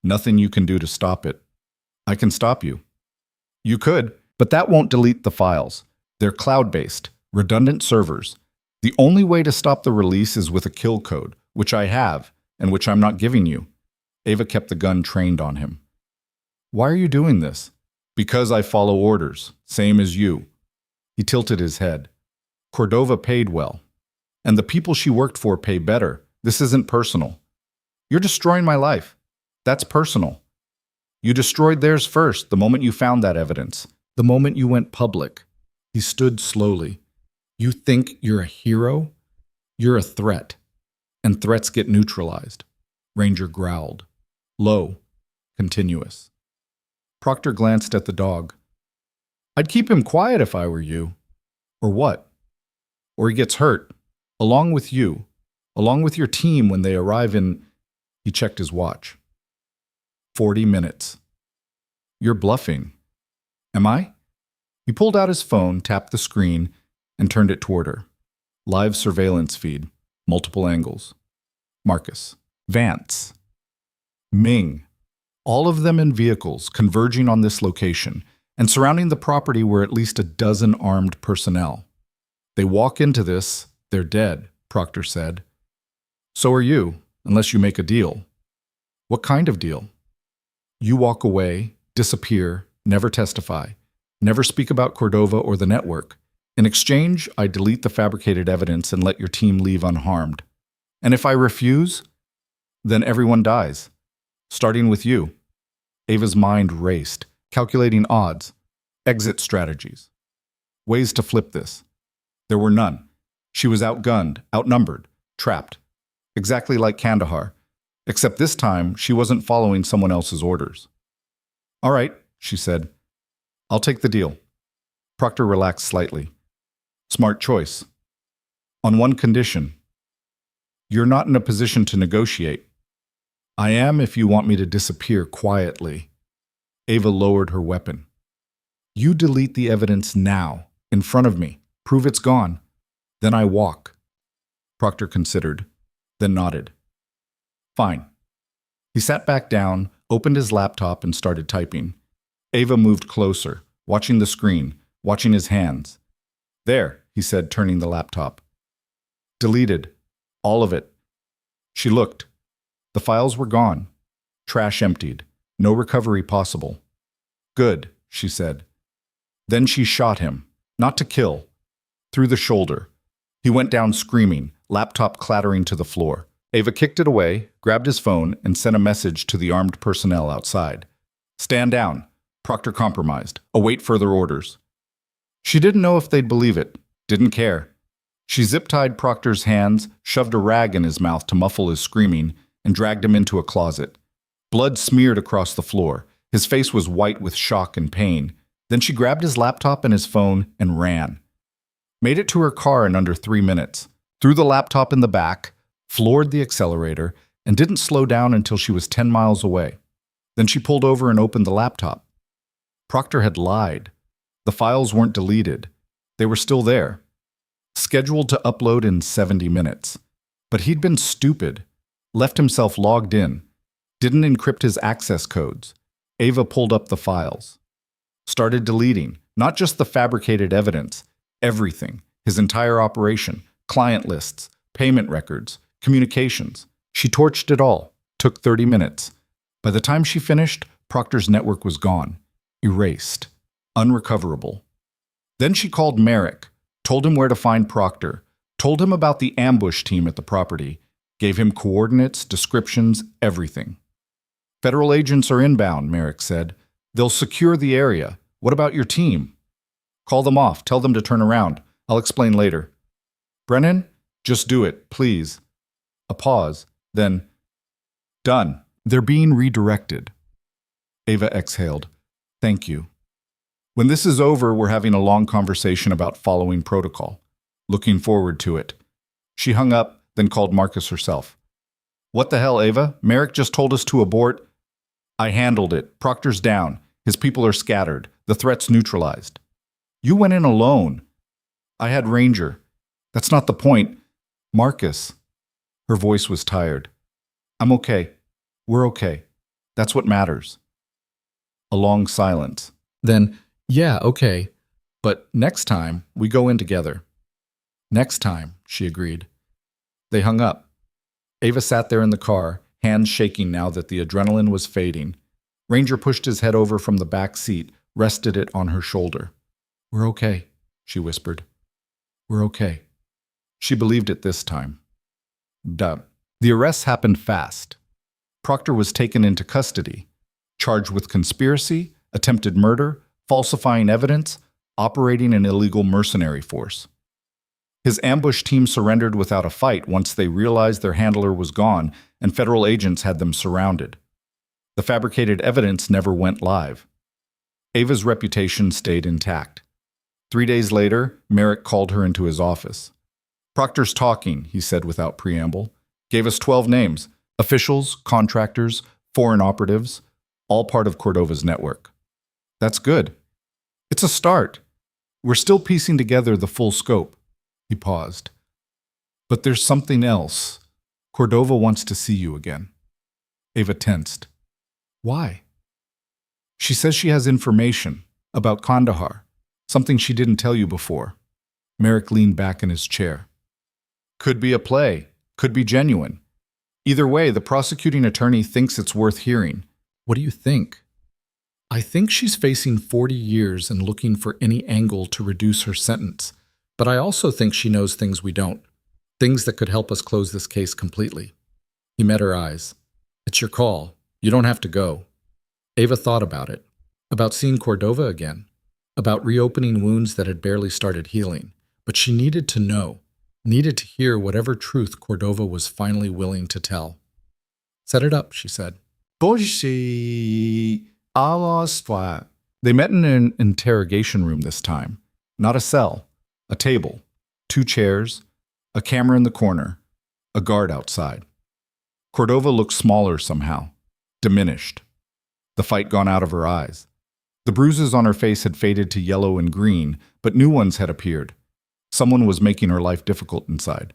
Nothing you can do to stop it. I can stop you. You could, but that won't delete the files. They're cloud-based, redundant servers. The only way to stop the release is with a kill code, which I have, and which I'm not giving you. Ava kept the gun trained on him. Why are you doing this? Because I follow orders, same as you. He tilted his head. Cordova paid well. And the people she worked for pay better. This isn't personal. You're destroying my life. That's personal. You destroyed theirs first, the moment you found that evidence. The moment you went public. He stood slowly. You think you're a hero? You're a threat. And threats get neutralized. Ranger growled. Low. Continuous. Proctor glanced at the dog. I'd keep him quiet if I were you. Or what? Or he gets hurt. Along with you. Along with your team when they arrive in... He checked his watch. 40 minutes. You're bluffing. Am I? He pulled out his phone, tapped the screen, and turned it toward her. Live surveillance feed. Multiple angles. Marcus. Vance. Ming. All of them in vehicles, converging on this location, and surrounding the property were at least a dozen armed personnel. They walk into this, they're dead, Proctor said. So are you, unless you make a deal. What kind of deal? You walk away, disappear, never testify, never speak about Cordova or the network. In exchange, I delete the fabricated evidence and let your team leave unharmed. And if I refuse, then everyone dies. Starting with you. Ava's mind raced, calculating odds, exit strategies, ways to flip this. There were none. She was outgunned, outnumbered, trapped. Exactly like Kandahar, except this time she wasn't following someone else's orders. All right, she said. I'll take the deal. Proctor relaxed slightly. Smart choice. On one condition. You're not in a position to negotiate. I am if you want me to disappear quietly. Ava lowered her weapon. You delete the evidence now, in front of me. Prove it's gone. Then I walk. Proctor considered, then nodded. Fine. He sat back down, opened his laptop, and started typing. Ava moved closer, watching the screen, watching his hands. There, he said, turning the laptop. Deleted. All of it. She looked. The files were gone. Trash emptied. No recovery possible. Good, she said. Then she shot him, not to kill, through the shoulder. He went down screaming, laptop clattering to the floor. Ava kicked it away, grabbed his phone, and sent a message to the armed personnel outside. Stand down. Proctor compromised. Await further orders. She didn't know if they'd believe it. Didn't care. She zip-tied Proctor's hands, shoved a rag in his mouth to muffle his screaming, and dragged him into a closet. Blood smeared across the floor. His face was white with shock and pain. Then she grabbed his laptop and his phone and ran. Made it to her car in under 3 minutes. Threw the laptop in the back, floored the accelerator, and didn't slow down until she was 10 miles away. Then she pulled over and opened the laptop. Proctor had lied. The files weren't deleted. They were still there. Scheduled to upload in 70 minutes. But he'd been stupid. Left himself logged in. Didn't encrypt his access codes. Ava pulled up the files. Started deleting, not just the fabricated evidence, everything, his entire operation, client lists, payment records, communications. She torched it all. Took 30 minutes. By the time she finished, Proctor's network was gone. Erased. Unrecoverable. Then she called Merrick, told him where to find Proctor, told him about the ambush team at the property, gave him coordinates, descriptions, everything. Federal agents are inbound, Merrick said. They'll secure the area. What about your team? Call them off. Tell them to turn around. I'll explain later. Brennan, just do it, please. A pause. Then, done. They're being redirected. Ava exhaled. Thank you. When this is over, we're having a long conversation about following protocol. Looking forward to it. She hung up, then called Marcus herself. What the hell, Ava? Merrick just told us to abort. I handled it. Proctor's down. His people are scattered. The threat's neutralized. You went in alone. I had Ranger. That's not the point. Marcus. Her voice was tired. I'm okay. We're okay. That's what matters. A long silence. Then, yeah, okay. But next time, we go in together. Next time, she agreed. They hung up. Ava sat there in the car, hands shaking now that the adrenaline was fading. Ranger pushed his head over from the back seat, rested it on her shoulder. We're okay, she whispered. We're okay. She believed it this time. Duh. The arrests happened fast. Proctor was taken into custody, charged with conspiracy, attempted murder, falsifying evidence, operating an illegal mercenary force. His ambush team surrendered without a fight once they realized their handler was gone and federal agents had them surrounded. The fabricated evidence never went live. Ava's reputation stayed intact. 3 days later, Merrick called her into his office. Proctor's talking, he said without preamble. Gave us 12 names. Officials, contractors, foreign operatives, all part of Cordova's network. That's good. It's a start. We're still piecing together the full scope. He paused. But there's something else. Cordova wants to see you again. Ava tensed. Why? She says she has information about Kandahar, something she didn't tell you before. Merrick leaned back in his chair. Could be a play, could be genuine. Either way, the prosecuting attorney thinks it's worth hearing. What do you think? I think she's facing 40 years and looking for any angle to reduce her sentence. But I also think she knows things we don't. Things that could help us close this case completely. He met her eyes. It's your call. You don't have to go. Ava thought about it. About seeing Cordova again. About reopening wounds that had barely started healing. But she needed to know. Needed to hear whatever truth Cordova was finally willing to tell. Set it up, she said. They met in an interrogation room this time. Not a cell. A table. 2 chairs. A camera in the corner. A guard outside. Cordova looked smaller somehow. Diminished. the fight gone out of her eyes. The bruises on her face had faded to yellow and green, but new ones had appeared. Someone was making her life difficult inside.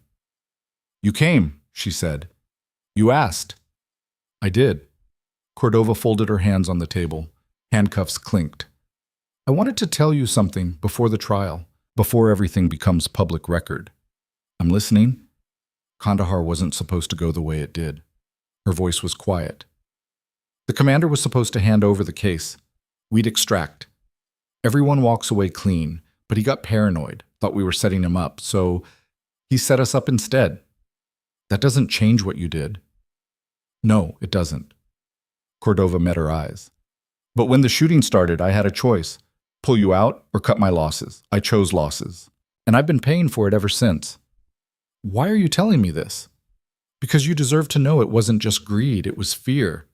"You came," she said. "You asked." "I did." Cordova folded her hands on the table. Handcuffs clinked. "I wanted to tell you something before the trial, before everything becomes public record." "I'm listening." Kandahar wasn't supposed to go the way it did. Her voice was quiet. "The commander was supposed to hand over the case. We'd extract. Everyone walks away clean, but he got paranoid, thought we were setting him up, so he set us up instead. That doesn't change what you did." "No, it doesn't." Cordova met her eyes. "But when the shooting started, I had a choice. Pull you out or cut my losses. I chose losses. And I've been paying for it ever since." "Why are you telling me this?" "Because you deserve to know it wasn't just greed, it was fear.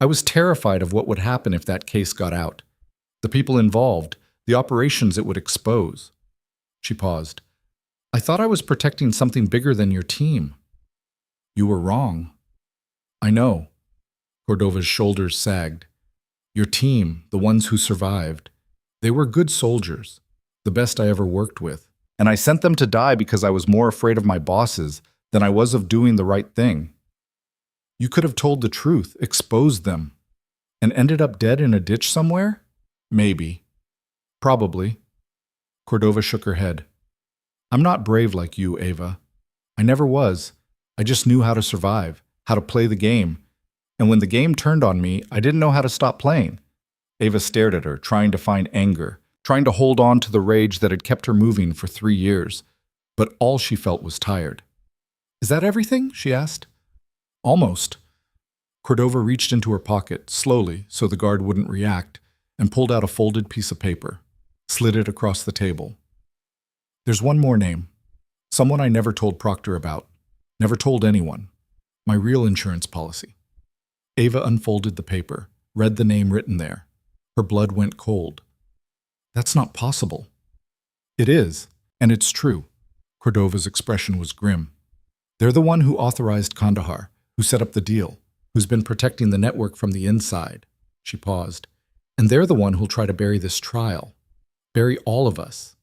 I was terrified of what would happen if that case got out. The people involved, the operations it would expose." She paused. "I thought I was protecting something bigger than your team." "You were wrong." "I know." Cordova's shoulders sagged. "Your team, the ones who survived, they were good soldiers, the best I ever worked with. And I sent them to die because I was more afraid of my bosses than I was of doing the right thing. You could have told the truth, exposed them, and ended up dead in a ditch somewhere? Maybe. Probably." Cordova shook her head. "I'm not brave like you, Ava. I never was. I just knew how to survive, how to play the game. And when the game turned on me, I didn't know how to stop playing." Ava stared at her, trying to find anger, trying to hold on to the rage that had kept her moving for 3 years. But all she felt was tired. "Is that everything?" she asked. "Almost." Cordova reached into her pocket, slowly, so the guard wouldn't react, and pulled out a folded piece of paper, slid it across the table. "There's one more name. Someone I never told Proctor about. Never told anyone. My real insurance policy." Ava unfolded the paper, read the name written there. Her blood went cold. "That's not possible." "It is, and it's true." Cordova's expression was grim. "They're the one who authorized Kandahar, who set up the deal, who's been protecting the network from the inside." She paused. "And they're the one who'll try to bury this trial. Bury all of us.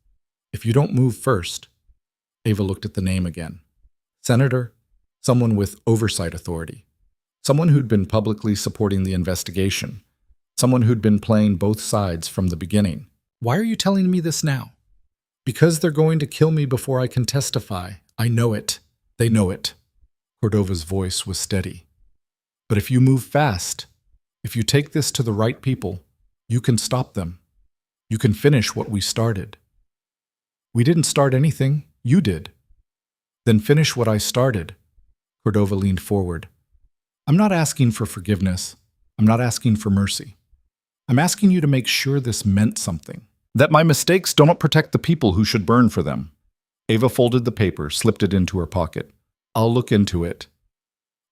If you don't move first." Ava looked at the name again. "Senator, someone with oversight authority. Someone who'd been publicly supporting the investigation. Someone who'd been playing both sides from the beginning." "Why are you telling me this now?" "Because they're going to kill me before I can testify. I know it. They know it." Cordova's voice was steady. "But if you move fast, if you take this to the right people, you can stop them. You can finish what we started." "We didn't start anything. You did." "Then finish what I started." Cordova leaned forward. "I'm not asking for forgiveness. I'm not asking for mercy. I'm asking you to make sure this meant something. That my mistakes don't protect the people who should burn for them." Ava folded the paper, slipped it into her pocket. "I'll look into it."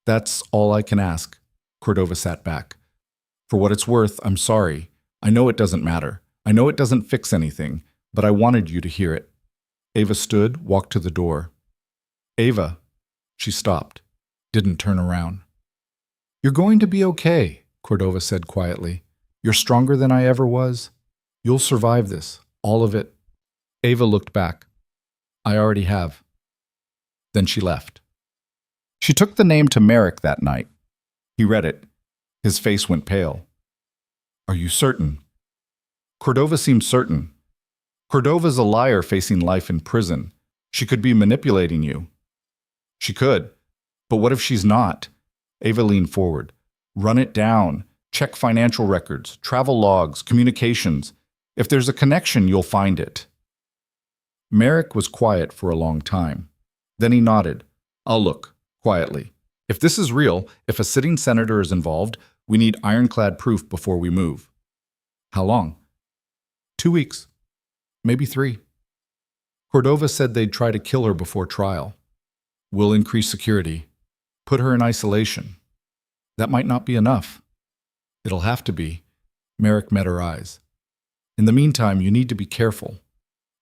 "That's all I can ask." Cordova sat back. "For what it's worth, I'm sorry. I know it doesn't matter. I know it doesn't fix anything, but I wanted you to hear it." Ava stood, walked to the door. "Ava." She stopped, didn't turn around. "You're going to be okay," Cordova said quietly. "You're stronger than I ever was. You'll survive this, all of it." Ava looked back. "I already have." Then she left. She took the name to Merrick that night. He read it. His face went pale. "Are you certain?" Cordova seemed certain. "Cordova's a liar facing life in prison. She could be manipulating you." "She could. But what if she's not?" Ava leaned forward. "Run it down. Check financial records, travel logs, communications. If there's a connection, you'll find it." Merrick was quiet for a long time. Then he nodded. "I'll look," quietly. "If this is real, if a sitting senator is involved, we need ironclad proof before we move." "How long?" 2 weeks. Maybe 3. Cordova said they'd try to kill her before trial. "We'll increase security. Put her in isolation." "That might not be enough." "It'll have to be." Merrick met her eyes. "In the meantime, you need to be careful.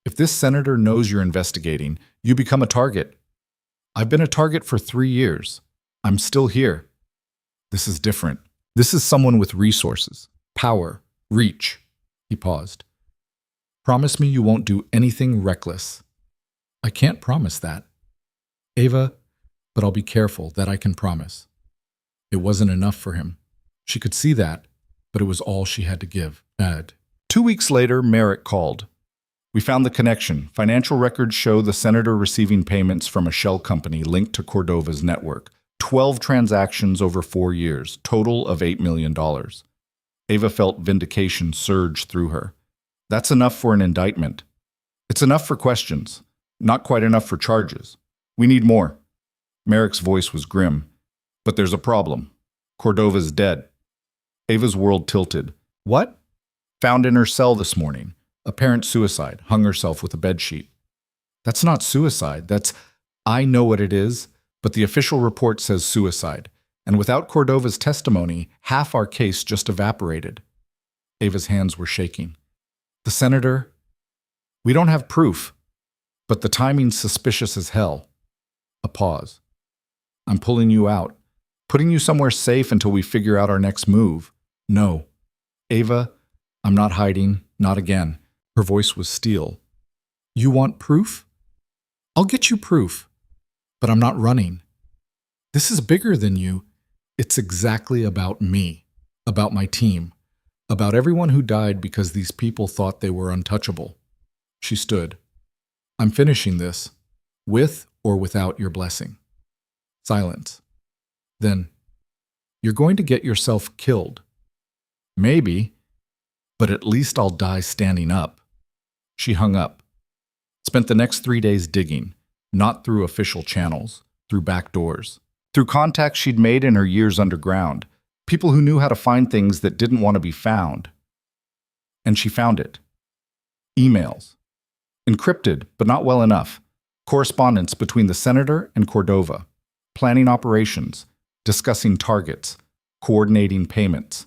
If this senator knows you're investigating, you become a target. I've been a target for 3 years. I'm still here. This is different. This is someone with resources, power, reach. He paused. Promise me you won't do anything reckless. I can't promise that. Ava, but I'll be careful, that I can promise. It wasn't enough for him. She could see that, but it was all she had to give. 2 weeks later, Merrick called. We found the connection. Financial records show the senator receiving payments from a shell company linked to Cordova's network. 12 transactions over 4 years, total of $8 million. Ava felt vindication surge through her. That's enough for an indictment. It's enough for questions, not quite enough for charges. We need more. Merrick's voice was grim. But there's a problem. Cordova's dead. Ava's world tilted. What? Found in her cell this morning. Apparent suicide. Hung herself with a bedsheet. That's not suicide. I know what it is, but the official report says suicide. And without Cordova's testimony, half our case just evaporated. Ava's hands were shaking. The senator? We don't have proof, but the timing's suspicious as hell. A pause. I'm pulling you out, putting you somewhere safe until we figure out our next move. No. Ava, I'm not hiding, not again. Her voice was steel. You want proof? I'll get you proof, but I'm not running. This is bigger than you. It's exactly about me, about my team, about everyone who died because these people thought they were untouchable. She stood. I'm finishing this, with or without your blessing. Silence. Then, you're going to get yourself killed. Maybe, but at least I'll die standing up. She hung up. Spent the next 3 days digging, not through official channels, through back doors, through contacts she'd made in her years underground, people who knew how to find things that didn't want to be found. And she found it. Emails. Encrypted, but not well enough. Correspondence between the senator and Cordova. Planning operations, discussing targets, coordinating payments.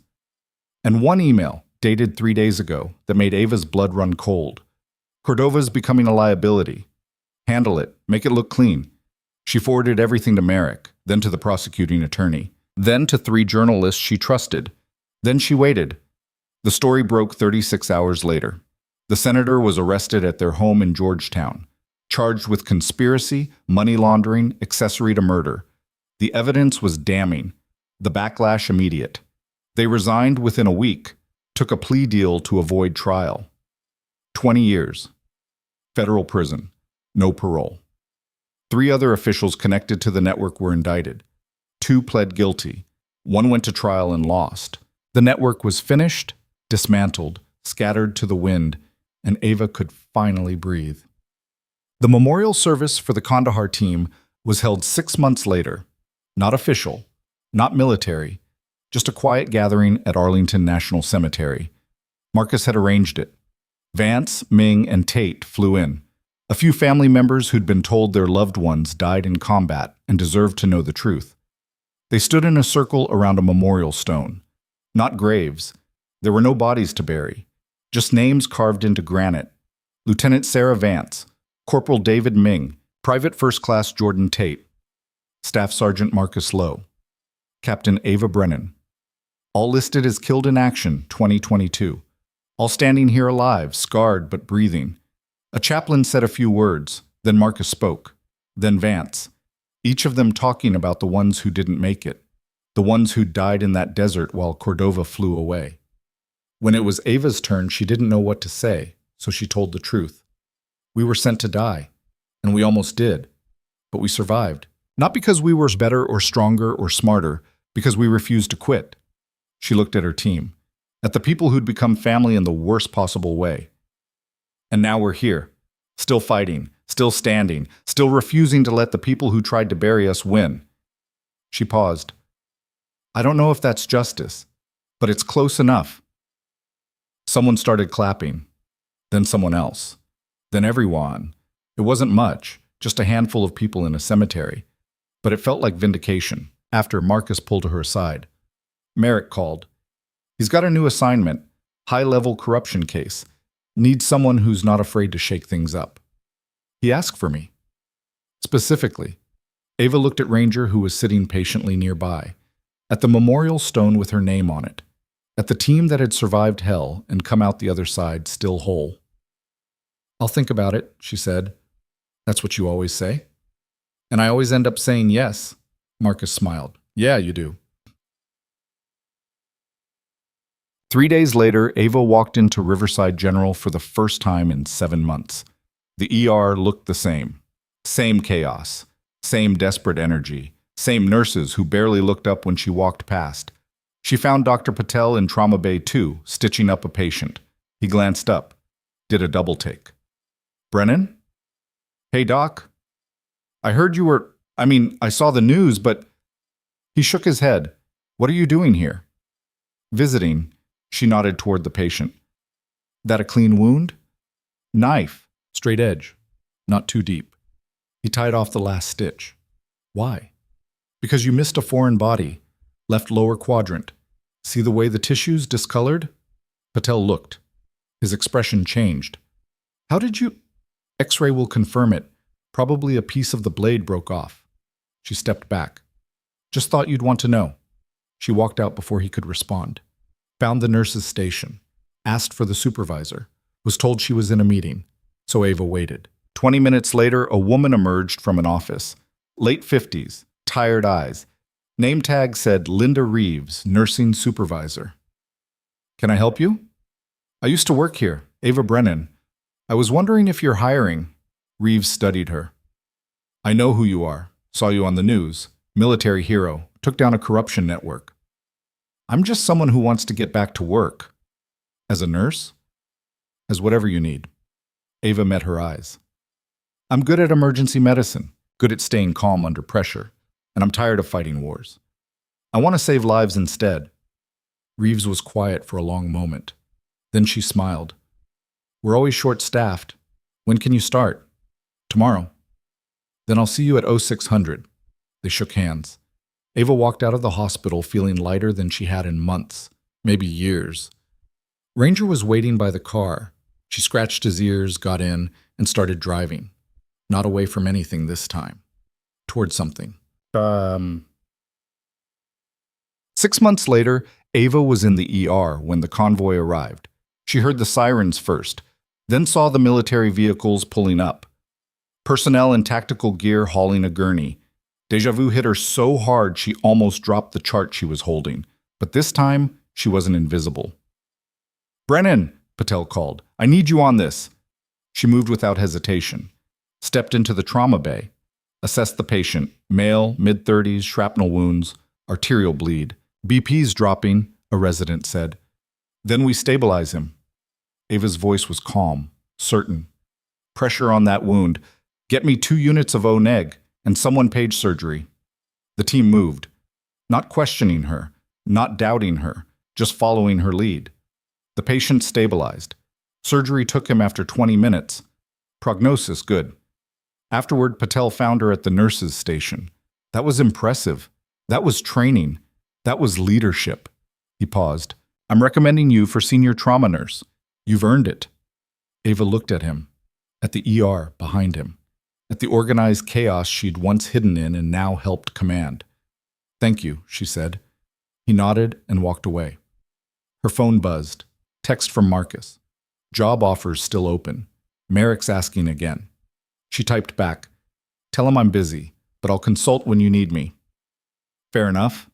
And one email, dated 3 days ago, that made Ava's blood run cold. Cordova's becoming a liability. Handle it, make it look clean. She forwarded everything to Merrick, then to the prosecuting attorney, then to 3 journalists she trusted. Then she waited. The story broke 36 hours later. The senator was arrested at their home in Georgetown, charged with conspiracy, money laundering, accessory to murder. The evidence was damning, the backlash immediate. They resigned within a week, took a plea deal to avoid trial. 20 years. Federal prison. No parole. 3 other officials connected to the network were indicted. 2 pled guilty. 1 went to trial and lost. The network was finished, dismantled, scattered to the wind, and Ava could finally breathe. The memorial service for the Kandahar team was held 6 months later. Not official, not military, just a quiet gathering at Arlington National Cemetery. Marcus had arranged it. Vance, Ming, and Tate flew in. A few family members who'd been told their loved ones died in combat and deserved to know the truth. They stood in a circle around a memorial stone. Not graves. There were no bodies to bury. Just names carved into granite. Lieutenant Sarah Vance, Corporal David Ming, Private First Class Jordan Tate, Staff Sergeant Marcus Lowe, Captain Ava Brennan. All listed as killed in action 2022. All standing here alive, scarred but breathing. A chaplain said a few words, then Marcus spoke, then Vance, each of them talking about the ones who didn't make it, the ones who died in that desert while Cordova flew away. When it was Ava's turn, she didn't know what to say, so she told the truth. We were sent to die, and we almost did, but we survived. Not because we were better or stronger or smarter, because we refused to quit. She looked at her team, at the people who'd become family in the worst possible way. And now we're here, still fighting, still standing, still refusing to let the people who tried to bury us win. She paused. I don't know if that's justice, but it's close enough. Someone started clapping, then someone else, then everyone. It wasn't much, just a handful of people in a cemetery, but it felt like vindication. After Marcus pulled her aside, Merrick called. He's got a new assignment, high-level corruption case. Needs someone who's not afraid to shake things up. He asked for me. Specifically, Ava looked at Ranger, who was sitting patiently nearby. At the memorial stone with her name on it. At the team that had survived hell and come out the other side still whole. "I'll think about it," she said. "That's what you always say?" "And I always end up saying yes." Marcus smiled. "Yeah, you do." 3 days later, Ava walked into Riverside General for the first time in 7 months. The ER looked the same. Same chaos. Same desperate energy. Same nurses who barely looked up when she walked past. She found Dr. Patel in Trauma Bay 2, stitching up a patient. He glanced up. Did a double take. "Brennan? Hey, Doc. I heard you were... I saw the news, but..." He shook his head. "What are you doing here?" "Visiting." She nodded toward the patient. "That a clean wound?" "Knife. Straight edge. Not too deep." He tied off the last stitch. "Why?" "Because you missed a foreign body. Left lower quadrant. See the way the tissue's discolored?" Patel looked. His expression changed. "How did you..." "X-ray will confirm it. Probably a piece of the blade broke off." She stepped back. "Just thought you'd want to know." She walked out before he could respond. Found the nurse's station. Asked for the supervisor. Was told she was in a meeting. So Ava waited. 20 minutes later, a woman emerged from an office. Late 50s. Tired eyes. Name tag said Linda Reeves, nursing supervisor. "Can I help you?" "I used to work here. Ava Brennan. I was wondering if you're hiring." Reeves studied her. "I know who you are. Saw you on the news. Military hero. Took down a corruption network." "I'm just someone who wants to get back to work." "As a nurse?" "As whatever you need." Ava met her eyes. "I'm good at emergency medicine. Good at staying calm under pressure. And I'm tired of fighting wars. I want to save lives instead." Reeves was quiet for a long moment. Then she smiled. "We're always short-staffed. When can you start?" "Tomorrow." "Then I'll see you at 0600. They shook hands. Ava walked out of the hospital feeling lighter than she had in months, maybe years. Ranger was waiting by the car. She scratched his ears, got in, and started driving. Not away from anything this time. Toward something. 6 months later, Ava was in the ER when the convoy arrived. She heard the sirens first, then saw the military vehicles pulling up. Personnel in tactical gear hauling a gurney. Deja vu hit her so hard she almost dropped the chart she was holding, but this time she wasn't invisible. "Brennan," Patel called, "I need you on this." She moved without hesitation, stepped into the trauma bay, assessed the patient, male, mid-30s, shrapnel wounds, arterial bleed. "BP's dropping," a resident said. "Then we stabilize him." Ava's voice was calm, certain. "Pressure on that wound. Get me 2 units of O-neg and someone page surgery." The team moved, not questioning her, not doubting her, just following her lead. The patient stabilized. Surgery took him after 20 minutes. Prognosis good. Afterward, Patel found her at the nurse's station. That was impressive. That was training. That was leadership. He paused. "I'm recommending you for senior trauma nurse. You've earned it." Ava looked at him, at the ER behind him, at the organized chaos she'd once hidden in and now helped command. "Thank you," she said. He nodded and walked away. Her phone buzzed. Text from Marcus. "Job offers still open. Merrick's asking again." She typed back, "Tell him I'm busy, but I'll consult when you need me." "Fair enough.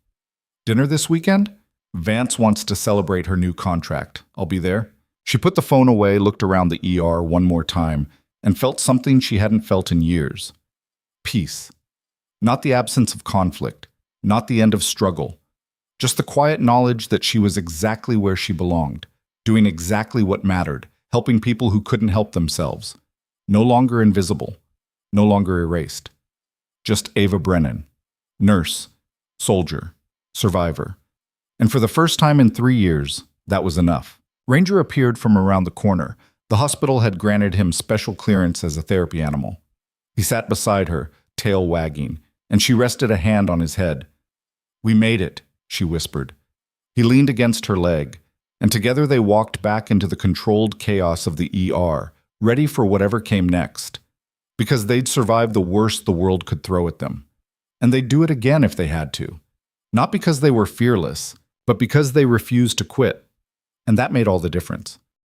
Dinner this weekend? Vance wants to celebrate her new contract. I'll be there." She put the phone away, looked around the ER one more time, and felt something she hadn't felt in years. Peace. Not the absence of conflict, not the end of struggle, just the quiet knowledge that she was exactly where she belonged, doing exactly what mattered, helping people who couldn't help themselves. No longer invisible, no longer erased. Just Ava Brennan, nurse, soldier, survivor. And for the first time in 3 years, that was enough. Ranger appeared from around the corner. The hospital had granted him special clearance as a therapy animal. He sat beside her, tail wagging, and she rested a hand on his head. "We made it," she whispered. He leaned against her leg, and together they walked back into the controlled chaos of the ER, ready for whatever came next. Because they'd survived the worst the world could throw at them. And they'd do it again if they had to. Not because they were fearless, but because they refused to quit. And that made all the difference.